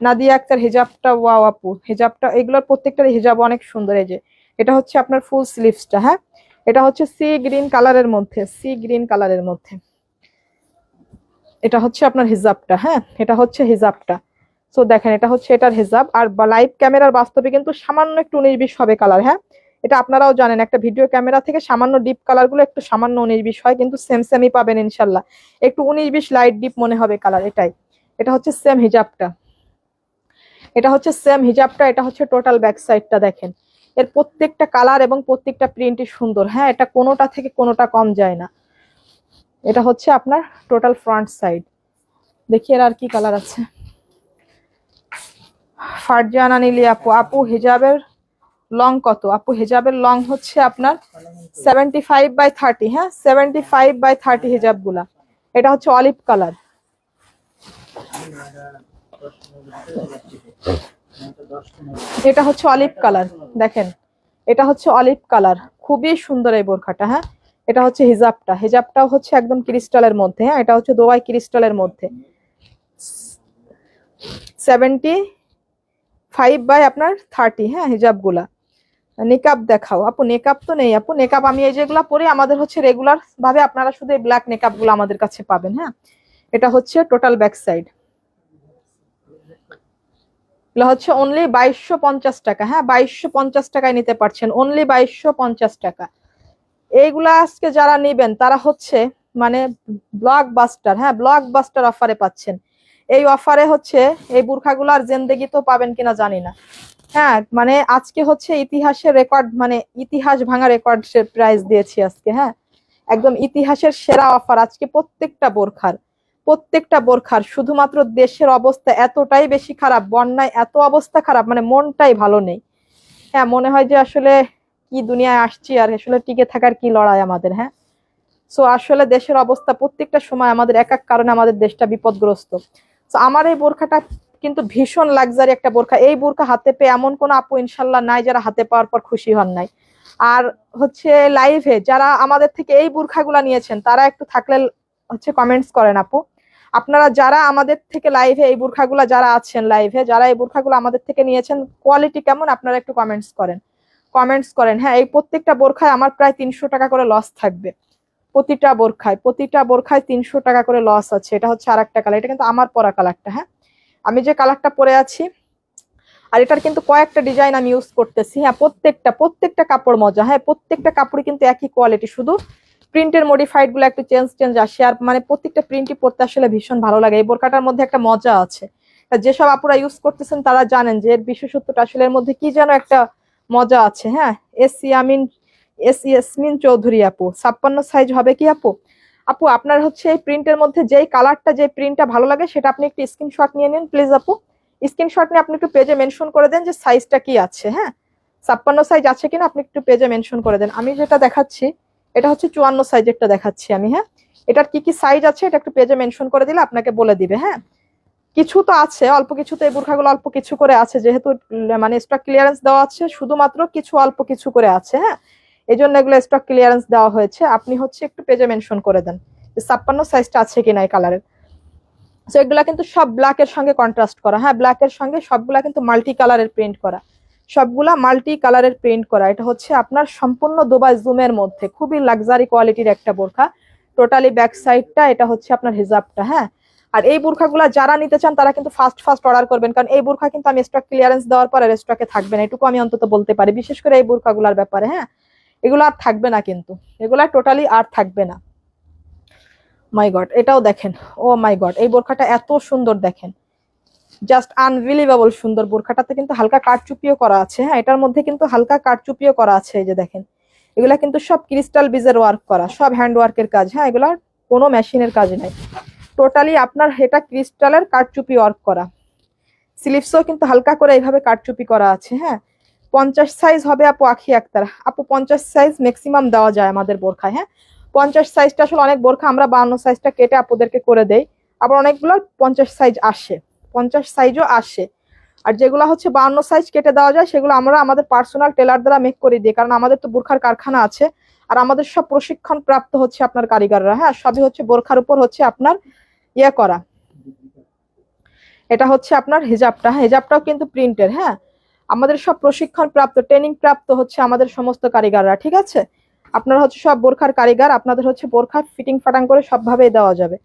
A: নাদিয়া আক্তার, হিজাবটা ওয়াও আপু, হিজাবটা এগুলোর প্রত্যেকটার হিজাব অনেক সুন্দর। এই যে এটা হচ্ছে আপনার ফুল স্লিভসটা। হ্যাঁ, এটা হচ্ছে সি গ্রিন কালারের মধ্যে, সি গ্রিন কালারের মধ্যে। এটা হচ্ছে আপনার হিজাবটা। হ্যাঁ, এটা হচ্ছে হিজাবটা। সো দেখেন, এটা হচ্ছে এটার হিজাব। আর লাইভ ক্যামেরার বাস্তবে কিন্তু সামান্য একটু 19-20 হবে কালার। হ্যাঁ, এটা আপনারাও জানেন, একটা ভিডিও ক্যামেরা থেকে সামান্য ডিপ কালার গুলো একটু সামান্য 19-20 হয়, কিন্তু সেম সেমই পাবেন ইনশাল্লাহ। একটু 19-20 লাইট ডিপ মনে হবে কালার, এটাই। এটা হচ্ছে সেম হিজাবটা, এটা হচ্ছে সেম হিজাবটা। এটা হচ্ছে টোটাল ব্যাক সাইডটা। দেখেন, এর প্রত্যেকটা কালার এবং প্রত্যেকটা প্রিন্টই সুন্দর। হ্যাঁ, এটা কোনোটা থেকে কোনোটা কম যায় না। এটা হচ্ছে আপনার টোটাল ফ্রন্ট সাইড। দেখি এর আর কি কালার আছে। ফারজানা নীলি আপু, আপু হিজাবের লং কত? আপু হিজাবের লং হচ্ছে আপনার 75/30। হ্যাঁ, 75/30 হিজাব গুলা। এটা হচ্ছে অলিভ কালার, এটা হচ্ছে অলিভ কালার। দেখেন, এটা হচ্ছে অলিভ কালার, খুবই সুন্দর এই বোরখাটা। হ্যাঁ, এটা হচ্ছে হিজাবটা। হিজাবটাও হচ্ছে একদম ক্রিস্টালের মধ্যে। হ্যাঁ, এটা হচ্ছে দোয়াই ক্রিস্টালের মধ্যে। 75/30। হ্যাঁ, হিজাব গুলা। নেকাব দেখাও আপু। নেকাব তো নেই আপু, নেকাব আমি এই যেগুলা পরি আমাদের হচ্ছে রেগুলার ভাবে, আপনারা শুধু এই ব্ল্যাক নেকাব গুলো আমাদের কাছে পাবেন। হ্যাঁ, এটা হচ্ছে টোটাল ব্যাক সাইড। এগুলো হচ্ছে অনলি 2250 টাকা। হ্যাঁ, 2250 টাকায় নিতে পারছেন, অনলি 2250 টাকা। এইগুলা আজকে যারা নিবেন তারা হচ্ছে মানে ব্লকবাস্টার। হ্যাঁ, ব্লকবাস্টার অফারে পাচ্ছেন। এই অফারে হচ্ছে এই বুরখাগুলার জিন্দেগি তো পাবেন কিনা জানি না। হ্যাঁ, মানে আজকে হচ্ছে ইতিহাসের রেকর্ড, মানে ইতিহাস ভাঙা রেকর্ড প্রাইস দিয়েছি আজকে। হ্যাঁ, একদম ইতিহাসের সেরা অফার আজকে প্রত্যেকটা বোরখার, প্রত্যেকটা বোরখার। শুধুমাত্র দেশের অবস্থা এতটাই বেশি খারাপ, বন্যায় এত অবস্থা খারাপ, মানে মনটাই ভালো নেই। হ্যাঁ, মনে হয় যে আসলে কি দুনিয়ায় আসছি, আর আসলে টিকে থাকার কি লড়াই আমাদের। হ্যাঁ, সো আসলে দেশের অবস্থা প্রত্যেকটা সময় আমাদের এক এক কারণে আমাদের দেশটা বিপদগ্রস্ত। তো আমার এই বোরখাটা কিন্তু ভীষণ লাক্সারি একটা বোরখা। এই বোরখা হাতে পেয়ে এমন কোন আপু ইনশাল্লাহ নাই যারা হাতে পাওয়ার পর খুশি হন নাই। আর হচ্ছে লাইভে যারা আমাদের থেকে এই বোরখাগুলা নিয়েছেন তারা একটু থাকলে হচ্ছে কমেন্টস করেন আপু। আপনারা যারা আমাদের থেকে লাইভে এই বোরখাগুলা যারা আছেন লাইভে, যারা এই বোরখাগুলো আমাদের থেকে নিয়েছেন, কোয়ালিটি কেমন আপনারা একটু কমেন্টস করেন, কমেন্টস করেন। হ্যাঁ, এই প্রত্যেকটা বোরখায় আমার প্রায় 300 টাকা করে লস থাকবে। প্রতিটা বোরখায়, প্রতিটা বোরখায় 300 টাকা করে লস আছে। এটা হচ্ছে আর একটা কালার, এটা কিন্তু আমার পরা কালারটা। হ্যাঁ, আমি যে কালারটা পরে আছি, আর এটার কিন্তু কয়েকটা ডিজাইন আমি ইউজ করতেছি। হ্যাঁ, প্রত্যেকটা প্রত্যেকটা কাপড় মজা। হ্যাঁ, প্রত্যেকটা কাপড়ই কিন্তু একই কোয়ালিটি, শুধু প্রিন্টের মডিফাইড গুলো একটু চেঞ্জ চেঞ্জ আসে। আর মানে প্রত্যেকটা প্রিন্টই পড়তে আসলে ভীষণ ভালো লাগে। এই বোরকাটার মধ্যে একটা মজা আছে, যেসব আপুরা ইউজ করতেছেন তারা জানেন যে এর বিশেষত্বটা আসলে এর মধ্যে কি যেন একটা মজা আছে। হ্যাঁ, ইয়াসমিন চৌধুরী আপু, 56 সাইজ হবে কি আপু? আপু আপনার হচ্ছে এই প্রিন্টের মধ্যে যেই কালারটা, যে প্রিন্টটা ভালো লাগে সেটা আপনি একটু স্ক্রিনশট নিয়ে নিন প্লিজ আপু। স্ক্রিনশট নিয়ে আপনি একটু পেজে মেনশন করে দেন যে সাইজটা কি আছে। হ্যাঁ, 56 সাইজ আছে কিনা আপনি একটু পেজে মেনশন করে দেন। আমি যেটা দেখাচ্ছি এটা হচ্ছে 54 সাইজেরটা দেখাচ্ছি আমি। হ্যাঁ, এটার কি কি সাইজ আছে এটা একটু পেজে মেনশন করে দিলে আপনাকে বলে দিবে। হ্যাঁ, কিছু তো আছে, অল্প কিছু তো এই বোরখাগুলো অল্প কিছু করে আছে, যেহেতু মানে স্টক ক্লিয়ারেন্স দেওয়া আছে, শুধুমাত্র কিছু অল্প কিছু করে আছে। হ্যাঁ, এই জন্য এগুলো স্টক ক্লিয়ারেন্স দেওয়া হয়েছে। আপনি হচ্ছে একটু পেজে মেনশন করে দেন 56 সাইজটা আছে কিনা এই কালারের। তো এগুলা কিন্তু সব ব্ল্যাকের সঙ্গে কন্ট্রাস্ট করা। হ্যাঁ, ব্ল্যাকের সঙ্গে সবগুলা কিন্তু মাল্টি কালারের প্রিন্ট করা, সবগুলা মাল্টি কালারের প্রিন্ট করা। এটা হচ্ছে আপনার সম্পূর্ণ দুবাই জুমের মধ্যে খুবই লাক্সারি কোয়ালিটির একটা বোরখা। টোটালি ব্যাক সাইডটা, এটা হচ্ছে আপনার হিজাবটা। হ্যাঁ, আর এই বোরখাগুলা যারা নিতে চান তারা কিন্তু ফার্স্ট ফার্স্ট অর্ডার করবেন, কারণ এই বোরখা কিন্তু আমি স্টক ক্লিয়ারেন্স দেওয়ার পর আর স্টকে থাকবে না, এটুকু আমি অন্তত বলতে পারি, বিশেষ করে এই বোরখাগুলার ব্যাপারে। হ্যাঁ, এগুলো আর থাকবে না, কিন্তু এগুলা টোটালি আর থাকবে না। মাই গড, এটাও দেখেন। ও মাই গড, এই বোরখাটা এত সুন্দর দেখেন, জাস্ট আনবিলিভেবল সুন্দর। বোরখাটাতে কিন্তু হালকা কারচুপিও করা আছে। হ্যাঁ, এটার মধ্যে কিন্তু হালকা কারচুপিও করা আছে, এই যে দেখেন। এগুলা কিন্তু সব ক্রিস্টাল বিজের ওয়ার্ক করা, সব হ্যান্ড ওয়ার্কের কাজ। হ্যাঁ, এগুলা কোনো মেশিনের কাজ নাই, টোটালি আপনার এটা ক্রিস্টালের কারচুপি ওয়ার্ক করা। স্লিভসও কিন্তু হালকা করে এইভাবে কারচুপি করা আছে। হ্যাঁ, 50 সাইজ হবে আপু আখি আক্তার আপু, 50 সাইজ ম্যাক্সিমাম দেওয়া যায় আমাদের বোরখায়। হ্যাঁ, 50 সাইজটা আসলে অনেক বোরখা আমরা 52 সাইজটা কেটে আপুদেরকে করে দেই, আবার অনেকগুলো 50 সাইজ আসে, 50 সাইজও আসে। আর যেগুলো হচ্ছে 52 সাইজ কেটে দেওয়া যায় সেগুলো আমরা আমাদের পার্সোনাল টেলার দ্বারা মেক করে দিই, কারণ আমাদের তো বোরখার কারখানা আছে, আর আমাদের সব প্রশিক্ষণ প্রাপ্ত হচ্ছে আপনার কারিগররা। হ্যাঁ, সবই হচ্ছে বোরখার উপর হচ্ছে আপনার ইয়ে করা। এটা হচ্ছে আপনার হিজাবটা। হ্যাঁ, হিজাবটাও কিন্তু প্রিন্টের। হ্যাঁ, আমাদের সব প্রশিক্ষণ প্রাপ্ত, ট্রেনিং প্রাপ্ত হচ্ছে আমাদের সমস্ত কারিগররা। ঠিক আছে, আপনারা হচ্ছে সব বোরখার কারিগর, আপনাদের হচ্ছে বোরখা ফিটিং ফাটাং করে সবভাবে দেওয়া যাবে।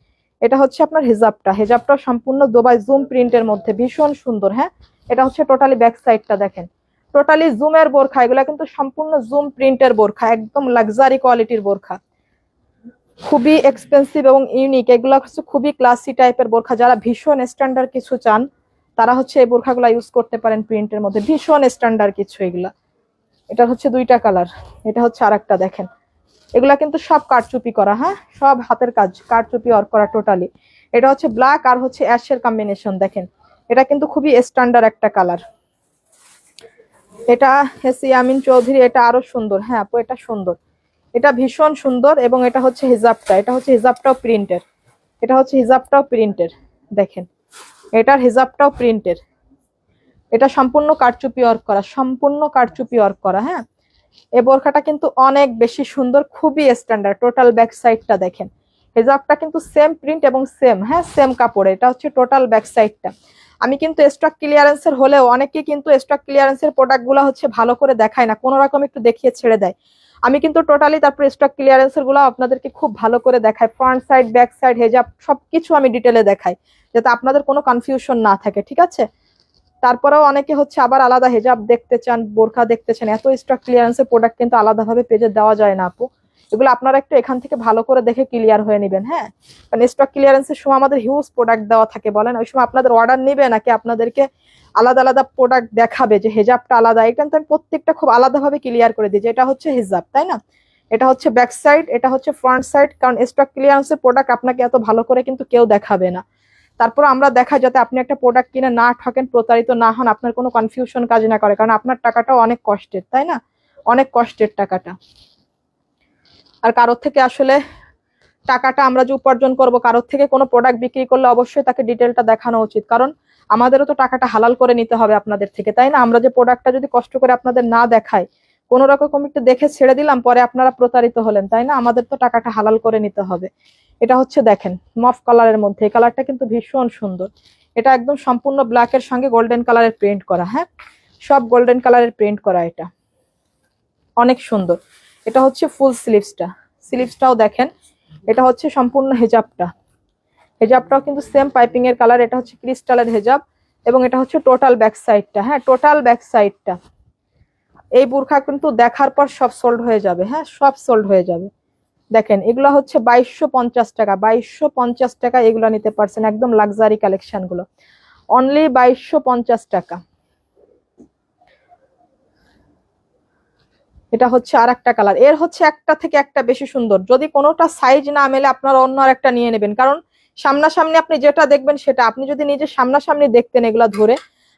A: এটা হচ্ছে আপনার হিজাবটা। হিজাবটা সম্পূর্ণ দুবাই জুম প্রিন্টের মধ্যে ভীষণ সুন্দর। হ্যাঁ, এটা হচ্ছে টোটালি ব্যাক সাইডটা দেখেন, টোটালি জুমের বোরখা। এগুলা কিন্তু সম্পূর্ণ জুম প্রিন্টের বোরখা, একদম লাক্সারি কোয়ালিটির বোরখা, খুবই এক্সপেন্সিভ এবং ইউনিক। এগুলো হচ্ছে খুবই ক্লাসি টাইপের বোরখা, যারা ভীষণ স্ট্যান্ডার্ড কিছু চান তারা হচ্ছে এই বোরখাগুলো ইউজ করতে পারেন। প্রিন্টের মধ্যে ভীষণ স্ট্যান্ডার্ড কিছু এগুলা। এটা হচ্ছে দুইটা কালার, এটা হচ্ছে আরেকটা দেখেন। এগুলা কিন্তু সব কারচুপি করা। হ্যাঁ, সব হাতের কাজ, কারচুপি ওয়ার্ক করা টোটালি। এটা হচ্ছে ব্ল্যাক আর হচ্ছে অ্যাশের কম্বিনেশন দেখেন, এটা কিন্তু খুবই স্ট্যান্ডার্ড একটা কালার। এটা ইয়াসমিন চৌধুরী, এটা আরো সুন্দর। হ্যাঁ আপু, এটা সুন্দর, এটা ভীষণ সুন্দর। এবং এটা হচ্ছে হিজাবটা, এটা হচ্ছে হিজাবটাও প্রিন্টের, এটা হচ্ছে হিজাবটাও প্রিন্টের দেখেন, এটার হিজাবটাও প্রিন্টের। এটা সম্পূর্ণ কারচুপি ওয়ার্ক করা, সম্পূর্ণ কারচুপি ওয়ার্ক করা। হ্যাঁ, এই বোরখাটা কিন্তু অনেক বেশি সুন্দর, খুবই স্ট্যান্ডার্ড। টোটাল ব্যাক সাইডটা দেখেন, হিজাবটা কিন্তু সেম প্রিন্ট এবং সেম, হ্যাঁ সেম কাপড়। এটা হচ্ছে টোটাল ব্যাক সাইডটা। আমি কিন্তু স্টক ক্লিয়ারেন্সের হলেও অনেকে কিন্তু স্টক ক্লিয়ারেন্সের প্রোডাক্টগুলো হচ্ছে ভালো করে দেখায় না, কোনো রকম একটু দেখিয়ে ছেড়ে দেয়। আমি কিন্তু টোটালি তারপর স্টক ক্লিয়ারেন্সের গুলো আপনাদেরকে খুব ভালো করে দেখাই, ফ্রন্ট সাইড ব্যাক সাইড হিজাব সবকিছু আমি ডিটেলে দেখাই, যাতে আপনাদের কোনো কনফিউশন না থাকে। ঠিক আছে, তারপরেও অনেকে হচ্ছে আবার আলাদা হিজাব দেখতে চান, বোরখা দেখতে চান, এত স্টক ক্লিয়ারেন্সের প্রোডাক্ট কিন্তু আলাদাভাবে পেজে দেওয়া যায় না আপু। এগুলো আপনারা একটু এখান থেকে ভালো করে দেখে ক্লিয়ার হয়ে নেবেন। হ্যাঁ, কারণ স্টক ক্লিয়ারেন্সের সময় আমাদের হিউজ প্রোডাক্ট দেওয়া থাকে, বলেন ওই সময় আপনাদের অর্ডার নিবে নাকি আপনাদেরকে আলাদা আলাদা প্রোডাক্ট দেখাবে যে হিজাবটা আলাদা। এটা তো আমি প্রত্যেকটা খুব আলাদাভাবে ক্লিয়ার করে দিই যে এটা হচ্ছে হিজাব, তাই না? এটা হচ্ছে ব্যাক সাইড, এটা হচ্ছে ফ্রন্ট সাইড, কারণ স্টক ক্লিয়ারেন্সের প্রোডাক্ট আপনাকে এত ভালো করে কিন্তু কেউ দেখাবে না। তারপর আমরা দেখাই যাতে আপনি একটা প্রোডাক্ট কিনে না ঠকেন, প্রতারিত না হন, আপনার কোনো কনফিউশন কাজ না করে, কারণ আপনার টাকাটাও অনেক কষ্টের, তাই না? অনেক কষ্টের টাকাটা। আর কারোর থেকে আসলে টাকাটা আমরা যে উপার্জন করব, কারোর থেকে কোনো প্রোডাক্ট বিক্রি করলে অবশ্যই তাকে ডিটেলটা দেখানো উচিত, কারণ আমাদেরও তো টাকাটা হালাল করে নিতে হবে আপনাদের থেকে, তাই না? আমরা যে প্রোডাক্টটা যদি কষ্ট করে আপনাদের না দেখাই, কোনো রকম একটু দেখে ছেড়ে দিলাম, পরে আপনারা প্রতারিত হলেন, তাই না? আমাদের তো টাকাটা হালাল করে নিতে হবে। এটা হচ্ছে দেখেন মফ কালারের মধ্যে, এই কালারটা কিন্তু ভীষণ সুন্দর। এটা একদম সম্পূর্ণ ব্ল্যাকের সঙ্গে গোল্ডেন কালারের প্রিন্ট করা। হ্যাঁ, সব গোল্ডেন কালারের প্রিন্ট করা, এটা অনেক সুন্দর। এটা হচ্ছে ফুল স্লিভসটা, স্লিভসটাও দেখেন। এটা হচ্ছে সম্পূর্ণ হেজাবটা, হেজাবটাও কিন্তু সেম পাইপিং এর কালার। এটা হচ্ছে ক্রিস্টালের হেজাব এবং এটা হচ্ছে টোটাল ব্যাক সাইডটা। হ্যাঁ, টোটাল ব্যাক সাইডটা। এই বোরখা কিন্তু দেখার পর সব সোল্ড হয়ে যাবে। হ্যাঁ, সব সোল্ড হয়ে যাবে। দেখেন এগুলো হচ্ছে 2250 টাকা, 2250 টাকা এগুলো নিতে পারছেন, একদম লাক্সারি কালেকশন গুলো, অনলি 2250 টাকা। এটা হচ্ছে আর একটা কালার, এর হচ্ছে একটা থেকে একটা বেশি সুন্দর। যদি কোনোটা সাইজ না মেলে আপনারা অন্য আর একটা নিয়ে নেবেন, কারণ সামনাসামনি আপনি যেটা দেখবেন সেটা, আপনি যদি নিজে সামনাসামনি দেখতেন এগুলা ধরে,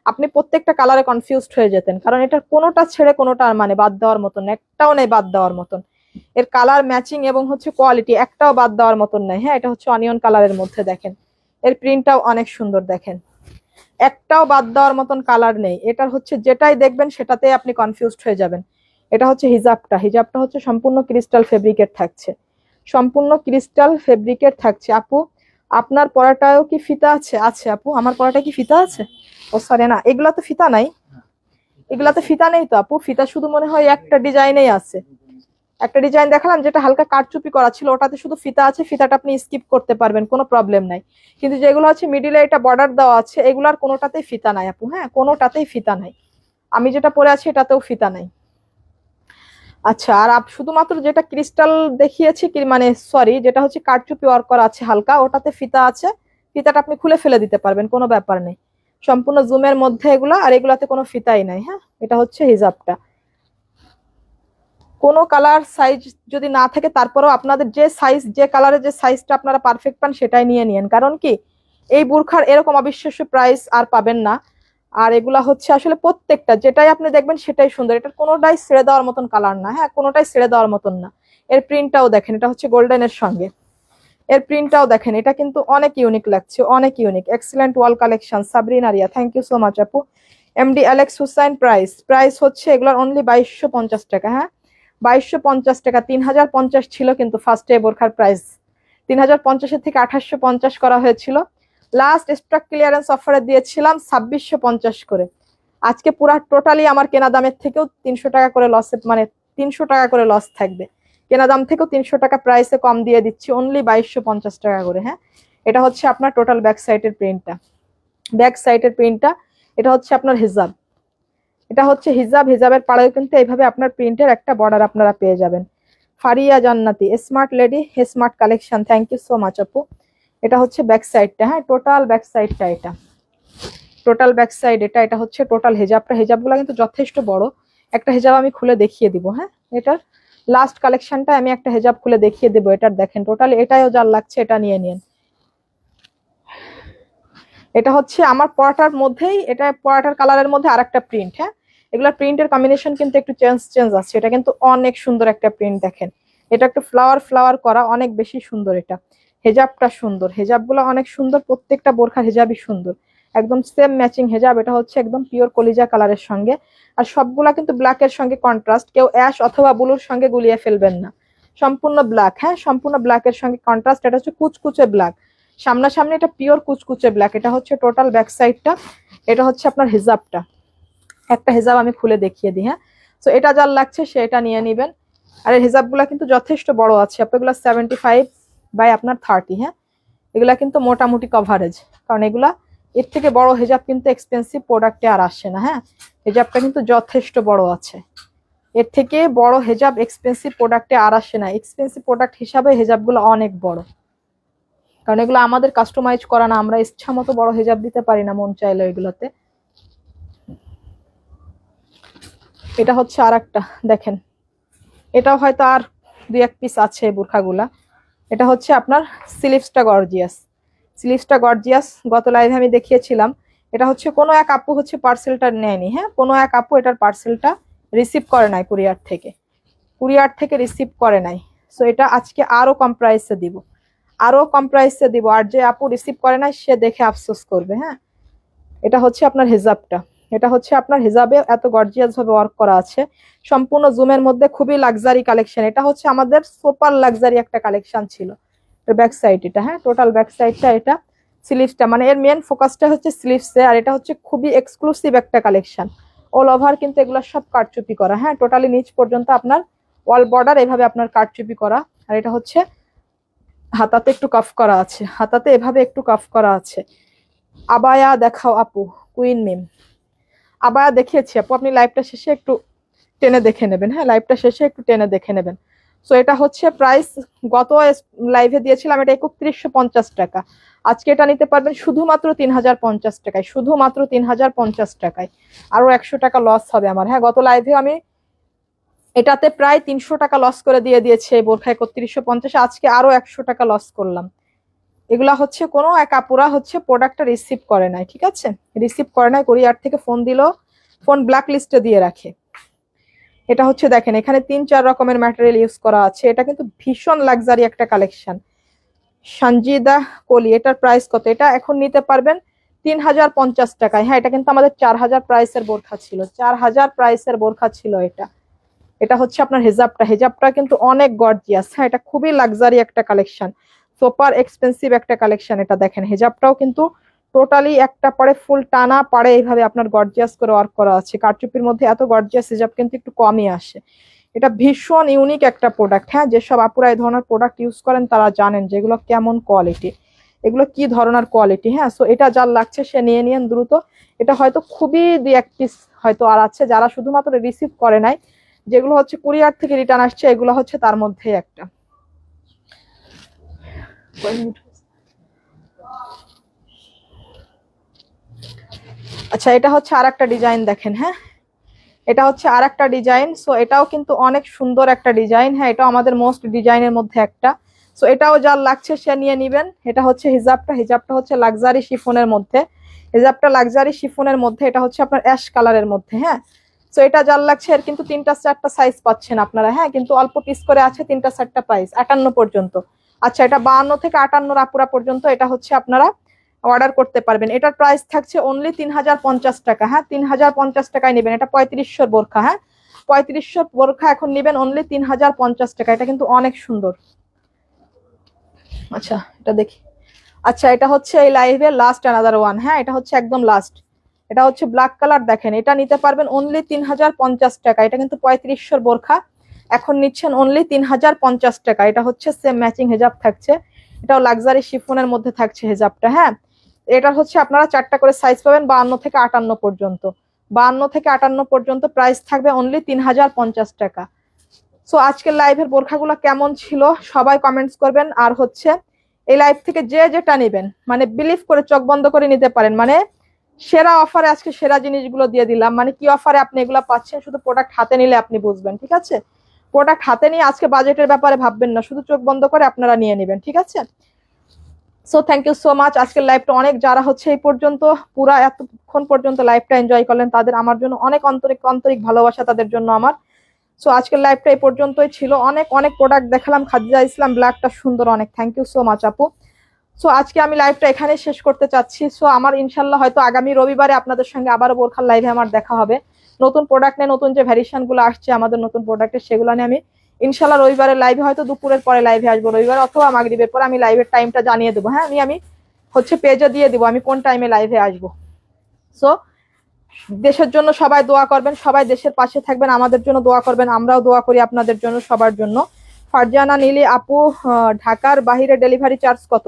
A: আপনি প্রত্যেকটা কালারে কনফিউজড হয়ে যেতেন, কারণ এটার কোনোটা ছেড়ে কোনোটা মানে বাদ দেওয়ার মতন, একটাও নেই বাদ দেওয়ার মতন। এর কালার ম্যাচিং এবং হচ্ছে কোয়ালিটি একটাও বাদ দেওয়ার মতন নাই। হ্যাঁ, এটা হচ্ছে অনিয়ন কালারের মধ্যে, দেখেন এর প্রিন্টটাও অনেক সুন্দর, দেখেন একটাও বাদ দেওয়ার মতন কালার নেই। এটার হচ্ছে যেটাই দেখবেন সেটাতে আপনি কনফিউজড হয়ে যাবেন। এটা হচ্ছে হিজাবটা, হিজাবটা হচ্ছে সম্পূর্ণ ক্রিস্টাল ফেব্রিকের থাকছে, সম্পূর্ণ ক্রিস্টাল ফেব্রিকের থাকছে। আপু আপনার পরাটাও কি ফিতা আছে? আছে আপু, আমার পরাটা কি ফিতা আছে? ও সরি, না এগুলা তো ফিতা নাই, এগুলাতে ফিতা নেই তো আপু, ফিতা শুধু মনে হয় একটা ডিজাইনেই আছে। একটা ডিজাইন দেখালাম যেটা হালকা কারচুপি করা ছিল, ওটাতে শুধু ফিতা আছে, ফিতাটা আপনি স্কিপ করতে পারবেন, কোনো প্রবলেম নাই। কিন্তু যেগুলো হচ্ছে মিডিলে এটা বর্ডার দেওয়া আছে, এগুলার কোনোটাতেই ফিতা নাই আপু, হ্যাঁ কোনোটাতেই ফিতা নাই। আমি যেটা পরে আছি এটাতেও ফিতা নাই। আচ্ছা, আর শুধুমাত্র যেটা ক্রিস্টাল দেখিয়েছি কি মানে সরি, যেটা হচ্ছে কারচুপি ওয়ার্ক করা আছে হালকা, ওটাতে ফিতা আছে, ফিতাটা আপনি খুলে ফেলে দিতে পারবেন, কোনো ব্যাপার নেই। সম্পূর্ণ জুমের মধ্যে এগুলা, আর এগুলাতে কোনো ফিতাই নাই। হ্যাঁ, এটা হচ্ছে হিজাবটা। কোনো কালার সাইজ যদি না থাকে, তারপরেও আপনাদের যে সাইজ, যে কালারের যে সাইজটা আপনারা পারফেক্ট পান সেটাই নিয়ে নিন, কারণ কি এই বুরখার এরকম অবিশ্বাস্য প্রাইস আর পাবেন না। আর এগুলা হচ্ছে আসলে প্রত্যেকটা যেটাই আপনি দেখবেন সেটাই সুন্দর, এটার কোনোটাই ছেড়ে দেওয়ার মতন কালার না। হ্যাঁ, কোনোটাই ছেড়ে দেওয়ার মতন না। এর প্রিন্টটাও দেখেন, এটা হচ্ছে গোল্ডেনের সঙ্গে, এর প্রিন্টটাও দেখেন, এটা কিন্তু অনেক ইউনিক লাগছে, অনেক unique. Excellent wall collection, Sabrin Aria, thank you so much আপু। MD Alex Hussain, price price হচ্ছে এগুলোর অনলি 2250 টাকা। হ্যাঁ, 2250 টাকা। 3050 ছিল কিন্তু ফার্স্টে বোরখার প্রাইস, 3050-এর থেকে 2850 করা হয়েছিল। লাস্ট স্টক ক্লিয়ারেন্স অফারে দিয়েছিলাম 2650 করে। আজকে পুরা টোটালি আমার কেনা দামের থেকেও 300 টাকা করে লস, মানে 300 টাকা করে লস থাকবে। কেনা দাম থেকেও 300 টাকা প্রাইসে কম দিয়ে দিচ্ছি, অনলি 2250 টাকা করে। হ্যাঁ, এটা হচ্ছে আপনার টোটাল ব্যাক সাইডের প্রিন্টটা, ব্যাক সাইডের প্রিন্টটা। এটা হচ্ছে আপনার হিজাব, এটা হচ্ছে হিজাব, হিজাবের পাড়েও কিন্তু এইভাবে আপনার প্রিন্টের একটা বর্ডার আপনারা পেয়ে যাবেন। Faria Jannati, smart lady, smart collection, thank you so much আপু। এটা হচ্ছে ব্যাক সাইডটা, হ্যাঁ টোটাল ব্যাক সাইডটা, এটা টোটাল ব্যাক সাইড, এটা হচ্ছে টোটাল হিজাবটা। হিজাবগুলো কিন্তু যথেষ্ট বড়। একটা হিজাব আমি খুলে দেখিয়ে দিব। হ্যাঁ, এটার লাস্ট কালেকশনটা আমি একটা হিজাব খুলে দেখিয়ে দেবো। এটার দেখেন টোটাল, এটাইও যার লাগছে এটা নিয়ে নিন। এটা হচ্ছে আমার পরাটার মধ্যেই, এটা পরাটার কালারের মধ্যে আরেকটা প্রিন্ট। হ্যাঁ, এগুলা প্রিন্টের কম্বিনেশন কিন্তু একটু চেঞ্জ আছে। এটা কিন্তু অনেক সুন্দর একটা প্রিন্ট, দেখেন এটা একটু ফ্লাওয়ার ফ্লাওয়ার করা, অনেক বেশি সুন্দর। এটা হেজাবটা সুন্দর, হেজাবগুলো অনেক সুন্দর, প্রত্যেকটা বোরখার হেজাবই সুন্দর, একদম সেম ম্যাচিং হেজাব। এটা হচ্ছে একদম পিওর কলিজা কালারের সঙ্গে, আর সবগুলা কিন্তু ব্ল্যাকের সঙ্গে কন্ট্রাস্ট, কেউ অ্যাশ অথবা ব্লুর সঙ্গে গুলিয়ে ফেলবেন না, সম্পূর্ণ ব্ল্যাক। হ্যাঁ, সম্পূর্ণ ব্ল্যাকের সঙ্গে কন্ট্রাস্ট। এটা হচ্ছে কুচকুচে ব্ল্যাক, সামনাসামনি এটা পিওর কুচকুচে ব্ল্যাক। এটা হচ্ছে টোটাল ব্যাক সাইডটা, এটা হচ্ছে আপনার হিজাবটা। একটা হিজাব আমি খুলে দেখিয়ে দিই। হ্যাঁ, তো এটা যার লাগছে সে এটা নিয়ে নিবেন। আর এই হিজাবগুলা কিন্তু যথেষ্ট বড় আছে, আপনাগুলো 75 বাই আপনার 30। হ্যাঁ, এগুলা কিন্তু মোটামুটি কভারেজ, কারণ এগুলা এর থেকে বড় হিজাব কিন্তু এক্সপেন্সিভ প্রোডাক্টে আর আসে না। হ্যাঁ, হিজাবটা কিন্তু যথেষ্ট বড় আছে, এর থেকে বড় হিজাব এক্সপেন্সিভ প্রোডাক্টে আর আসে না। এক্সপেন্সিভ প্রোডাক্ট হিসাবে হিজাবগুলো অনেক বড়, কারণ এগুলো আমাদের কাস্টমাইজ করা না, আমরা ইচ্ছা মতো বড় হিজাব দিতে পারি না মন চাইলে এগুলোতে। এটা হচ্ছে আর একটা, দেখেন এটাও হয়তো আর 2-1 পিস আছে বোরখাগুলা। এটা হচ্ছে আপনার স্লিভসটা গর্জিয়াস, স্লিভসটা গর্জিয়াস, গত লাইভে আমি দেখিয়েছিলাম। এটা হচ্ছে কোনো এক আপু হচ্ছে পার্সেলটা নেয়নি। হ্যাঁ, কোনো এক আপু এটার পার্সেলটা রিসিভ করে নাই, কুরিয়ার থেকে, কুরিয়ার থেকে রিসিভ করে নাই। সো এটা আজকে আরো কম প্রাইসে দিব, আরো কম প্রাইসে দিব, আর যে আপু রিসিভ করে নাই সে দেখে আফসোস করবে। হ্যাঁ, এটা হচ্ছে আপনার হিজাবটা, এটা হচ্ছে আপনার হিজাবে এত গর্জিয়াস ভাবে ওয়ার্ক করা আছে, সম্পূর্ণ জুমের মধ্যে খুবই লাক্সারি কালেকশন। এটা হচ্ছে আমাদের সুপার লাক্সারি একটা কালেকশন ছিল। ব্যাক সাইড এটা, হ্যাঁ টোটাল ব্যাক সাইডটা, এটা স্লিভসটা, মানে এর মেন ফোকাসটা হচ্ছে স্লিভসে। আর এটা হচ্ছে খুবই এক্সক্লুসিভ একটা কালেকশন, অল ওভার কিন্তু এগুলো সব কারচুপি করা। হ্যাঁ, টোটালি নিচ পর্যন্ত আপনার ওয়াল বর্ডার এভাবে আপনার কারচুপি করা। আর এটা হচ্ছে হাতাতে একটু কাফ করা আছে, হাতাতে এভাবে একটু কাফ করা আছে। আবায়া দেখাও আপু, কুইন মিম আবায়া দেখিয়েছি আপু, আপনি লাইভটা শেষে একটু টেনে দেখে নেবেন। হ্যাঁ, লাইভটা শেষে একটু টেনে দেখে নেবেন। সো এটা হচ্ছে প্রাইস, গত লাইভে দিয়েছিলাম এটা 3150 টাকা, আজকে এটা নিতে পারবেন শুধুমাত্র 3050 টাকায়, শুধুমাত্র 3050 টাকায়। আরো 100 টাকা লস হবে আমার। হ্যাঁ, গত লাইভে আমি এটাতে প্রায় 300 টাকা লস করে দিয়েছে এই বোরখা 3150, আজকে আরো 100 টাকা লস করলাম। এগুলা হচ্ছে কোনো এক আপুরা হচ্ছে প্রোডাক্টটা রিসিভ করে নাই, ঠিক আছে, রিসিভ করে নাই, কুরিয়ার থেকে ফোন দিল, ফোন ব্ল্যাক লিস্টে দিয়ে রাখে। এটা হচ্ছে দেখেন এখানে 3-4 রকমের ম্যাটেরিয়াল ইউজ করা আছে। এটা কিন্তু ভীষণ লাক্সারি একটা কালেকশন, সঞ্জিদা কলি। এটার প্রাইস কত? এটা এখন নিতে পারবেন 3050 টাকায়। হ্যাঁ, এটা কিন্তু আমাদের 4000 প্রাইসের বোরখা ছিল, 4000 প্রাইসের বোরখা ছিল এটা। এটা হচ্ছে আপনার হেজাবটা, হেজাবটা কিন্তু অনেক গর্জিয়াস। হ্যাঁ, এটা খুবই লাক্সারি একটা কালেকশন, সুপার এক্সপেন্সিভ একটা কালেকশন। এটা দেখেন হেজাবটাও কিন্তু টোটালি একটা পাড়ে ফুল টানা পাড়ে এইভাবে আপনার গর্জিয়াস করে ওয়ার্ক করা আছে। কারচুপির মধ্যে এত গর্জিয়াস হেজাব কিন্তু একটু কমই আসে। এটা ভীষণ ইউনিক একটা প্রোডাক্ট। হ্যাঁ, যেসব আপুরা এই ধরনের প্রোডাক্ট ইউজ করেন তারা জানেন যে এগুলো কেমন কোয়ালিটি, এগুলো কি ধরনের কোয়ালিটি। হ্যাঁ, সো এটা যার লাগছে সে নিয়ে নিন দ্রুত। এটা হয়তো খুবই 2-1 পিস হয়তো আর আছে, যারা শুধুমাত্র রিসিভ করে নাই, যেগুলো হচ্ছে কুরিয়ার থেকে রিটার্ন আসছে, এগুলো হচ্ছে তার মধ্যে একটা। আচ্ছা, এটা হচ্ছে আর একটা ডিজাইন দেখেন। হ্যাঁ, এটা হচ্ছে আর একটা ডিজাইন। সো এটাও কিন্তু অনেক সুন্দর একটা ডিজাইন। হ্যাঁ, এটাও আমাদের মোস্ট ডিজাইনের মধ্যে একটা। সো এটাও যার লাগছে সে নিয়ে নিবেন। এটা হচ্ছে হিজাবটা, হিজাবটা হচ্ছে লাক্সারি শিফনের মধ্যে, হিজাবটা লাক্সারি শিফনের মধ্যে। এটা হচ্ছে আপনার অ্যাশ কালারের মধ্যে। হ্যাঁ, সো এটা যার লাগছে এর কিন্তু 3-4টা সাইজ পাচ্ছেন আপনারা। হ্যাঁ, কিন্তু অল্প পিস করে আছে, 3-4টা প্রাইস 58 পর্যন্ত। আচ্ছা, এটা 52 থেকে 58 আপুরা পর্যন্ত এটা হচ্ছে আপনারা অর্ডার করতে পারবেন। এটার প্রাইস থাকছে অনলি 3050 টাকা। হ্যাঁ, 3050 টাকায় নেবেন। এটা 3500 বোরখা। হ্যাঁ, 3500 বোরখা এখন নেবেন অনলি 3050 টাকা। এটা কিন্তু অনেক সুন্দর। আচ্ছা, এটা দেখি। আচ্ছা, এটা হচ্ছে এই লাইভের লাস্ট অ্যানাদার ওয়ান। হ্যাঁ, এটা হচ্ছে একদম লাস্ট। এটা হচ্ছে ব্ল্যাক কালার দেখেন, এটা নিতে পারবেন অনলি 3050 টাকা। এটা কিন্তু 3500 বোরখা, এখন নিচ্ছেন অনলি 3050 টাকা। এটা হচ্ছে সেম ম্যাচিং হেজাব থাকছে, এটাও লাক্সারি শিফনের মধ্যে থাকছে হেজাবটা। হ্যাঁ, এটা হচ্ছে আপনারা 4টা করে সাইজ পাবেন 52 থেকে 58 পর্যন্ত। 52 থেকে 58 পর্যন্ত প্রাইস থাকবে অনলি 3050 টাকা। সো আজকের লাইভের বোরখাগুলো কেমন ছিল সবাই কমেন্টস করবেন। আর হচ্ছে এই লাইভ থেকে যে যেটা নেবেন মানে বিলিভ করে চোখ বন্ধ করে নিতে পারেন, মানে সেরা অফারে আজকে সেরা জিনিসগুলো দিয়ে দিলাম। মানে কি অফারে আপনি এগুলো পাচ্ছেন শুধু প্রোডাক্ট হাতে নিলে আপনি বুঝবেন, ঠিক আছে। প্রোডাক্ট হাতে নিয়ে আজকে বাজেটের ব্যাপারে ভাববেন না, শুধু চোখ বন্ধ করে আপনারা নিয়ে নেবেন, ঠিক আছে। So thank you so much. আজকের লাইভটা অনেক, যারা হচ্ছে এই পর্যন্ত পুরা এতক্ষণ পর্যন্ত লাইভটা এনজয় করলেন তাদের আমার জন্য অনেক আন্তরিক আন্তরিক ভালোবাসা, তাদের জন্য আমার। সো আজকের লাইভটা এই পর্যন্তই ছিল। অনেক অনেক প্রোডাক্ট দেখালাম। খাদিজা ইসলাম ব্ল্যাকটা সুন্দর অনেক, থ্যাংক ইউ সো মাচ আপু। সো আজকে আমি লাইভটা এখানে শেষ করতে চাচ্ছি। সো আমার ইনশাল্লাহ হয়তো আগামী রবিবারে আপনাদের সঙ্গে আবারও বোরখার লাইভে আমার দেখা হবে। নতুন প্রোডাক্ট নিয়ে, নতুন যে ভ্যারিয়েশন গুলো আসছে আমাদের নতুন প্রোডাক্টের, সেগুলো নিয়ে আমি ইনশাল্লাহ রবিবারের লাইভে, হয়তো দুপুরের পরে লাইভে আসবো রবিবার, অথবা মাগরিবের পরে আমি লাইভের টাইমটা জানিয়ে দেবো। হ্যাঁ, আমি হচ্ছে পেজে দিয়ে দিব আমি কোন টাইমে লাইভে আসবো। সো দেশের জন্য সবাই দোয়া করবেন, সবাই দেশের পাশে থাকবেন, আমাদের জন্য দোয়া করবেন, আমরাও দোয়া করি আপনাদের জন্য, সবার জন্য। ফারজানা নীলি আপু, ঢাকার বাহিরে ডেলিভারি চার্জ কত?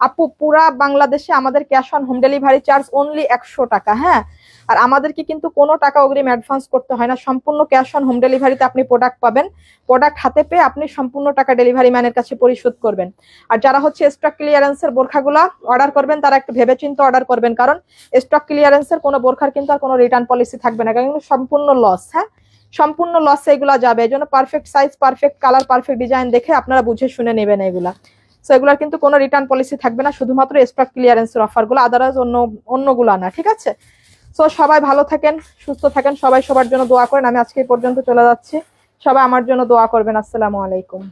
A: আপু পুরা বাংলাদেশে আমাদের cash on home delivery charge only 100 টাকা। হ্যাঁ, আর আমাদেরকে কিন্তু কোনো টাকা অগ্রিম অ্যাডভান্স করতে হয় না, সম্পূর্ণ ক্যাশ অন হোম ডেলিভারিতে আপনি প্রোডাক্ট পাবেন। প্রোডাক্ট হাতে পেয়ে আপনি সম্পূর্ণ টাকা ডেলিভারি ম্যানের কাছে পরিশোধ করবেন। আর যারা হচ্ছে স্টক ক্লিয়ারেন্সের বোরখাগুলো অর্ডার করবেন তারা একটু ভেবেচিন্তে অর্ডার করবেন, কারণ স্টক ক্লিয়ারেন্সের কোনো বোরখার কিন্তু আর কোনো রিটার্ন পলিসি থাকবে না, কারণ সম্পূর্ণ লস। হ্যাঁ, সম্পূর্ণ লসে এগুলা যাবে। এই জন্য perfect size, perfect colour, perfect design দেখে আপনারা বুঝে শুনে নেবেন এগুলা। সো এগুলার কিন্তু কোনো রিটার্ন পলিসি থাকবে না, শুধুমাত্র স্টক ক্লিয়ারেন্সের অফারগুলো, আদারওয়াইজ অন্যগুলো না, ঠিক আছে। সো সবাই ভালো থাকেন, সুস্থ থাকেন, সবাই সবার জন্য দোয়া করেন। আমি আজকে এই পর্যন্ত চলে যাচ্ছি, সবাই আমার জন্য দোয়া করবেন। আসসালামু আলাইকুম।